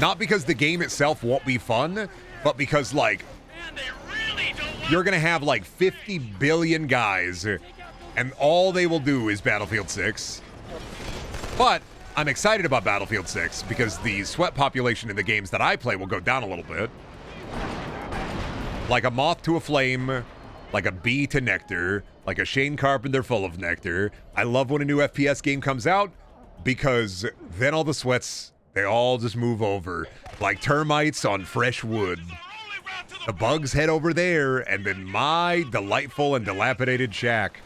Not because the game itself won't be fun, but because, like, you're going to have, like, 50 billion guys, and all they will do is Battlefield 6. But I'm excited about Battlefield 6 because the sweat population in the games that I play will go down a little bit. Like a moth to a flame, like a bee to nectar, like a Shane Carpenter full of nectar. I love when a new FPS game comes out because then all the sweats, they all just move over like termites on fresh wood. The bugs head over there, and then my delightful and dilapidated shack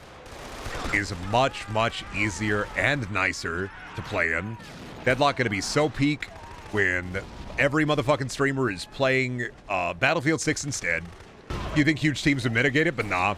is much, much easier and nicer to play in. Deadlock gonna be so peak when every motherfucking streamer is playing Battlefield 6 instead. You think huge teams would mitigate it, but nah.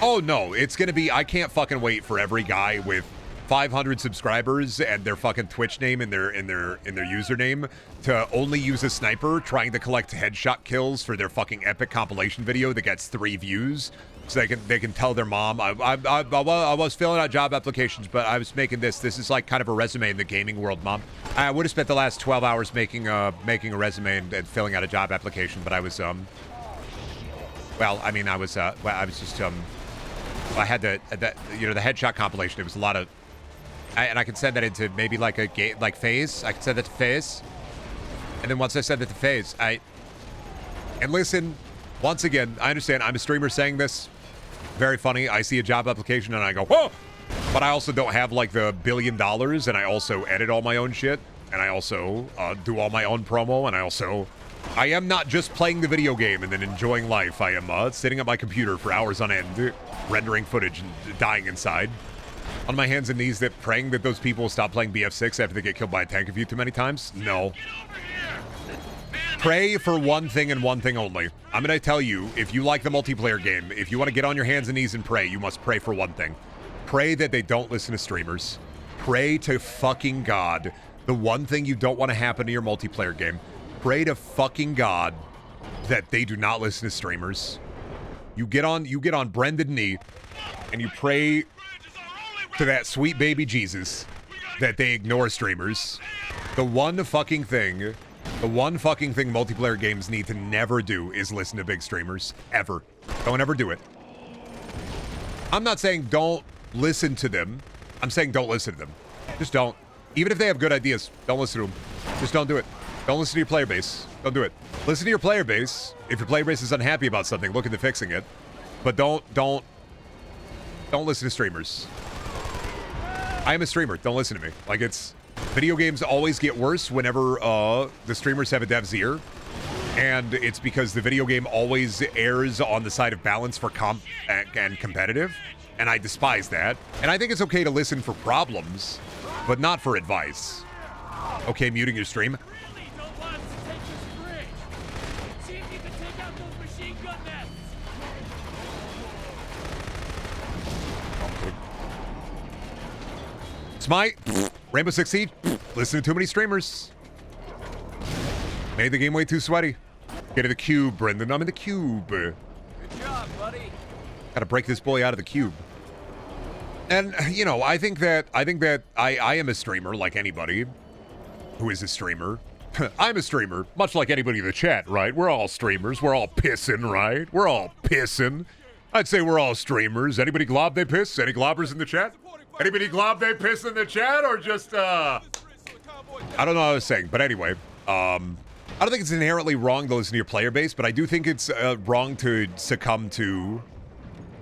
Oh no, it's gonna be, I can't fucking wait for every guy with 500 subscribers and their fucking Twitch name in their username to only use a sniper trying to collect headshot kills for their fucking epic compilation video that gets 3 views. So they can tell their mom, I was filling out job applications, but I was making this. This is like kind of a resume in the gaming world, Mom. I would have spent the last 12 hours making a resume and filling out a job application, but I was well, I mean, I was just I had the headshot compilation. It was a lot of, and I can send that into maybe like a like Phase. I can send that to Phase, and then once I send it to Phase, and listen, once again, I understand I'm a streamer saying this. Very funny. I see a job application and I go, whoa! But I also don't have like the $1 billion, and I also edit all my own shit, and I also do all my own promo, and I am not just playing the video game and then enjoying life. I am sitting at my computer for hours on end, rendering footage and dying inside. On my hands and knees, praying that those people will stop playing BF6 after they get killed by a tank of you too many times? No. Pray for one thing and one thing only. I'm going to tell you, if you like the multiplayer game, if you want to get on your hands and knees and pray, you must pray for one thing. Pray that they don't listen to streamers. Pray to fucking God. The one thing you don't want to happen to your multiplayer game. Pray to fucking God that they do not listen to streamers. You get on bended knee and you pray to that sweet baby Jesus that they ignore streamers. The one fucking thing multiplayer games need to never do is listen to big streamers. Ever. Don't ever do it. I'm not saying don't listen to them. I'm saying don't listen to them. Just don't. Even if they have good ideas, don't listen to them. Just don't do it. Don't listen to your player base. Don't do it. Listen to your player base. If your player base is unhappy about something, look into fixing it. But don't listen to streamers. I am a streamer. Don't listen to me. Like, it's... Video games always get worse whenever the streamers have a dev's ear. And it's because the video game always errs on the side of balance for comp and competitive. And I despise that. And I think it's okay to listen for problems, but not for advice. Okay, muting your stream. Smite, Rainbow Six Siege, listen to too many streamers. Made the game way too sweaty. Get to the cube, Brendan. I'm in the cube. Good job, buddy. Gotta break this boy out of the cube. And, you know, I think that I am a streamer like anybody who is a streamer. I'm a streamer, much like anybody in the chat, right? We're all streamers. We're all pissing, right? We're all pissing. I'd say we're all streamers. Anybody glob they piss? Any globbers in the chat? Anybody glob they piss in the chat? Or just, I don't know what I was saying. But anyway, I don't think it's inherently wrong to listen to your player base, but I do think it's wrong to succumb to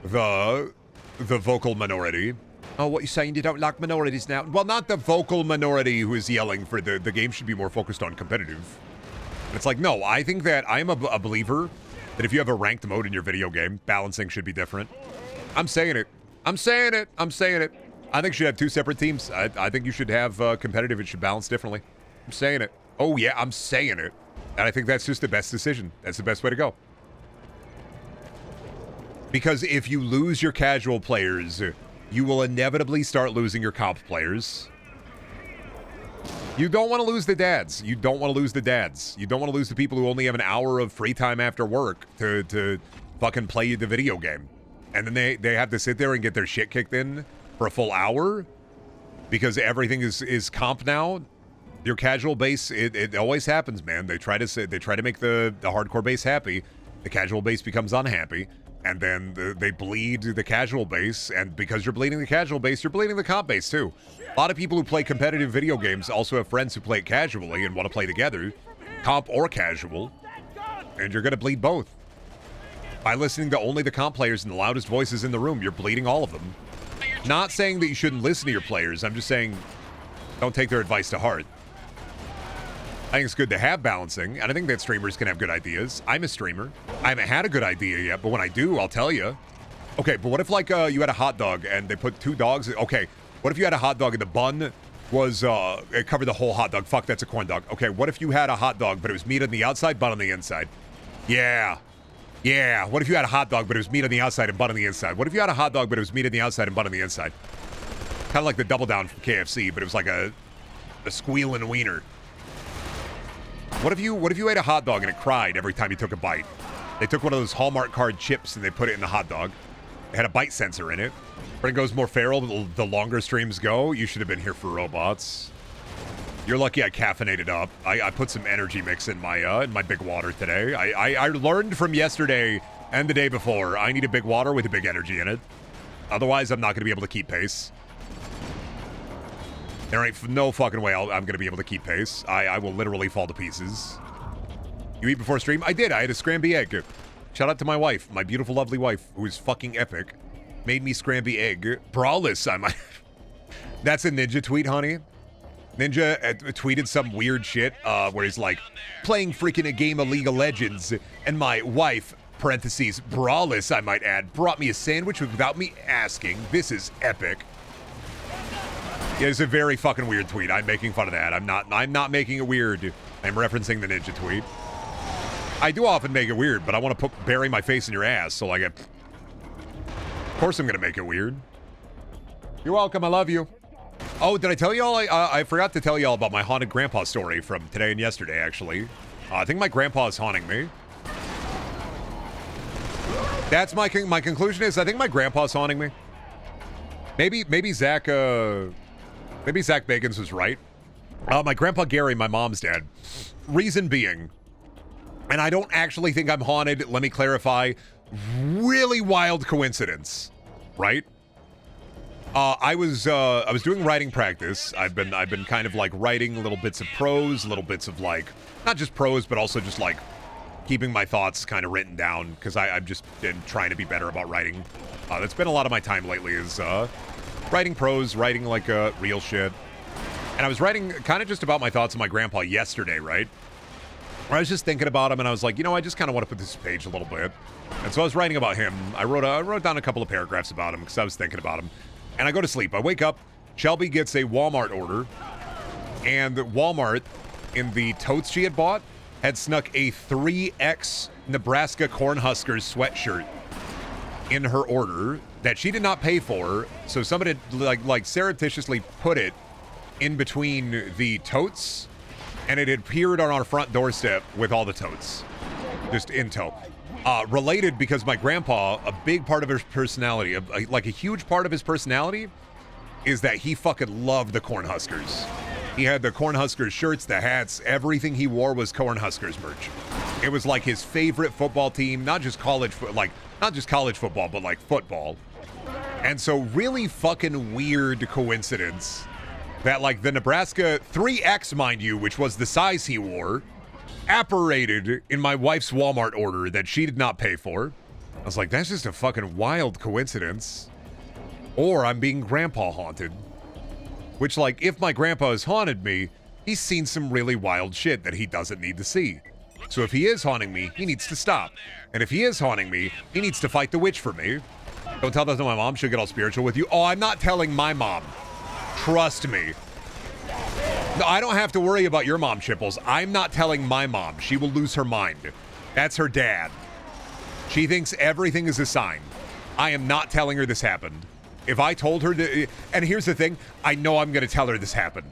the vocal minority. Oh, what you saying? You don't like minorities now? Well, not the vocal minority who is yelling for the game should be more focused on competitive. It's like, no, I think that I'm a believer that if you have a ranked mode in your video game, balancing should be different. I'm saying it. I'm saying it. I'm saying it. I think you should have two separate teams. I think you should have competitive. It should balance differently. I'm saying it. Oh, yeah, I'm saying it. And I think that's just the best decision. That's the best way to go. Because if you lose your casual players, you will inevitably start losing your comp players. You don't want to lose the dads. You don't want to lose the dads. You don't want to lose the people who only have an hour of free time after work to fucking play the video game. And then they have to sit there and get their shit kicked in for a full hour because everything is comp now. Your casual base, it always happens, man. They try to make the hardcore base happy. The casual base becomes unhappy. And then they bleed the casual base, and because you're bleeding the casual base, you're bleeding the comp base too. A lot of people who play competitive video games also have friends who play it casually and want to play together, comp or casual, and you're going to bleed both. By listening to only the comp players and the loudest voices in the room, you're bleeding all of them. Not saying that you shouldn't listen to your players, I'm just saying don't take their advice to heart. I think it's good to have balancing, and I think that streamers can have good ideas. I'm a streamer. I haven't had a good idea yet, but when I do, I'll tell you. Okay, but what if, like, you had a hot dog and they put two dogs? Okay, what if you had a hot dog and the bun was, it covered the whole hot dog? Fuck, that's a corn dog. Okay, what if you had a hot dog, but it was meat on the outside, bun on the inside? Yeah. Yeah. What if you had a hot dog, but it was meat on the outside and bun on the inside? What if you had a hot dog, but it was meat on the outside and bun on the inside? Kind of like the Double Down from KFC, but it was like a squealing wiener. What if you ate a hot dog and it cried every time you took a bite? They took one of those Hallmark card chips and they put it in the hot dog. It had a bite sensor in it. When it goes more feral, the longer streams go. You should have been here for robots. You're lucky I caffeinated up. I put some energy mix in my big water today. I learned from yesterday and the day before. I need a big water with a big energy in it. Otherwise, I'm not going to be able to keep pace. There ain't no fucking way I'm going to be able to keep pace. I will literally fall to pieces. You eat before stream? I did. I had a scramby egg. Shout out to my wife, my beautiful, lovely wife, who is fucking epic. Made me scramby egg. Brawless, I might. That's a Ninja tweet, honey. Ninja tweeted some weird shit where he's like, playing freaking a game of League of Legends, and my wife, parentheses, Brawless, I might add, brought me a sandwich without me asking. This is epic. Yeah, it's a very fucking weird tweet. I'm making fun of that. I'm not making it weird. I'm referencing the Ninja tweet. I do often make it weird, but I want to bury my face in your ass, so like, of course I'm gonna make it weird. You're welcome. I love you. Oh, did I tell y'all? I forgot to tell y'all about my haunted grandpa story from today and yesterday. Actually, I think my grandpa is haunting me. That's my conclusion is I think my grandpa's haunting me. Maybe Zach. Maybe Zach Bagans was right. My grandpa Gary, my mom's dad. Reason being, and I don't actually think I'm haunted. Let me clarify. Really wild coincidence, right? I was doing writing practice. I've been kind of like writing little bits of prose, little bits of like not just prose, but also just like keeping my thoughts kind of written down because I've just been trying to be better about writing. That's been a lot of my time lately is writing prose, writing like real shit. And I was writing kind of just about my thoughts on my grandpa yesterday, right? Where I was just thinking about him and I was like, you know, I just kind of want to put this page a little bit. And so I was writing about him. I wrote down a couple of paragraphs about him because I was thinking about him. And I go to sleep. I wake up. Shelby gets a Walmart order. And Walmart, in the totes she had bought, had snuck a 3X Nebraska Cornhuskers sweatshirt in her order that she did not pay for. So somebody like surreptitiously put it in between the totes, and it had appeared on our front doorstep with all the totes, just in tow. Related because my grandpa, a big part of his personality, like a huge part of his personality, is that he fucking loved the Cornhuskers. He had the Cornhuskers shirts, the hats, everything he wore was Cornhuskers merch. It was like his favorite football team, not just college football, but like football. And so really fucking weird coincidence that like the Nebraska 3X, mind you, which was the size he wore, apparated in my wife's Walmart order that she did not pay for. I was like, that's just a fucking wild coincidence. Or I'm being grandpa haunted. Which, like, if my grandpa has haunted me, he's seen some really wild shit that he doesn't need to see. So if he is haunting me, he needs to stop. And if he is haunting me, he needs to fight the witch for me. Don't tell that to my mom, she'll get all spiritual with you. Oh, I'm not telling my mom. Trust me. No, I don't have to worry about your mom, Chipples. I'm not telling my mom. She will lose her mind. That's her dad. She thinks everything is a sign. I am not telling her this happened. If I told her to, and here's the thing, I know I'm going to tell her this happened.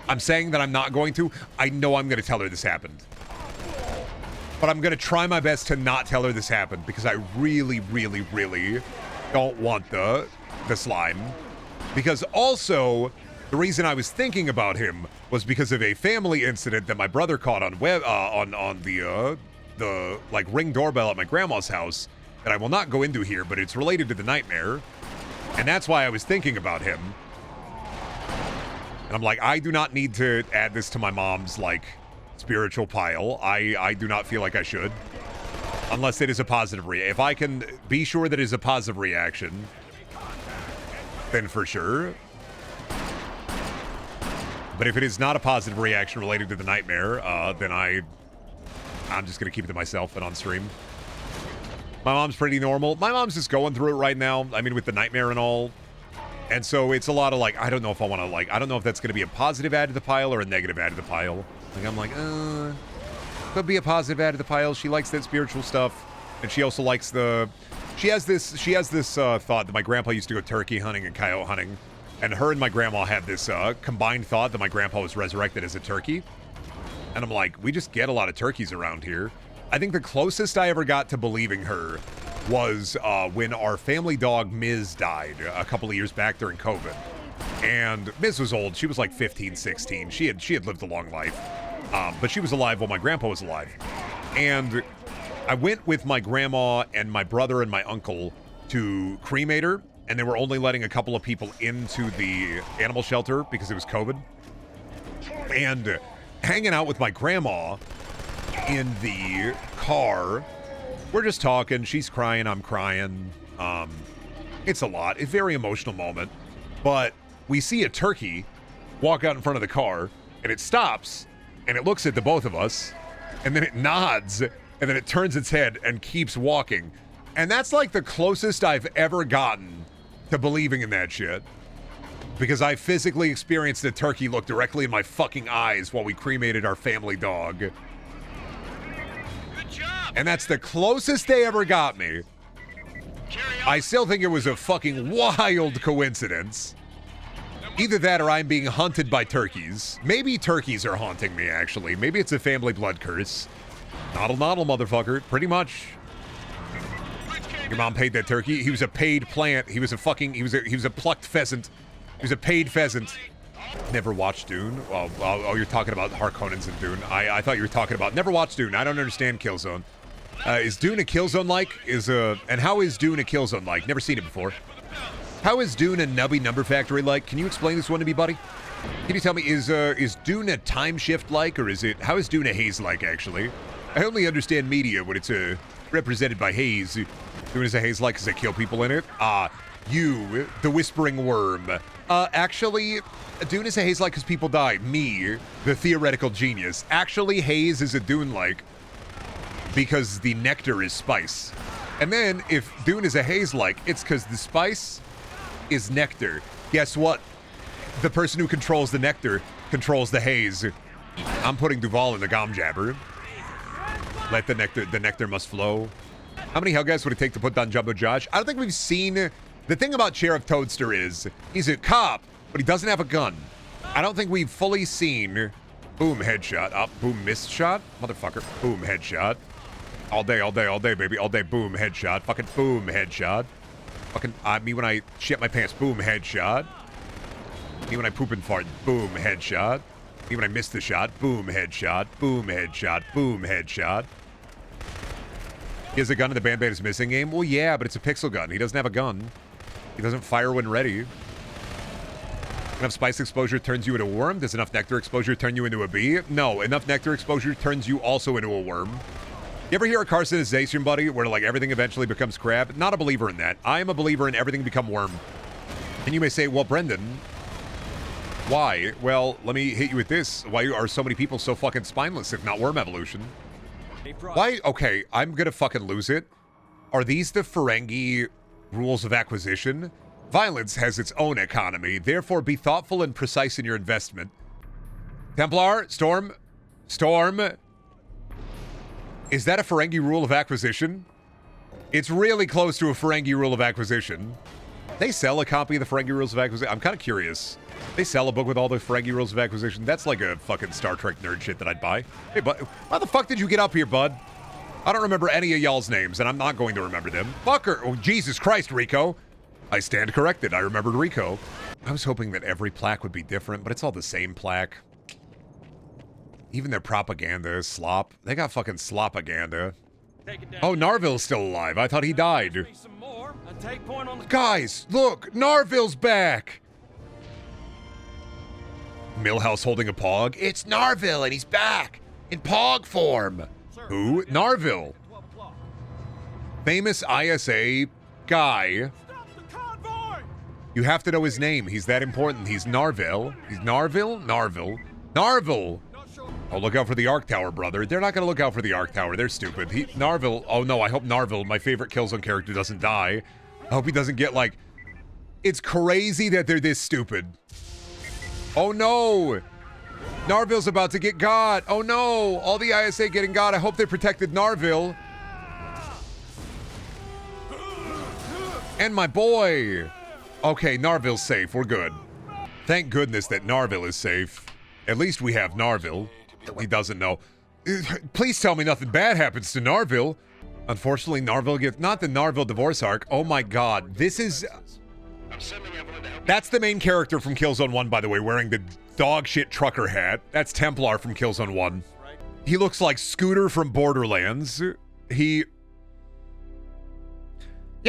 I'm saying that I'm not going to. I know I'm going to tell her this happened. But I'm going to try my best to not tell her this happened because I really, really, really don't want the slime. Because also, the reason I was thinking about him was because of a family incident that my brother caught on the like Ring doorbell at my grandma's house that I will not go into here, but it's related to the nightmare. And that's why I was thinking about him. And I'm like, I do not need to add this to my mom's, like, spiritual pile. I do not feel like I should. Unless it is a positive reaction. If I can be sure that it is a positive reaction, then for sure. But if it is not a positive reaction related to the nightmare, then I'm just going to keep it to myself and on stream. My mom's pretty normal. My mom's just going through it right now. I mean, with the nightmare and all. And so it's a lot of like, I don't know if I want to like, I don't know if that's going to be a positive add to the pile or a negative add to the pile. Like, I'm like, could be a positive add to the pile. She likes that spiritual stuff. And she also likes she has this thought that my grandpa used to go turkey hunting and coyote hunting. And her and my grandma had this combined thought that my grandpa was resurrected as a turkey. And I'm like, we just get a lot of turkeys around here. I think the closest I ever got to believing her was when our family dog Miz died a couple of years back during COVID. And Miz was old. She was like 15, 16. She had lived a long life. But she was alive while my grandpa was alive. And I went with my grandma and my brother and my uncle to cremate her. And they were only letting a couple of people into the animal shelter because it was COVID. And hanging out with my grandma in the car, we're just talking. She's crying, I'm crying. It's a lot. A very emotional moment. But we see a turkey walk out in front of the car, and it stops, and it looks at the both of us, and then it nods, and then it turns its head and keeps walking. And that's like the closest I've ever gotten to believing in that shit. Because I physically experienced a turkey look directly in my fucking eyes while we cremated our family dog. Good job. And that's the closest they ever got me. Carry on. I still think it was a fucking wild coincidence. Either that or I'm being hunted by turkeys. Maybe turkeys are haunting me, actually. Maybe it's a family blood curse. Noddle, noddle, motherfucker. Pretty much. Your mom paid that turkey. He was a paid plant. He was a plucked pheasant. He was a paid pheasant. Never watched Dune. Oh, you're talking about Harkonnens and Dune. I thought you were talking about. Never watched Dune. I don't understand Killzone. Is Dune a Killzone like? And how is Dune a Killzone like? Never seen it before. How is Dune a Nubby Number Factory like? Can you explain this one to me, buddy? Can you tell me, is Dune a time shift like, or how is Dune a haze like, actually? I only understand media when it's represented by haze. Dune is a haze like because they kill people in it. You, the whispering worm. Actually, Dune is a haze like because people die. Me, the theoretical genius. Actually, haze is a Dune like because the nectar is spice. And then, if Dune is a haze like, it's because the spice is nectar. Guess what? The person who controls the nectar controls the haze. I'm putting Duval in the gom jabber. Let the nectar must flow. How many Hellguys would it take to put down Jumbo Josh? I don't think we've seen. The thing about Sheriff Toadster is he's a cop, but he doesn't have a gun. I don't think we've fully seen. Boom, headshot. Boom, missed shot. Motherfucker. Boom, headshot. All day, all day, all day, baby. All day, boom, headshot. Fucking boom, headshot. Fucking, me when I shit my pants, boom, headshot. Me when I poop and fart, boom, headshot. Me when I miss the shot, boom, headshot. Boom, headshot. Boom, headshot. He has a gun in the Band-Aid is missing game? Well, yeah, but it's a pixel gun. He doesn't have a gun. He doesn't fire when ready. Enough spice exposure turns you into a worm? Does enough nectar exposure turn you into a bee? No, enough nectar exposure turns you also into a worm. You ever hear a carcinization, buddy, where like everything eventually becomes crab? Not a believer in that. I am a believer in everything become worm. And you may say, well, Brendan, why? Well, let me hit you with this. Why are so many people so fucking spineless, if not worm evolution? Why? Okay, I'm gonna fucking lose it. Are these the Ferengi rules of acquisition? Violence has its own economy, therefore be thoughtful and precise in your investment. Templar, Storm. Is that a Ferengi rule of acquisition? It's really close to a Ferengi rule of acquisition. They sell a copy of the Ferengi rules of acquisition. I'm kind of curious. They sell a book with all the Ferengi rules of acquisition. That's like a fucking Star Trek nerd shit that I'd buy. Hey, bud, how the fuck did you get up here, bud? I don't remember any of y'all's names, and I'm not going to remember them. Fucker! Oh, Jesus Christ, Rico. I stand corrected. I remembered Rico. I was hoping that every plaque would be different, but it's all the same plaque. Even their propaganda is slop. They got fucking slopaganda. Oh, Narville's still alive. I thought he died. Guys, look! Narville's back! Millhouse holding a pog. It's Narville, and he's back! In pog form! Who? Narville. Famous ISA guy. You have to know his name. He's that important. He's Narville. He's Narville? Narville. Narville! Oh, look out for the Arc Tower, brother. They're not gonna look out for the Arc Tower. They're stupid. Narville. Oh no, I hope Narville, my favorite Killzone character, doesn't die. I hope he doesn't get like... It's crazy that they're this stupid. Oh no! Narville's about to get got. Oh no! All the ISA getting got. I hope they protected Narville. And my boy! Okay, Narville's safe. We're good. Thank goodness that Narville is safe. At least we have Narville. He doesn't know. Please tell me nothing bad happens to Narville. Unfortunately, Narville gets... Not the Narville divorce arc. Oh my god. This is... That's the main character from Killzone 1, by the way, wearing the dog shit trucker hat. That's Templar from Killzone 1. He looks like Scooter from Borderlands. Y'all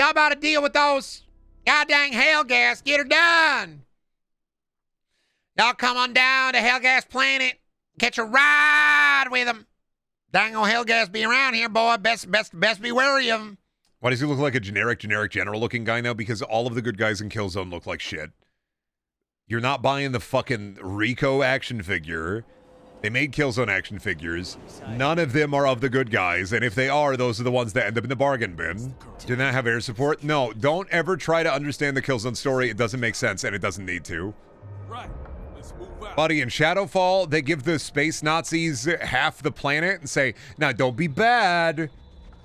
about to deal with those goddamn Hellgas. Get her done. Y'all come on down to Hellgas Planet. Catch a ride with them. Dang old Hellgas be around here, boy. Best be wary of them. Why does he look like a generic general looking guy now? Because all of the good guys in Killzone look like shit. You're not buying the fucking Rico action figure. They made Killzone action figures. None of them are of the good guys, and if they are, those are the ones that end up in the bargain bin. Do not have air support? No, don't ever try to understand the Killzone story. It doesn't make sense, and it doesn't need to. Right. Let's move out. Buddy, in Shadowfall, they give the space Nazis half the planet and say, now don't be bad.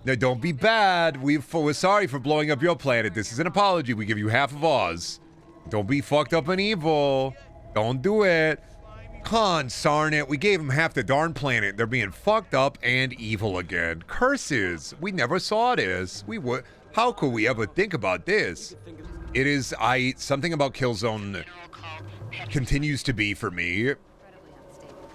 Now don't be bad. We're sorry for blowing up your planet. This is an apology. We give you half of Oz. Don't be fucked up and evil. Don't do it. Sarn it. We gave them half the darn planet. They're being fucked up and evil again. Curses. We never saw this. We would. How could we ever think about this? It is, something about Killzone continues to be for me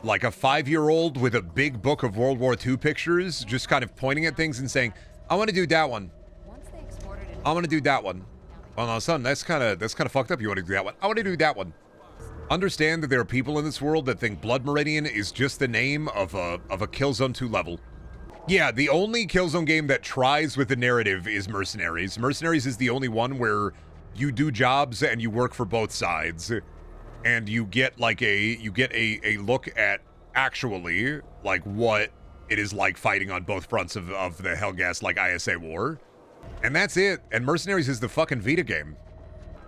like a 5-year-old with a big book of World War II pictures, just kind of pointing at things and saying, I want to do that one. I want to do that one. Oh no, son, that's kind of fucked up. You want to do that one? I want to do that one. Understand that there are people in this world that think Blood Meridian is just the name of a Killzone 2 level. Yeah, the only Killzone game that tries with the narrative is Mercenaries. Mercenaries is the only one where you do jobs and you work for both sides. And you get like a look at actually like what it is like fighting on both fronts of the Hellgas like ISA war. And that's it. And Mercenaries is the fucking Vita game.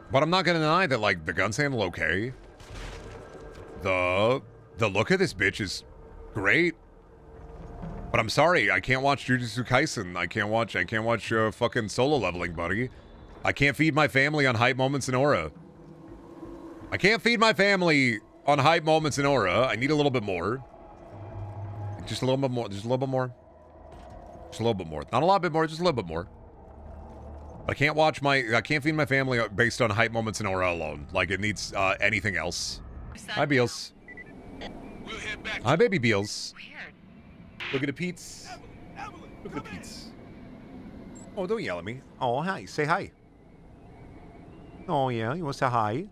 But I'm not gonna deny that like the guns handle okay. The look of this bitch is great. But I'm sorry, I can't watch Jujutsu Kaisen. I can't watch fucking solo leveling, buddy. I can't feed my family on hype moments in Aura. I can't feed my family on hype moments in Aura. I need a little bit more. Just a little bit more. Just a little bit more. Just a little bit more. Not a lot bit more, just a little bit more. I can't feed my family based on hype moments in Aura alone. Like, it needs anything else. Hi, Beals. We'll head back. Hi, baby Beals. Weird. Look at the Pete's. Look at the Pete's. Oh, don't yell at me. Oh, hi. Say hi. Oh, yeah. You want to say hi?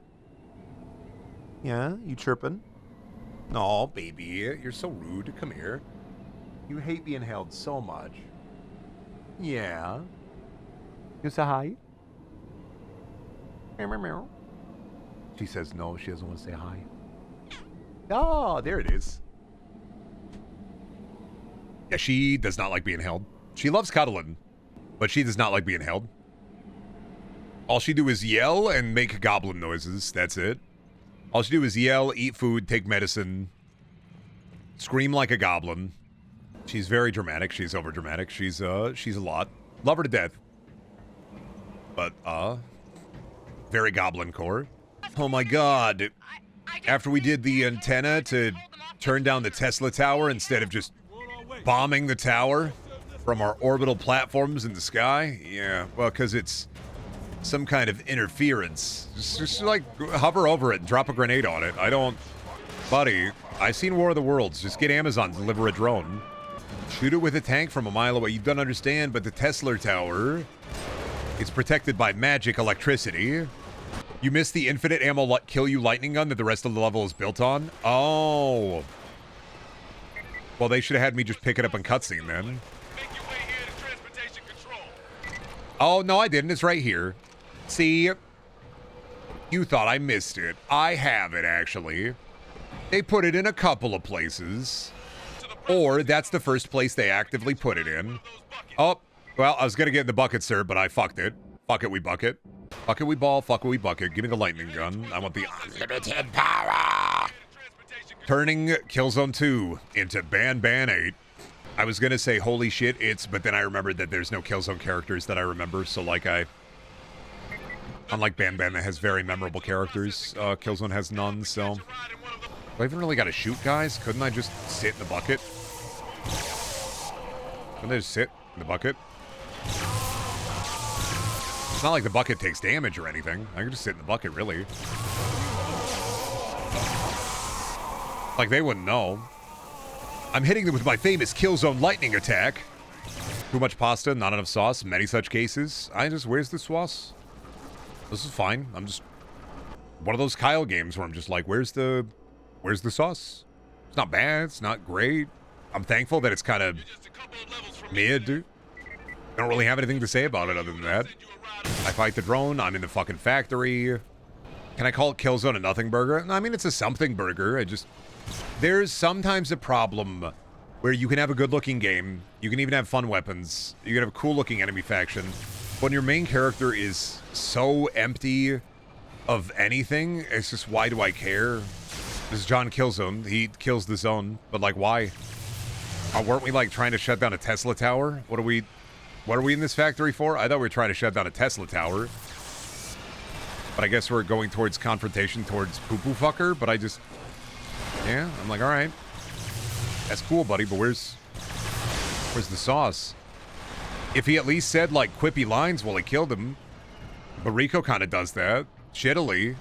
Yeah? You chirping? No, baby. You're so rude. Come here. You hate being held so much. Yeah. You say hi? Meow, meow, meow. She says no. She doesn't want to say hi. Oh, there it is. Yeah, she does not like being held. She loves cuddling, but she does not like being held. All she do is yell and make goblin noises. That's it. All she do is yell, eat food, take medicine, scream like a goblin. She's very dramatic. She's over dramatic. She's a lot. Love her to death. But very goblin core. Oh my god. After we did the antenna to turn down the Tesla tower instead of just bombing the tower from our orbital platforms in the sky? Yeah, well, because it's some kind of interference. Just like hover over it and drop a grenade on it. Buddy, I've seen War of the Worlds. Just get Amazon to deliver a drone. Shoot it with a tank from a mile away. You don't understand, but the Tesla tower is protected by magic electricity. You missed the infinite ammo kill you lightning gun that the rest of the level is built on? Oh. Well, they should have had me just pick it up in cutscene then. Make your way here to transportation control. Oh, no, I didn't. It's right here. See? You thought I missed it. I have it, actually. They put it in a couple of places. Or that's the first place they actively put it in. Oh, well, I was going to get in the bucket, sir, but I fucked it. Fuck it, we bucket. Fuck it, we ball. Fuck it, we bucket. Give me the lightning gun. I want the unlimited power. Turning Killzone 2 into Ban 8. I was going to say, holy shit, but then I remembered that there's no Killzone characters that I remember. So, unlike Ban that has very memorable characters, Killzone has none, so. Do I even really got to shoot guys? Couldn't I just sit in the bucket? Couldn't I just sit in the bucket? It's not like the bucket takes damage or anything. I can just sit in the bucket, really. Like, they wouldn't know. I'm hitting them with my famous Killzone lightning attack. Too much pasta, not enough sauce, many such cases. Where's the sauce? This is fine. I'm just one of those Kyle games where I'm just like, where's the sauce? It's not bad. It's not great. I'm thankful that it's kind of mid. I don't really have anything to say about it other than that. I fight the drone. I'm in the fucking factory. Can I call it Killzone a nothing burger? No, I mean, it's a something burger. There's sometimes a problem where you can have a good-looking game. You can even have fun weapons. You can have a cool-looking enemy faction. When your main character is so empty of anything, it's just, why do I care? This is John Killzone. He kills the zone, but why? Weren't we trying to shut down a Tesla tower? What are we in this factory for? I thought we were trying to shut down a Tesla tower. But I guess we're going towards confrontation towards poo-poo fucker, but yeah, I'm like, all right. That's cool, buddy, but where's the sauce? If he at least said, quippy lines while he killed him. But Rico kind of does that. Shittily.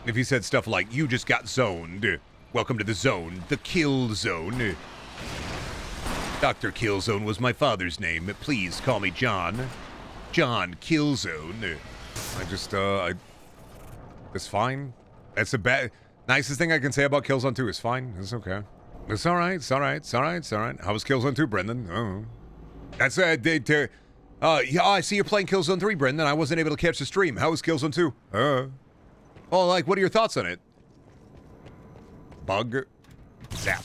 If he said stuff like, you just got zoned. Welcome to the zone. The kill zone. Dr. Killzone was my father's name. Please call me John. John Killzone. It's fine. That's the nicest thing I can say about Killzone 2 is fine. It's okay. It's alright. It's alright. It's alright. It's alright. How was Killzone 2, Brendan? Oh. That's yeah, I see you're playing Killzone 3, Brendan. I wasn't able to catch the stream. How was Killzone 2? Well, what are your thoughts on it? Bug. Zap.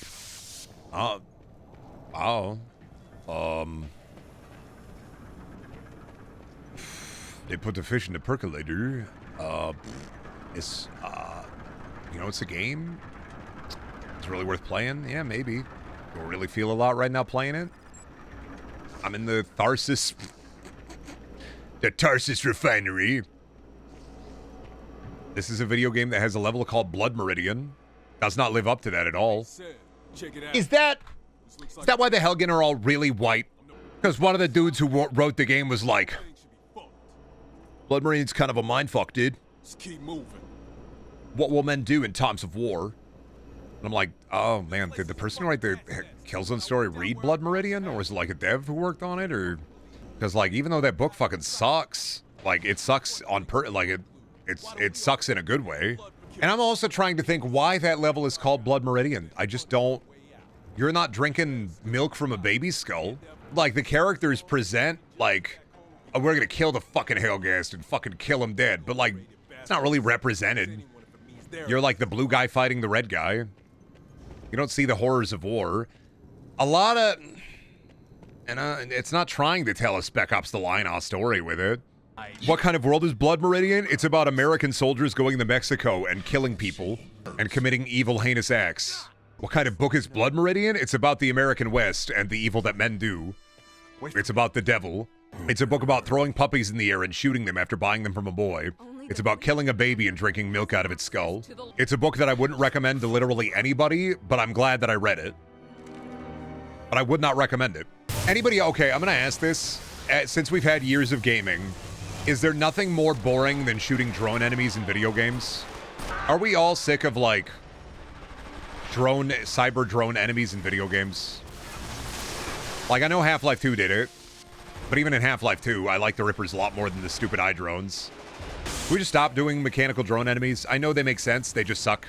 They put the fish in the percolator. It's a game. It's really worth playing. Yeah, maybe. Don't really feel a lot right now playing it. I'm in the Tarsus refinery. This is a video game that has a level called Blood Meridian. Does not live up to that at all. Check it out. Is that why the Helgen are all really white? Because one of the dudes who wrote the game was like, Blood Marine's kind of a mindfuck, dude. Just keep moving. What will men do in times of war? And I'm like, oh man, did the person who write the Killzone story read Blood Meridian? Or was it like a dev who worked on it? Or because like even though that book fucking sucks, like it sucks on it sucks in a good way. And I'm also trying to think why that level is called Blood Meridian. I just don't. You're not drinking milk from a baby's skull. Like the characters present like, oh, we're gonna kill the fucking Hellgast and fucking kill him dead, but like it's not really represented. You're like the blue guy fighting the red guy. You don't see the horrors of war. A lot of, and it's not trying to tell a Spec Ops: The Line story with it. What kind of world is Blood Meridian? It's about American soldiers going to Mexico and killing people and committing evil, heinous acts. What kind of book is Blood Meridian? It's about the American West and the evil that men do. It's about the devil. It's a book about throwing puppies in the air and shooting them after buying them from a boy. It's about killing a baby and drinking milk out of its skull. It's a book that I wouldn't recommend to literally anybody, but I'm glad that I read it. But I would not recommend it. Anybody, okay, I'm gonna ask this. Since we've had years of gaming, is there nothing more boring than shooting drone enemies in video games? Are we all sick of like cyber drone enemies in video games? Like I know Half-Life 2 did it, but even in Half-Life 2, I like the Rippers a lot more than the stupid eye drones. Can we just stop doing mechanical drone enemies? I know they make sense, they just suck.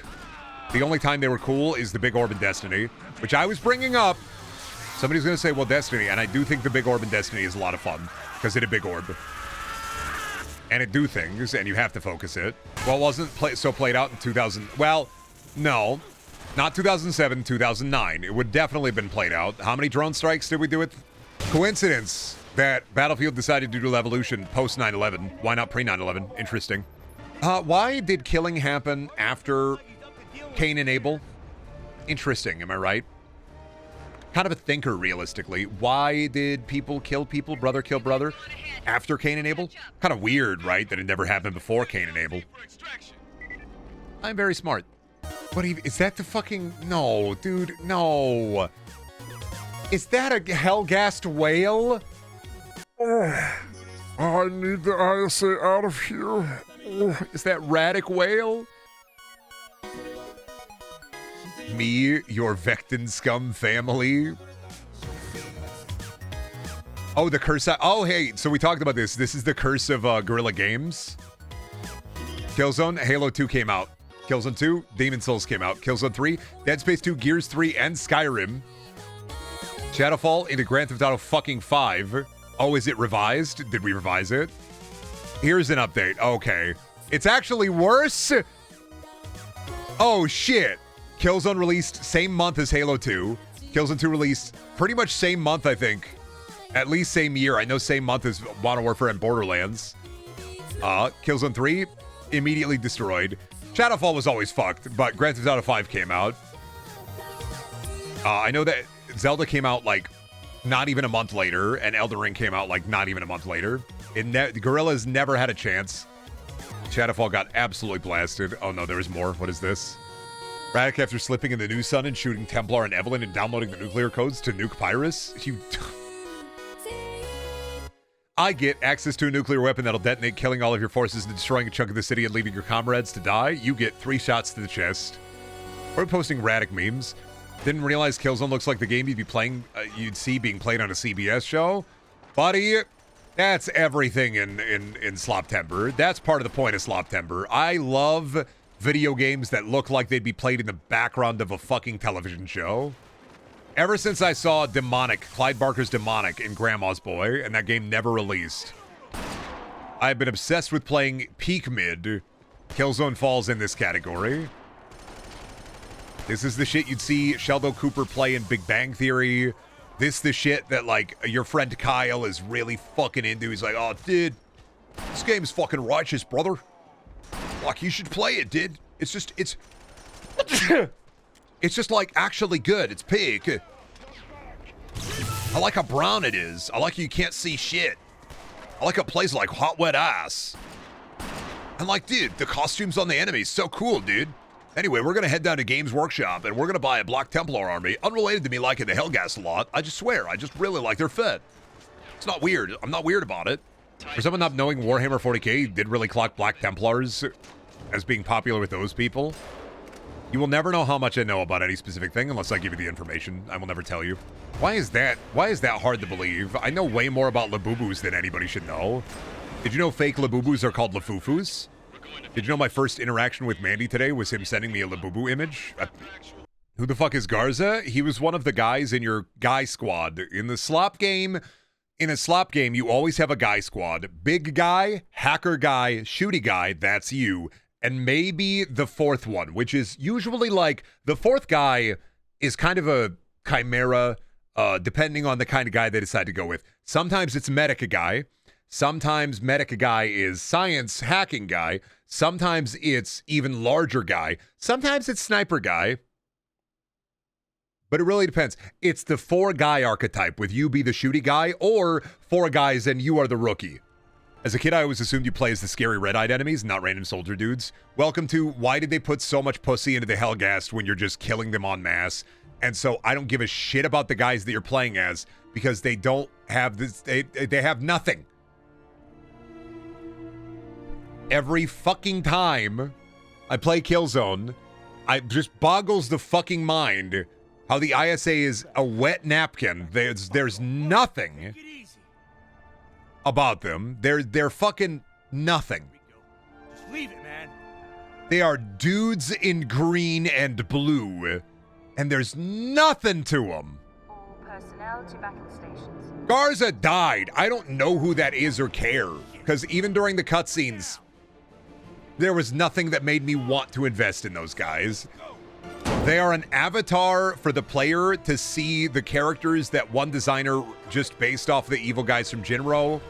The only time they were cool is the big orb in Destiny, which I was bringing up. Somebody's gonna say, well, Destiny, and I do think the big orb in Destiny is a lot of fun, because it's a big orb. And it do things, and you have to focus it. Well, it wasn't played out in 2000, well, no. Not 2007, 2009. It would definitely have been played out. How many drone strikes did we do it? Coincidence that Battlefield decided to do Evolution post 9/11. Why not pre 9/11? Interesting. Why did killing happen after Cain and Abel? Interesting, am I right? Kind of a thinker, realistically. Why did people kill people, brother kill brother, after Cain and Abel? Kind of weird, right, that it never happened before Cain and Abel. I'm very smart. What is that the fucking... No, dude, no. Is that a Hellgast whale? Oh, I need the ISA out of here. Oh, is that Radic whale? Me, your Vectin scum family. Oh, the curse. Oh, hey, so we talked about this. This is the curse of Guerrilla Games. Killzone, Halo 2 came out. Killzone 2, Demon Souls came out. Killzone 3, Dead Space 2, Gears 3, and Skyrim. Shadowfall into Grand Theft Auto fucking 5. Oh, is it revised? Did we revise it? Here's an update. Okay. It's actually worse? Oh, shit. Killzone released same month as Halo 2. Killzone 2 released pretty much same month, I think. At least same year. I know same month as Modern Warfare and Borderlands. Killzone 3, immediately destroyed. Shadowfall was always fucked, but Grand Theft Auto 5 came out. I know that Zelda came out, like, not even a month later, and Elden Ring came out, like, not even a month later. Guerrilla's never had a chance. Shadowfall got absolutely blasted. Oh, no, there was more. What is this? Radic after slipping in the new sun and shooting Templar and Evelyn and downloading the nuclear codes to nuke Pyrrhus? You... I get access to a nuclear weapon that'll detonate, killing all of your forces and destroying a chunk of the city and leaving your comrades to die. You get 3 shots to the chest. We're posting Radic memes. Didn't realize Killzone looks like the game you'd be playing, you'd see being played on a CBS show. Buddy, that's everything in Sloptember. That's part of the point of Sloptember. I love video games that look like they'd be played in the background of a fucking television show. Ever since I saw Demonic, Clyde Barker's Demonic in Grandma's Boy, and that game never released, I've been obsessed with playing peak mid. Killzone falls in this category. This is the shit you'd see Sheldon Cooper play in Big Bang Theory. This the shit that, like, your friend Kyle is really fucking into. He's like, oh, dude, this game's fucking righteous, brother. Like, you should play it, dude. It's just, it's... It's just, like, actually good. It's pig. I like how brown it is. I like how you can't see shit. I like how it plays like hot, wet ass. And, like, dude, the costumes on the enemies, so cool, dude. Anyway, we're gonna head down to Games Workshop, and we're gonna buy a Black Templar army, unrelated to me liking the Hellgast a lot. I just swear, I just really like their fit. It's not weird. I'm not weird about it. For someone not knowing Warhammer 40k did really clock Black Templars as being popular with those people. You will never know how much I know about any specific thing unless I give you the information. I will never tell you. Why is that hard to believe? I know way more about Labubus than anybody should know. Did you know fake Labubus are called Lafufus? Did you know my first interaction with Mandy today was him sending me a Labubu image? Who the fuck is Garza? He was one of the guys in your guy squad. In the slop game, you always have a guy squad. Big guy, hacker guy, shooty guy, that's you. And maybe the fourth one, which is usually like, the fourth guy is kind of a chimera, depending on the kind of guy they decide to go with. Sometimes it's Medica guy. Sometimes Medica guy is science hacking guy. Sometimes it's even larger guy. Sometimes it's sniper guy. But it really depends. It's the 4-guy archetype with you be the shooty guy, or 4 guys and you are the rookie. As a kid, I always assumed you play as the scary red-eyed enemies, not random soldier dudes. Welcome to why did they put so much pussy into the Hellgast when you're just killing them en masse? And so I don't give a shit about the guys that you're playing as because they don't have this. They have nothing. Every fucking time I play Killzone, I just boggles the fucking mind how the ISA is a wet napkin. There's nothing about them. They're fucking nothing. Just leave it, man. They are dudes in green and blue, and there's nothing to them. All personnel to backup stations. Garza died. I don't know who that is or care, because even during the cutscenes, there was nothing that made me want to invest in those guys. They are an avatar for the player to see the characters that one designer just based off the evil guys from Jinro.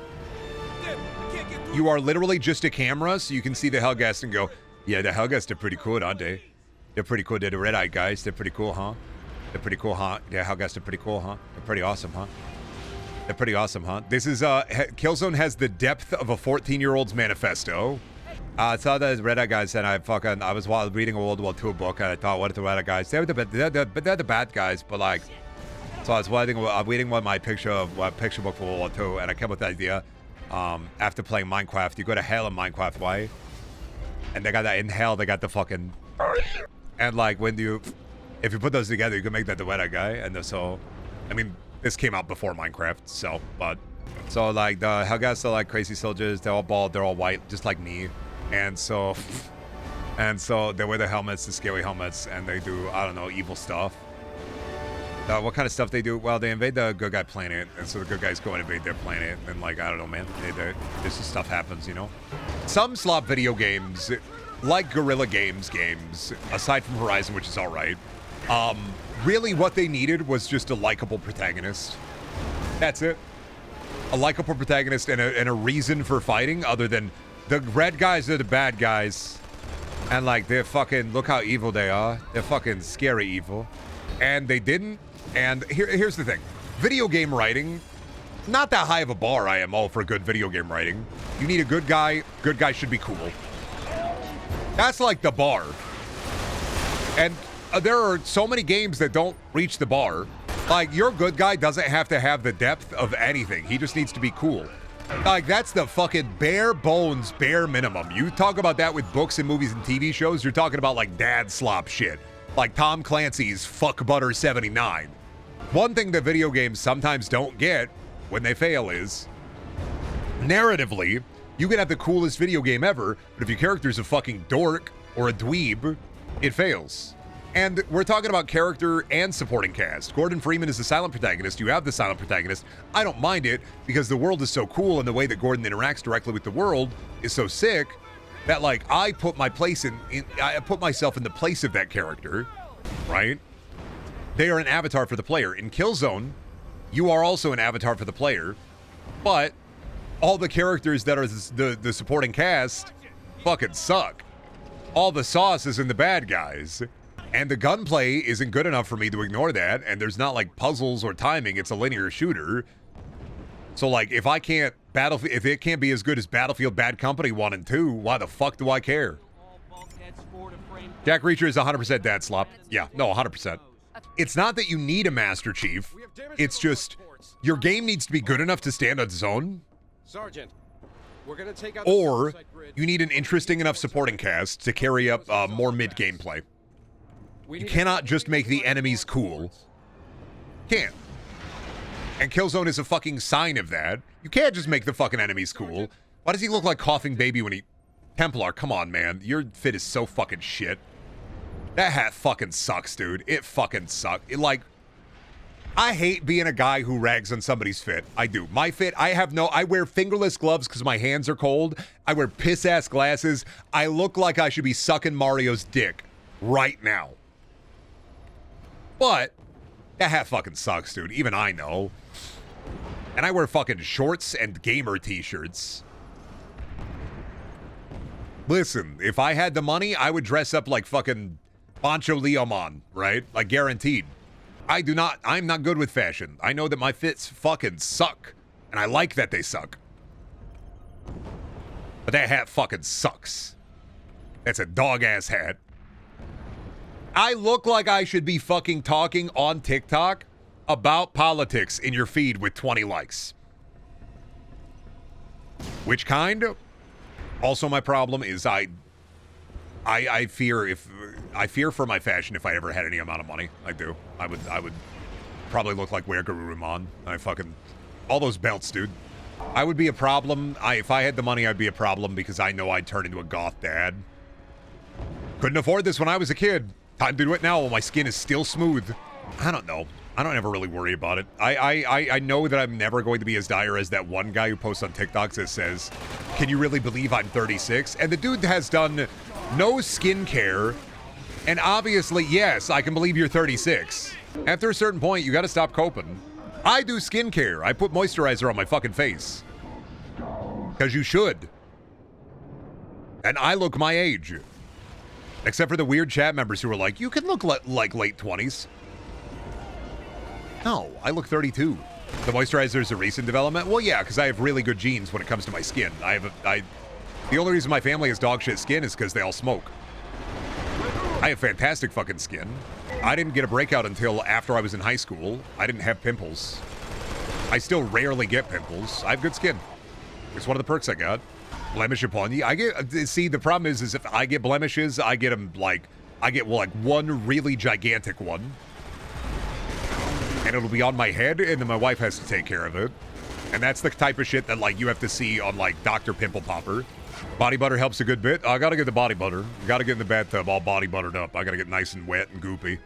You are literally just a camera, so you can see the Hellgast and go, yeah, the Hellgast are pretty cool, aren't they? They're pretty cool. They're the red-eyed guys. They're pretty cool, huh? They're pretty cool, huh? The Hellgast are pretty cool, huh? They're pretty awesome, huh? They're pretty awesome, huh? This is, Killzone has the depth of a 14-year-old's manifesto. I saw those red-eyed guys, and I was reading a World War II book, and I thought, what are the red-eyed guys? They're the bad guys, but like, so I was reading my picture book for World War II, and I came up with the idea. After playing Minecraft, you go to hell in Minecraft, right? And they got that in hell. They got the fucking, and like if you put those together, you can make that the red-eyed guy. And so, I mean, this came out before Minecraft, so like the Hellgast are like crazy soldiers. They're all bald, they're all white, just like me. And so they wear the helmets, the scary helmets, and they do, I don't know, evil stuff. What kind of stuff they do? Well, they invade the good guy planet, and so the good guys go and invade their planet, and like, I don't know, man, this stuff happens, you know? Some slop video games, like Guerrilla Games, aside from Horizon, which is all right, really what they needed was just a likable protagonist. That's it. A likable protagonist and a reason for fighting other than the red guys are the bad guys. And like, they're fucking, look how evil they are. They're fucking scary evil. And they didn't. And here's the thing. Video game writing, not that high of a bar I am all for good video game writing. You need a good guy. Good guy should be cool. That's like the bar. And there are so many games that don't reach the bar. Like, your good guy doesn't have to have the depth of anything. He just needs to be cool. Like, that's the fucking bare bones, bare minimum. You talk about that with books and movies and TV shows, you're talking about like dad slop shit. Like Tom Clancy's Fuck Butter 79. One thing that video games sometimes don't get when they fail is, narratively, you can have the coolest video game ever, but if your character's a fucking dork or a dweeb, it fails. And we're talking about character and supporting cast. Gordon Freeman is the silent protagonist. You have the silent protagonist. I don't mind it because the world is so cool and the way that Gordon interacts directly with the world is so sick that like I put myself in the place of that character, right? They are an avatar for the player. In Killzone, you are also an avatar for the player, but all the characters that are the supporting cast fucking suck. All the sauce is in the bad guys. And the gunplay isn't good enough for me to ignore that, and there's not like puzzles or timing, it's a linear shooter. So like, if it can't be as good as Battlefield Bad Company 1 and 2, why the fuck do I care? Jack Reacher is 100% dad slop. Yeah, no, 100%. It's not that you need a Master Chief. It's just your game needs to be good enough to stand on its own. Sergeant, we're gonna take out Or you need an interesting enough supporting cast to carry up more mid-game play. You cannot just make the enemies cool. Can't. And Killzone is a fucking sign of that. You can't just make the fucking enemies cool. Why does he look like Coughing Baby when he... Templar, come on, man. Your fit is so fucking shit. That hat fucking sucks, dude. It fucking sucks. I hate being a guy who rags on somebody's fit. I do. My fit, I wear fingerless gloves because my hands are cold. I wear piss-ass glasses. I look like I should be sucking Mario's dick right now. But that hat fucking sucks, dude. Even I know. And I wear fucking shorts and gamer t-shirts. Listen, if I had the money, I would dress up like fucking Pancho Leomon, right? Like, guaranteed. I'm not good with fashion. I know that my fits fucking suck. And I like that they suck. But that hat fucking sucks. That's a dog-ass hat. I look like I should be fucking talking on TikTok about politics in your feed with 20 likes. Which kind? Also, my problem is I fear for my fashion if I ever had any amount of money. I do. I would probably look like Wergurumon. All those belts, dude. I would be a problem. If I had the money, I'd be a problem because I know I'd turn into a goth dad. Couldn't afford this when I was a kid. Time to do it now while my skin is still smooth. I don't know. I don't ever really worry about it. I know that I'm never going to be as dire as that one guy who posts on TikToks that says, "Can you really believe I'm 36?" And the dude has done no skincare. And obviously, yes, I can believe you're 36. After a certain point, you got to stop coping. I do skincare. I put moisturizer on my fucking face. Because you should. And I look my age. Except for the weird chat members who are like, you can look like late 20s. No, I look 32. The moisturizer is a recent development? Well, yeah, because I have really good genes when it comes to my skin. The only reason my family has dog shit skin is because they all smoke. I have fantastic fucking skin. I didn't get a breakout until after I was in high school. I didn't have pimples. I still rarely get pimples. I have good skin. It's one of the perks I got. Blemish upon you. See, the problem is if I get blemishes, I get them I get one really gigantic one. And it'll be on my head, and then my wife has to take care of it. And that's the type of shit that you have to see on Dr. Pimple Popper. Body butter helps a good bit. I gotta get the body butter. Gotta get in the bathtub all body buttered up. I gotta get nice and wet and goopy.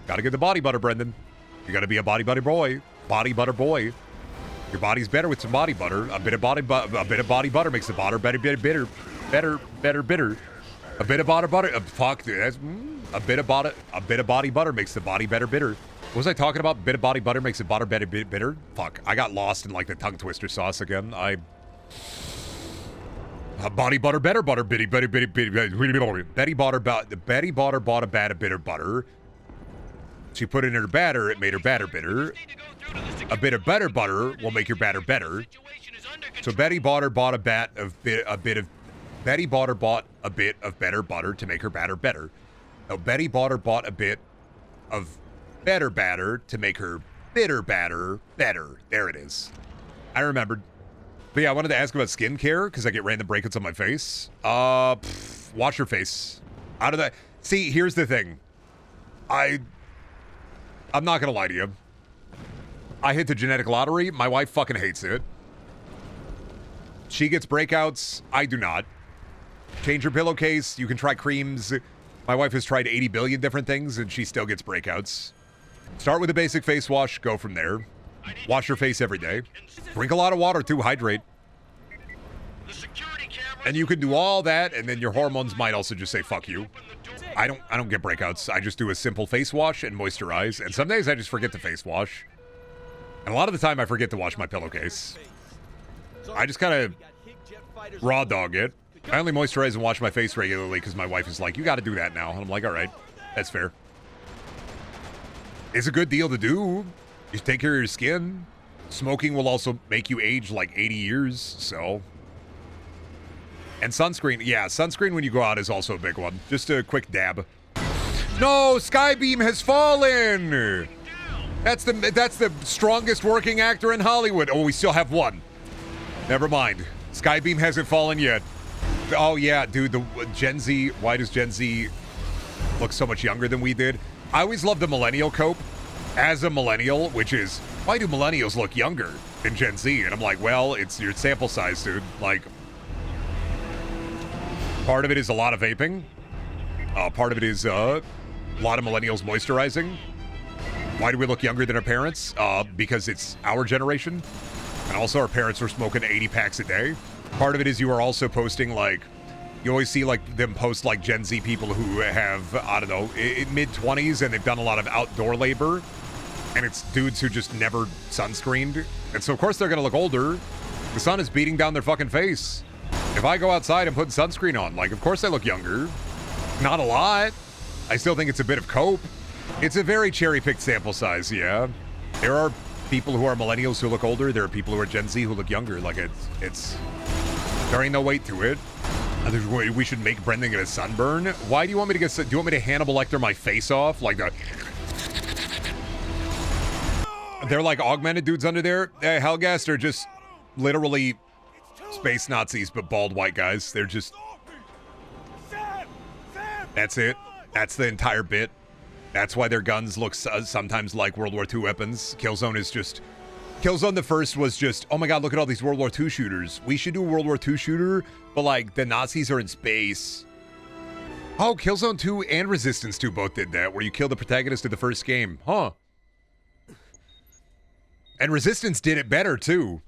Gotta get the body butter, Brendan. You gotta be a body butter boy. Body butter boy. Your body's better with some body butter. A bit of body butter makes the butter better. A bit of butter. Fuck, dude. That's a bit of body butter makes the body better. What was I talking about? Bit of body butter makes the butter better bitter. Fuck, I got lost in the tongue twister sauce again. Body butter better butter bitty. Betty Butter bought a bat of bitter butter. She put it in her batter. It made her batter bitter. A bit of better butter will make your batter better. So Betty Butter bought a bit of better butter to make her batter better. Now Betty Butter bought a bit of better batter to make her bitter batter better. There it is. I remembered. But yeah, I wanted to ask about skincare because I get random breakouts on my face. Wash your face. Out of that. See, here's the thing. I'm not gonna lie to you. I hit the genetic lottery. My wife fucking hates it. She gets breakouts. I do not. Change your pillowcase. You can try creams. My wife has tried 80 billion different things and she still gets breakouts. Start with a basic face wash. Go from there. Wash your face every day. Drink a lot of water too. Hydrate. And you can do all that and then your hormones might also just say fuck you. I don't get breakouts. I just do a simple face wash and moisturize. And some days I just forget to face wash. And a lot of the time I forget to wash my pillowcase. I just kind of raw dog it. I only moisturize and wash my face regularly because my wife is like, you got to do that now. And I'm like, all right, that's fair. It's a good deal to do. You take care of your skin. Smoking will also make you age like 80 years, so. And sunscreen. Yeah, sunscreen when you go out is also a big one. Just a quick dab. No, Skybeam has fallen. That's the strongest working actor in Hollywood. Oh, we still have one. Never mind. Skybeam hasn't fallen yet. Oh yeah, dude, the Gen Z, why does Gen Z look so much younger than we did? I always loved the millennial cope as a millennial, which is, why do millennials look younger than Gen Z? And I'm like, well, it's your sample size, dude. Like, part of it is a lot of vaping. Part of it is a lot of millennials moisturizing. Why do we look younger than our parents? Because it's our generation. And also our parents were smoking 80 packs a day. Part of it is you are also posting, like, you always see, like, them post, like, Gen Z people who have, I don't know, mid-20s, and they've done a lot of outdoor labor. And it's dudes who just never sunscreened. And so, of course, they're going to look older. The sun is beating down their fucking face. If I go outside and put sunscreen on, like, of course I look younger. Not a lot. I still think it's a bit of cope. It's a very cherry-picked sample size, yeah. There are people who are millennials who look older. There are people who are Gen Z who look younger. Like, it's there ain't no weight to it. We should make Brendan get a sunburn. Why do you want me to get? Do you want me to Hannibal Lecter my face off? Like the? They're like augmented dudes under there. Helghast are just literally space Nazis, but bald white guys. They're just. That's it. That's the entire bit. That's why their guns look sometimes like World War II weapons. Killzone is just... Killzone the first was just, oh my god, look at all these World War II shooters. We should do a World War II shooter, but like, the Nazis are in space. Oh, Killzone 2 and Resistance 2 both did that, where you kill the protagonist of the first game. Huh. And Resistance did it better, too.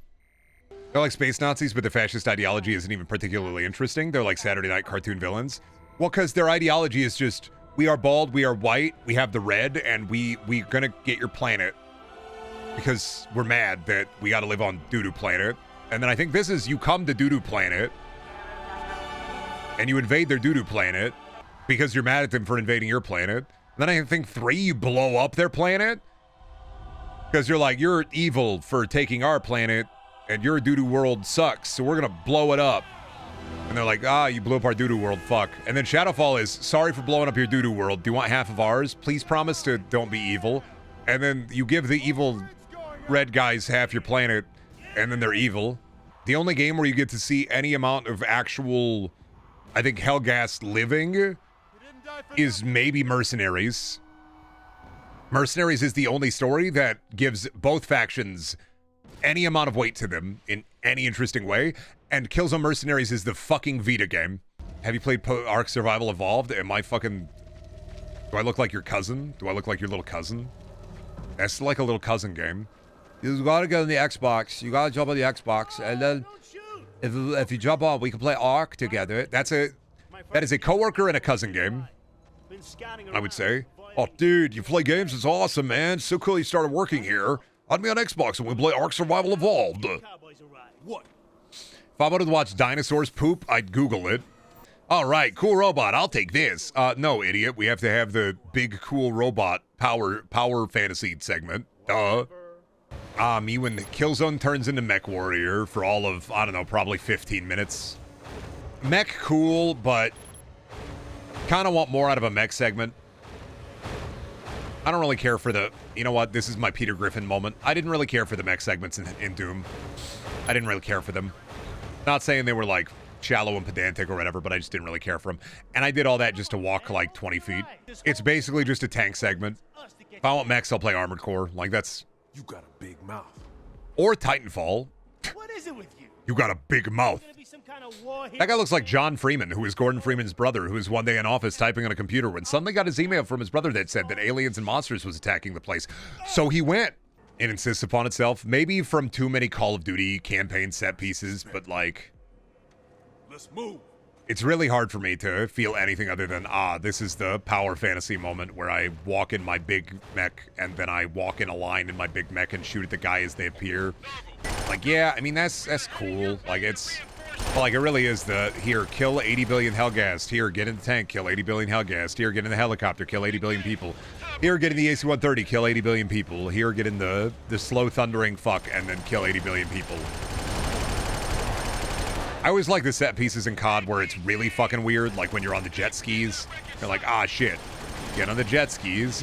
They're like space Nazis, but their fascist ideology isn't even particularly interesting. They're like Saturday Night cartoon villains. Well, because their ideology is just... We are bald, we are white, we have the red, and we're gonna get your planet. Because we're mad that we gotta live on Doo-Doo Planet. And then I think this is, you come to Doo-Doo Planet, and you invade their Doo-Doo Planet, because you're mad at them for invading your planet. And then I think 3, you blow up their planet, because you're like, you're evil for taking our planet, and your Doo-Doo world sucks, so we're gonna blow it up. And they're like, you blew up our doo-doo world, fuck. And then Shadowfall is, sorry for blowing up your doo-doo world. Do you want half of ours? Please promise to don't be evil. And then you give the evil red guys half your planet, and then they're evil. The only game where you get to see any amount of actual, I think, Helghast living is maybe Mercenaries. Mercenaries is the only story that gives both factions any amount of weight to them in any interesting way. And Killzone Mercenaries is the fucking Vita game. Have you played Ark Survival Evolved? Am I fucking... Do I look like your cousin? Do I look like your little cousin? That's like a little cousin game. You gotta get on the Xbox. You gotta jump on the Xbox. And then if you jump on, we can play Ark together. That is a coworker and a cousin game, I would say. Oh, dude, you play games? It's awesome, man. So cool you started working here. Add me on Xbox and we play Ark Survival Evolved. What? If I wanted to watch dinosaurs poop, I'd Google it. All right, cool robot, I'll take this. No, idiot, we have to have the big cool robot power fantasy segment. Duh. Me when Killzone turns into Mech Warrior for all of, I don't know, probably 15 minutes. Mech cool, but kind of want more out of a mech segment. I don't really care for the, you know what, this is my Peter Griffin moment. I didn't really care for the mech segments in Doom. I didn't really care for them. Not saying they were like shallow and pedantic or whatever, but I just didn't really care for them. And I did all that just to walk like 20 feet. It's basically just a tank segment. If I want mechs, I'll play Armored Core. Like that's... You got a big mouth. Or Titanfall. What is it with you? You got a big mouth. That guy looks like John Freeman, who is Gordon Freeman's brother, who was one day in office typing on a computer when suddenly got his email from his brother that said that aliens and monsters was attacking the place. So he went. It insists upon itself. Maybe from too many Call of Duty campaign set pieces, but like... Let's move. It's really hard for me to feel anything other than, this is the power fantasy moment where I walk in my big mech and then I walk in a line in my big mech and shoot at the guy as they appear. Like, yeah, I mean, that's cool. Like, it's... Well, like, it really is the, here, kill 80 billion Helghast. Here, get in the tank, kill 80 billion Helghast. Here, get in the helicopter, kill 80 billion people. Here, get in the AC-130, kill 80 billion people. Here, get in the slow thundering fuck, and then kill 80 billion people. I always like the set pieces in COD where it's really fucking weird, like when you're on the jet skis. You're like, shit. get on the jet skis,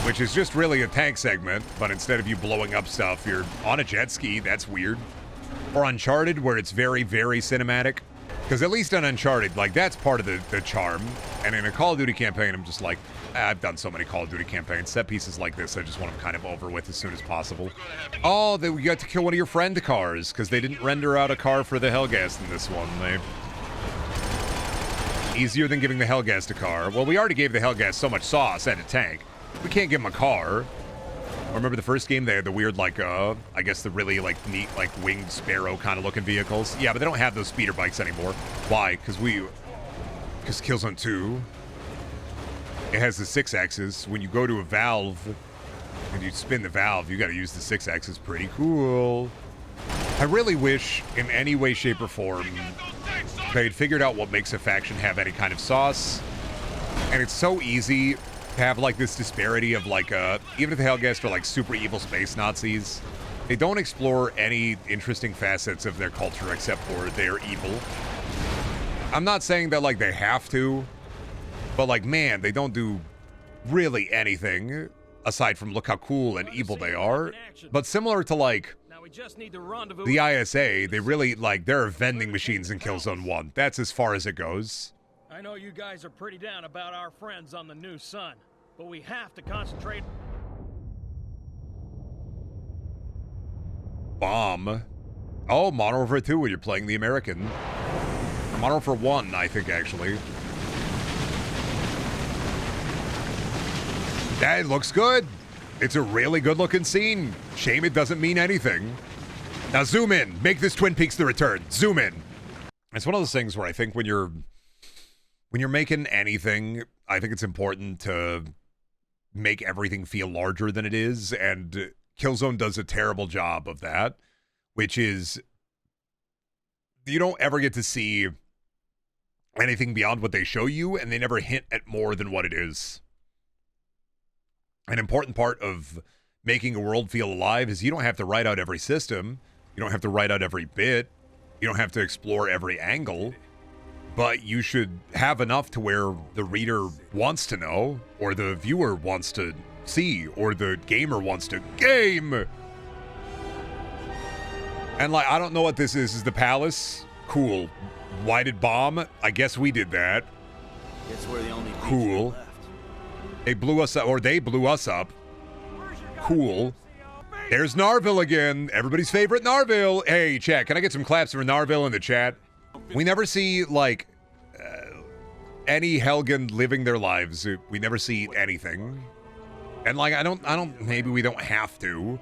which is just really a tank segment, but instead of you blowing up stuff, you're on a jet ski. That's weird. Or Uncharted, where it's very, very cinematic. Because at least on Uncharted, like, that's part of the charm. And in a Call of Duty campaign, I'm just like, I've done so many Call of Duty campaigns. Set pieces like this, I just want them kind of over with as soon as possible. Oh, we got to kill one of your friend cars, because they didn't render out a car for the Hellgast in this one. Easier than giving the Hellgast a car. Well, we already gave the Hellgast so much sauce and a tank. We can't give him a car. I remember the first game, they had the weird, like, I guess the really, like, neat, like, winged sparrow kind of looking vehicles. Yeah, but they don't have those speeder bikes anymore. Why? Because Killzone 2, it has the 6-axis. When you go to a valve, and you spin the valve, you got to use the 6-axis. Pretty cool. I really wish, in any way, shape, or form, they had figured out what makes a faction have any kind of sauce. And it's so easy to have, like, this disparity of, like, even if the Hellgast are, like, super evil space Nazis, they don't explore any interesting facets of their culture except for they're evil. I'm not saying that, like, they have to, but, like, man, they don't do really anything aside from look how cool and evil they are. But similar to, like, the ISA, they really, like, there are vending machines in Killzone 1. That's as far as it goes. I know you guys are pretty down about our friends on the new sun, but we have to concentrate. Bomb. Oh, Modern Warfare 2 when you're playing the American. Modern Warfare 1, I think, actually. That looks good. It's a really good looking scene. Shame it doesn't mean anything. Now zoom in. Make this Twin Peaks The Return. Zoom in. It's one of those things where I think when you're making anything, I think it's important to make everything feel larger than it is, and Killzone does a terrible job of that, which is you don't ever get to see anything beyond what they show you, and they never hint at more than what it is. An important part of making a world feel alive is you don't have to write out every system, you don't have to write out every bit, you don't have to explore every angle, but you should have enough to where the reader wants to know, or the viewer wants to see, or the gamer wants to game. And, like, I don't know what this is. Is the palace? Cool. Why did bomb? I guess we did that. It's where the only cool. They blew us up, or they blew us up. Cool. There's Narville again. Everybody's favorite Narville. Hey, chat, can I get some claps for Narville in the chat? We never see, like, any Helgen living their lives. We never see anything. And, like, I don't, maybe we don't have to.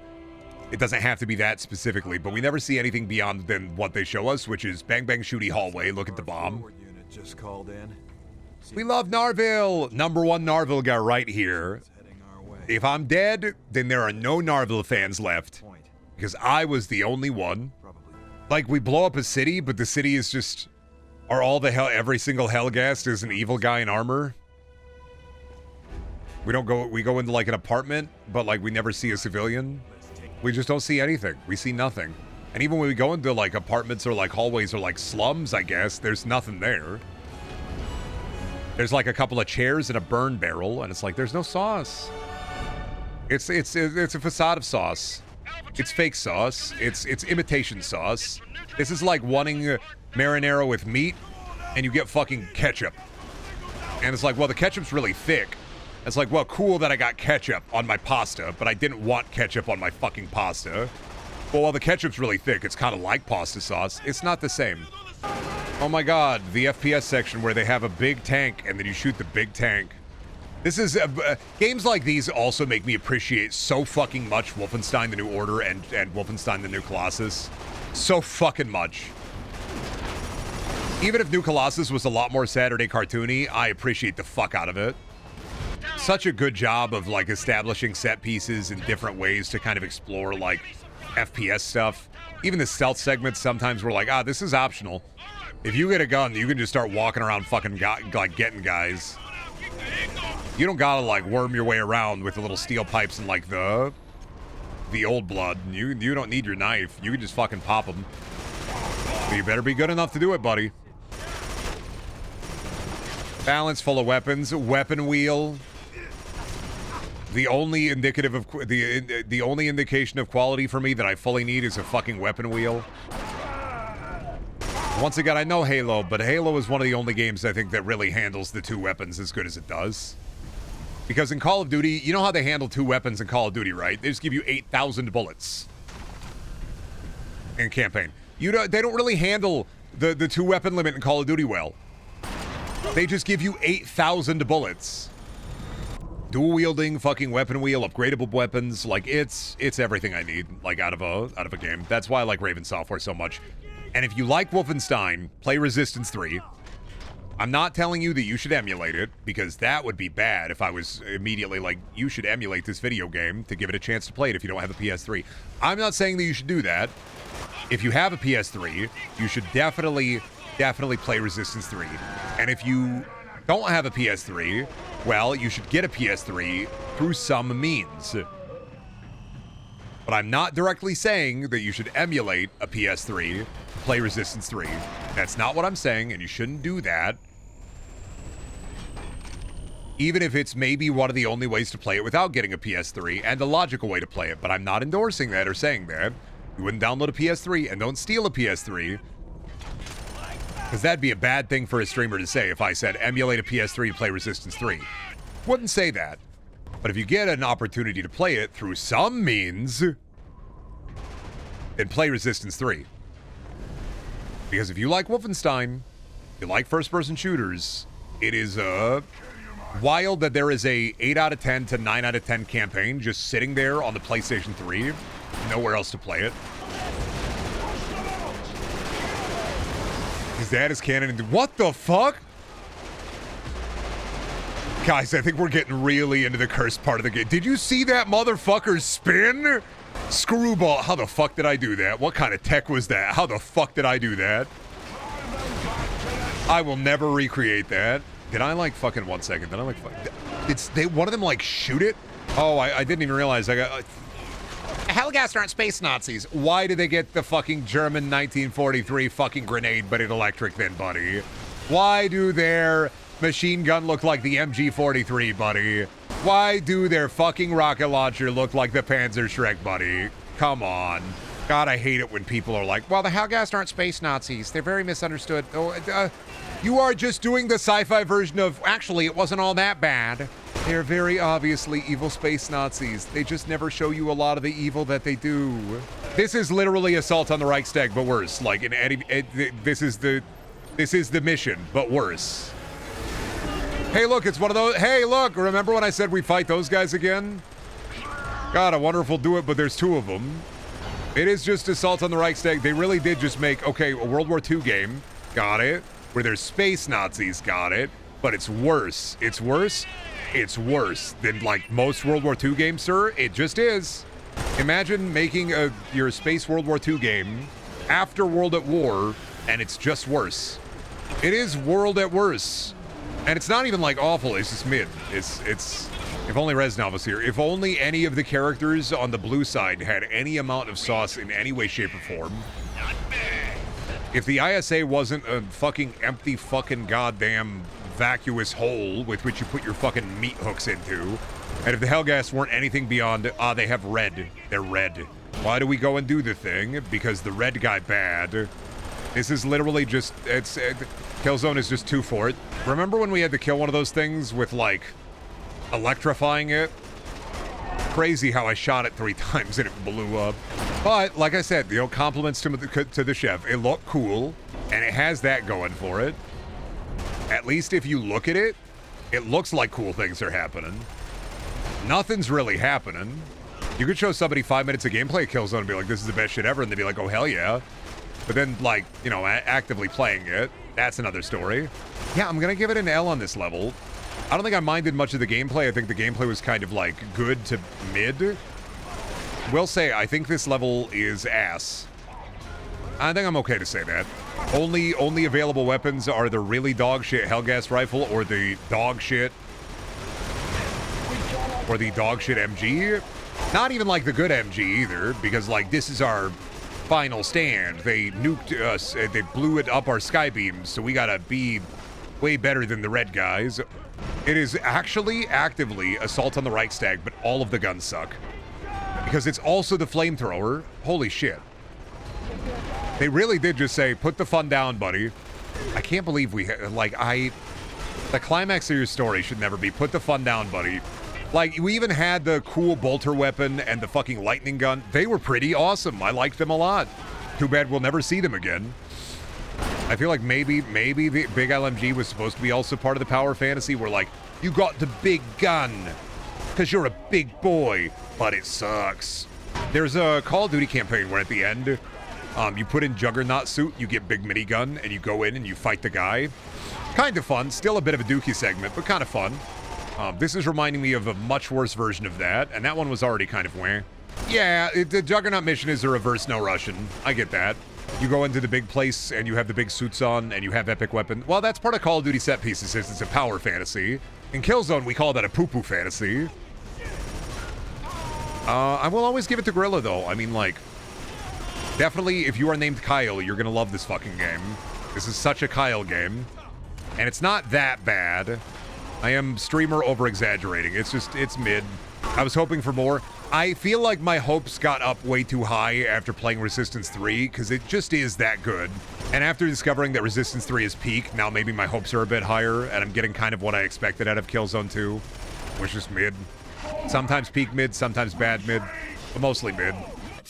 It doesn't have to be that specifically, but we never see anything beyond than what they show us, which is bang, bang, shooty hallway, look at the bomb. Just called in. We love Narville. Number one Narville guy right here. If I'm dead, then there are no Narville fans left. Because I was the only one. Like, we blow up a city, but the city is just... Are all the hell... Every single Hellgast is an evil guy in armor? We go into, like, an apartment, but, like, we never see a civilian. We just don't see anything. We see nothing. And even when we go into, like, apartments or, like, hallways or, like, slums, I guess, there's nothing there. There's, like, a couple of chairs and a burn barrel, and it's like, there's no sauce. It's a facade of sauce. It's fake sauce. It's imitation sauce. This is like wanting marinara with meat, and you get fucking ketchup. And it's like, well, the ketchup's really thick. It's like, well, cool that I got ketchup on my pasta, but I didn't want ketchup on my fucking pasta. Well, while the ketchup's really thick, it's kind of like pasta sauce. It's not the same. Oh my god, the FPS section where they have a big tank, and then you shoot the big tank. This is, games like these also make me appreciate so fucking much Wolfenstein: The New Order and Wolfenstein: The New Colossus. So fucking much. Even if New Colossus was a lot more Saturday cartoony, I appreciate the fuck out of it. Such a good job of, like, establishing set pieces in different ways to kind of explore, like, FPS stuff. Even the stealth segments sometimes were like, this is optional. If you get a gun, you can just start walking around fucking, like, getting guys. You don't gotta, like, worm your way around with the little steel pipes and, like, the old blood. You don't need your knife. You can just fucking pop them. But you better be good enough to do it, buddy. Balance full of weapons. Weapon wheel. The only indicative of the only indication of quality for me that I fully need is a fucking weapon wheel. Once again, I know Halo, but Halo is one of the only games I think that really handles the 2 weapons as good as it does. Because in Call of Duty, you know how they handle 2 weapons in Call of Duty, right? They just give you 8,000 bullets in campaign. They don't really handle the 2 weapon limit in Call of Duty well. They just give you 8,000 bullets. Dual wielding, fucking weapon wheel, upgradable weapons, like it's everything I need, like out of a game. That's why I like Raven Software so much. And if you like Wolfenstein, play Resistance 3. I'm not telling you that you should emulate it, because that would be bad if I was immediately like, you should emulate this video game to give it a chance to play it if you don't have a PS3. I'm not saying that you should do that. If you have a PS3, you should definitely play Resistance 3. And if you don't have a PS3, well, you should get a PS3 through some means. But I'm not directly saying that you should emulate a PS3 to play Resistance 3. That's not what I'm saying, and you shouldn't do that. Even if it's maybe one of the only ways to play it without getting a PS3, and the logical way to play it. But I'm not endorsing that or saying that. You wouldn't download a PS3, and don't steal a PS3. Because that'd be a bad thing for a streamer to say if I said, emulate a PS3 to play Resistance 3. Wouldn't say that. But if you get an opportunity to play it through some means, then play Resistance 3. Because if you like Wolfenstein, you like first-person shooters, it is wild that there is a 8 out of 10 to 9 out of 10 campaign just sitting there on the PlayStation 3. Nowhere else to play it. His dad is canon. What the fuck? Guys, I think we're getting really into the cursed part of the game. Did you see that motherfucker spin? Screwball. How the fuck did I do that? What kind of tech was that? How the fuck did I do that? I will never recreate that. Did I like fucking 1 second? Did I like one of them like shoot it? Oh, I didn't even realize I got... Hellgas aren't space Nazis. Why did they get the fucking German 1943 fucking grenade but in electric then, buddy? Why do their machine gun look like the MG43, buddy? Why do their fucking rocket launcher look like the Panzer Shrek, buddy? Come on. God, I hate it when people are like, well, the Hellgas aren't space Nazis. They're very misunderstood. Oh, you are just doing the sci-fi version of, actually, it wasn't all that bad. They're very obviously evil space Nazis. They just never show you a lot of the evil that they do. This is literally Assault on the Reichstag, but worse. Like, this is the mission, but worse. Hey, look, it's one of those. Hey, look, remember when I said we fight those guys again? God, I wonder if we'll do it, but there's 2 of them. It is just Assault on the Reichstag. They really did just make, okay, a World War II game. Got it. Where there's space Nazis. Got it. But it's worse. It's worse. It's worse than, like, most World War II games, sir. It just is. Imagine making your space World War II game after World at War, and it's just worse. It is World at Worse. And it's not even, like, awful. It's just mid. It's if only Reznov was here. If only any of the characters on the blue side had any amount of sauce in any way, shape, or form. If the ISA wasn't a fucking empty fucking goddamn vacuous hole with which you put your fucking meat hooks into, and if the Hellgas weren't anything beyond, they have red. They're red. Why do we go and do the thing? Because the red guy bad. This is literally just, Killzone is just 2 for it. Remember when we had to kill one of those things with, like, electrifying it? Crazy how I shot it 3 times and it blew up. But, like I said, compliments to the chef. It looked cool, and it has that going for it. At least if you look at it, it looks like cool things are happening. Nothing's really happening. You could show somebody 5 minutes of gameplay at Killzone and be like, this is the best shit ever, and they'd be like, oh, hell yeah. But then, like, you know, actively playing it, that's another story. Yeah, I'm gonna give it an L on this level. I don't think I minded much of the gameplay. I think the gameplay was kind of, like, good to mid. Will say, I think this level is ass. I think I'm okay to say that. Only available weapons are the really dog shit Hellgas rifle or the dog shit MG. Not even like the good MG either, because like this is our final stand. They nuked us, they blew it up our sky beams, so we gotta be way better than the red guys. It is actually actively Assault on the Reichstag, but all of the guns suck. Because it's also the flamethrower. Holy shit. They really did just say, put the fun down, buddy. I can't believe we, the climax of your story should never be, put the fun down, buddy. Like, we even had the cool bolter weapon and the fucking lightning gun. They were pretty awesome. I liked them a lot. Too bad we'll never see them again. I feel like maybe the big LMG was supposed to be also part of the power fantasy where, like, you got the big gun because you're a big boy, but it sucks. There's a Call of Duty campaign where at the end, you put in Juggernaut suit, you get big minigun, and you go in and you fight the guy. Kind of fun. Still a bit of a dookie segment, but kind of fun. This is reminding me of a much worse version of that, and that one was already kind of weh. Yeah, the Juggernaut mission is a reverse no Russian. I get that. You go into the big place and you have the big suits on and you have epic weapon. Well, that's part of Call of Duty set pieces. It's a power fantasy. In Killzone, we call that a poo-poo fantasy. I will always give it to Gorilla, though. I mean, like, definitely, if you are named Kyle, you're gonna love this fucking game. This is such a Kyle game. And it's not that bad. I am streamer over-exaggerating. It's just, it's mid. I was hoping for more. I feel like my hopes got up way too high after playing Resistance 3, because it just is that good. And after discovering that Resistance 3 is peak, now maybe my hopes are a bit higher, and I'm getting kind of what I expected out of Killzone 2, which is mid. Sometimes peak mid, sometimes bad mid, but mostly mid.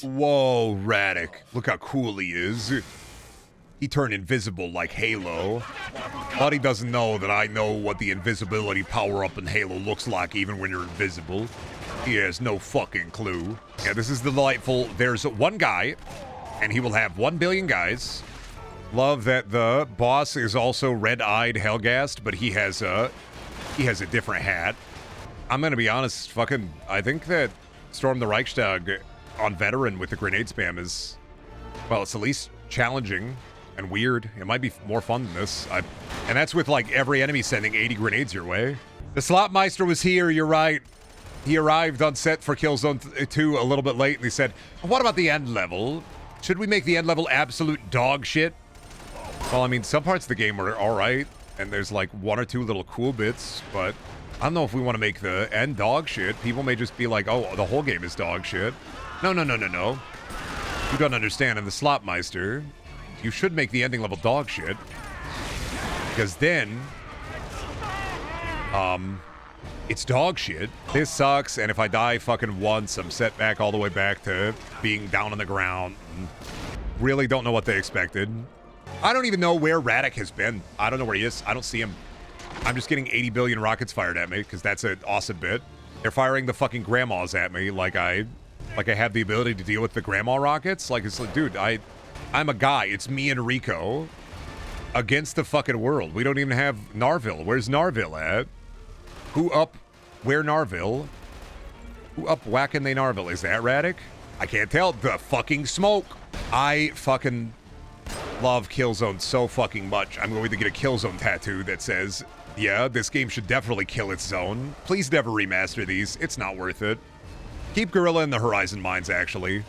Whoa, Radic. Look how cool he is. He turned invisible like Halo. But he doesn't know that I know what the invisibility power-up in Halo looks like even when you're invisible. He has no fucking clue. Yeah, this is delightful. There's one guy, and he will have 1 billion guys. Love that the boss is also red-eyed Helgast, but he has a different hat. I'm gonna be honest, I think that Storm the Reichstag on veteran with the grenade spam is, well, it's at least challenging and weird. It might be more fun than this. And that's with, like, every enemy sending 80 grenades your way. The Slopmeister was here, you're right. He arrived on set for Killzone 2 a little bit late, and he said, what about the end level? Should we make the end level absolute dog shit? Well, I mean, some parts of the game are alright, and there's, like, 1 or 2 little cool bits, but I don't know if we want to make the end dog shit. People may just be like, oh, the whole game is dog shit. No. You don't understand. In the Slopmeister, you should make the ending level dog shit. Because then, it's dog shit. This sucks, and if I die fucking once, I'm set back all the way back to being down on the ground. Really don't know what they expected. I don't even know where Radic has been. I don't know where he is. I don't see him. I'm just getting 80 billion rockets fired at me, because that's an awesome bit. They're firing the fucking grandmas at me like I have the ability to deal with the grandma rockets. Like, it's like, dude, I'm a guy. It's me and Rico against the fucking world. We don't even have Narville. Where's Narville at? Who up? Where Narville? Who up whacking they Narville? Is that Radic? I can't tell. The fucking smoke. I fucking love Killzone so fucking much. I'm going to get a Killzone tattoo that says, yeah, this game should definitely kill its zone. Please never remaster these. It's not worth it. Keep Gorilla in the Horizon mines, actually.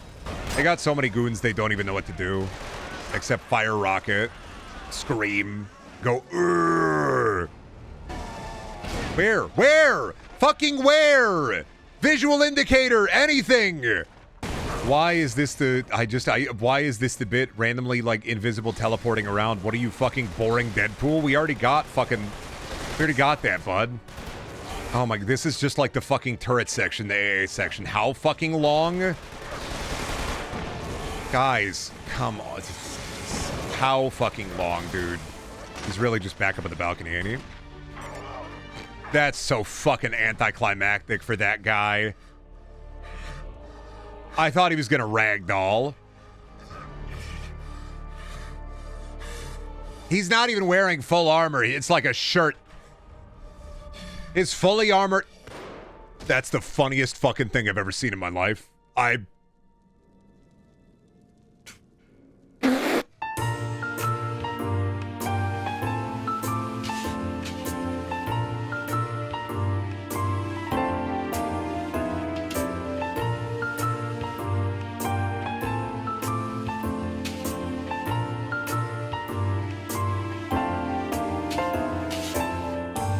They got so many goons they don't even know what to do. Except fire rocket, scream, go, Urgh. Where? Fucking where? Visual indicator, anything! Why is this why is this the bit randomly, like, invisible teleporting around? What are you, fucking boring Deadpool? We already got that, bud. Oh my, this is just like the fucking turret section, the AA section. How fucking long? Guys, come on. How fucking long, dude? He's really just back up at the balcony, ain't he? That's so fucking anticlimactic for that guy. I thought he was gonna ragdoll. He's not even wearing full armor. It's like a shirt. His fully armored... That's the funniest fucking thing I've ever seen in my life. I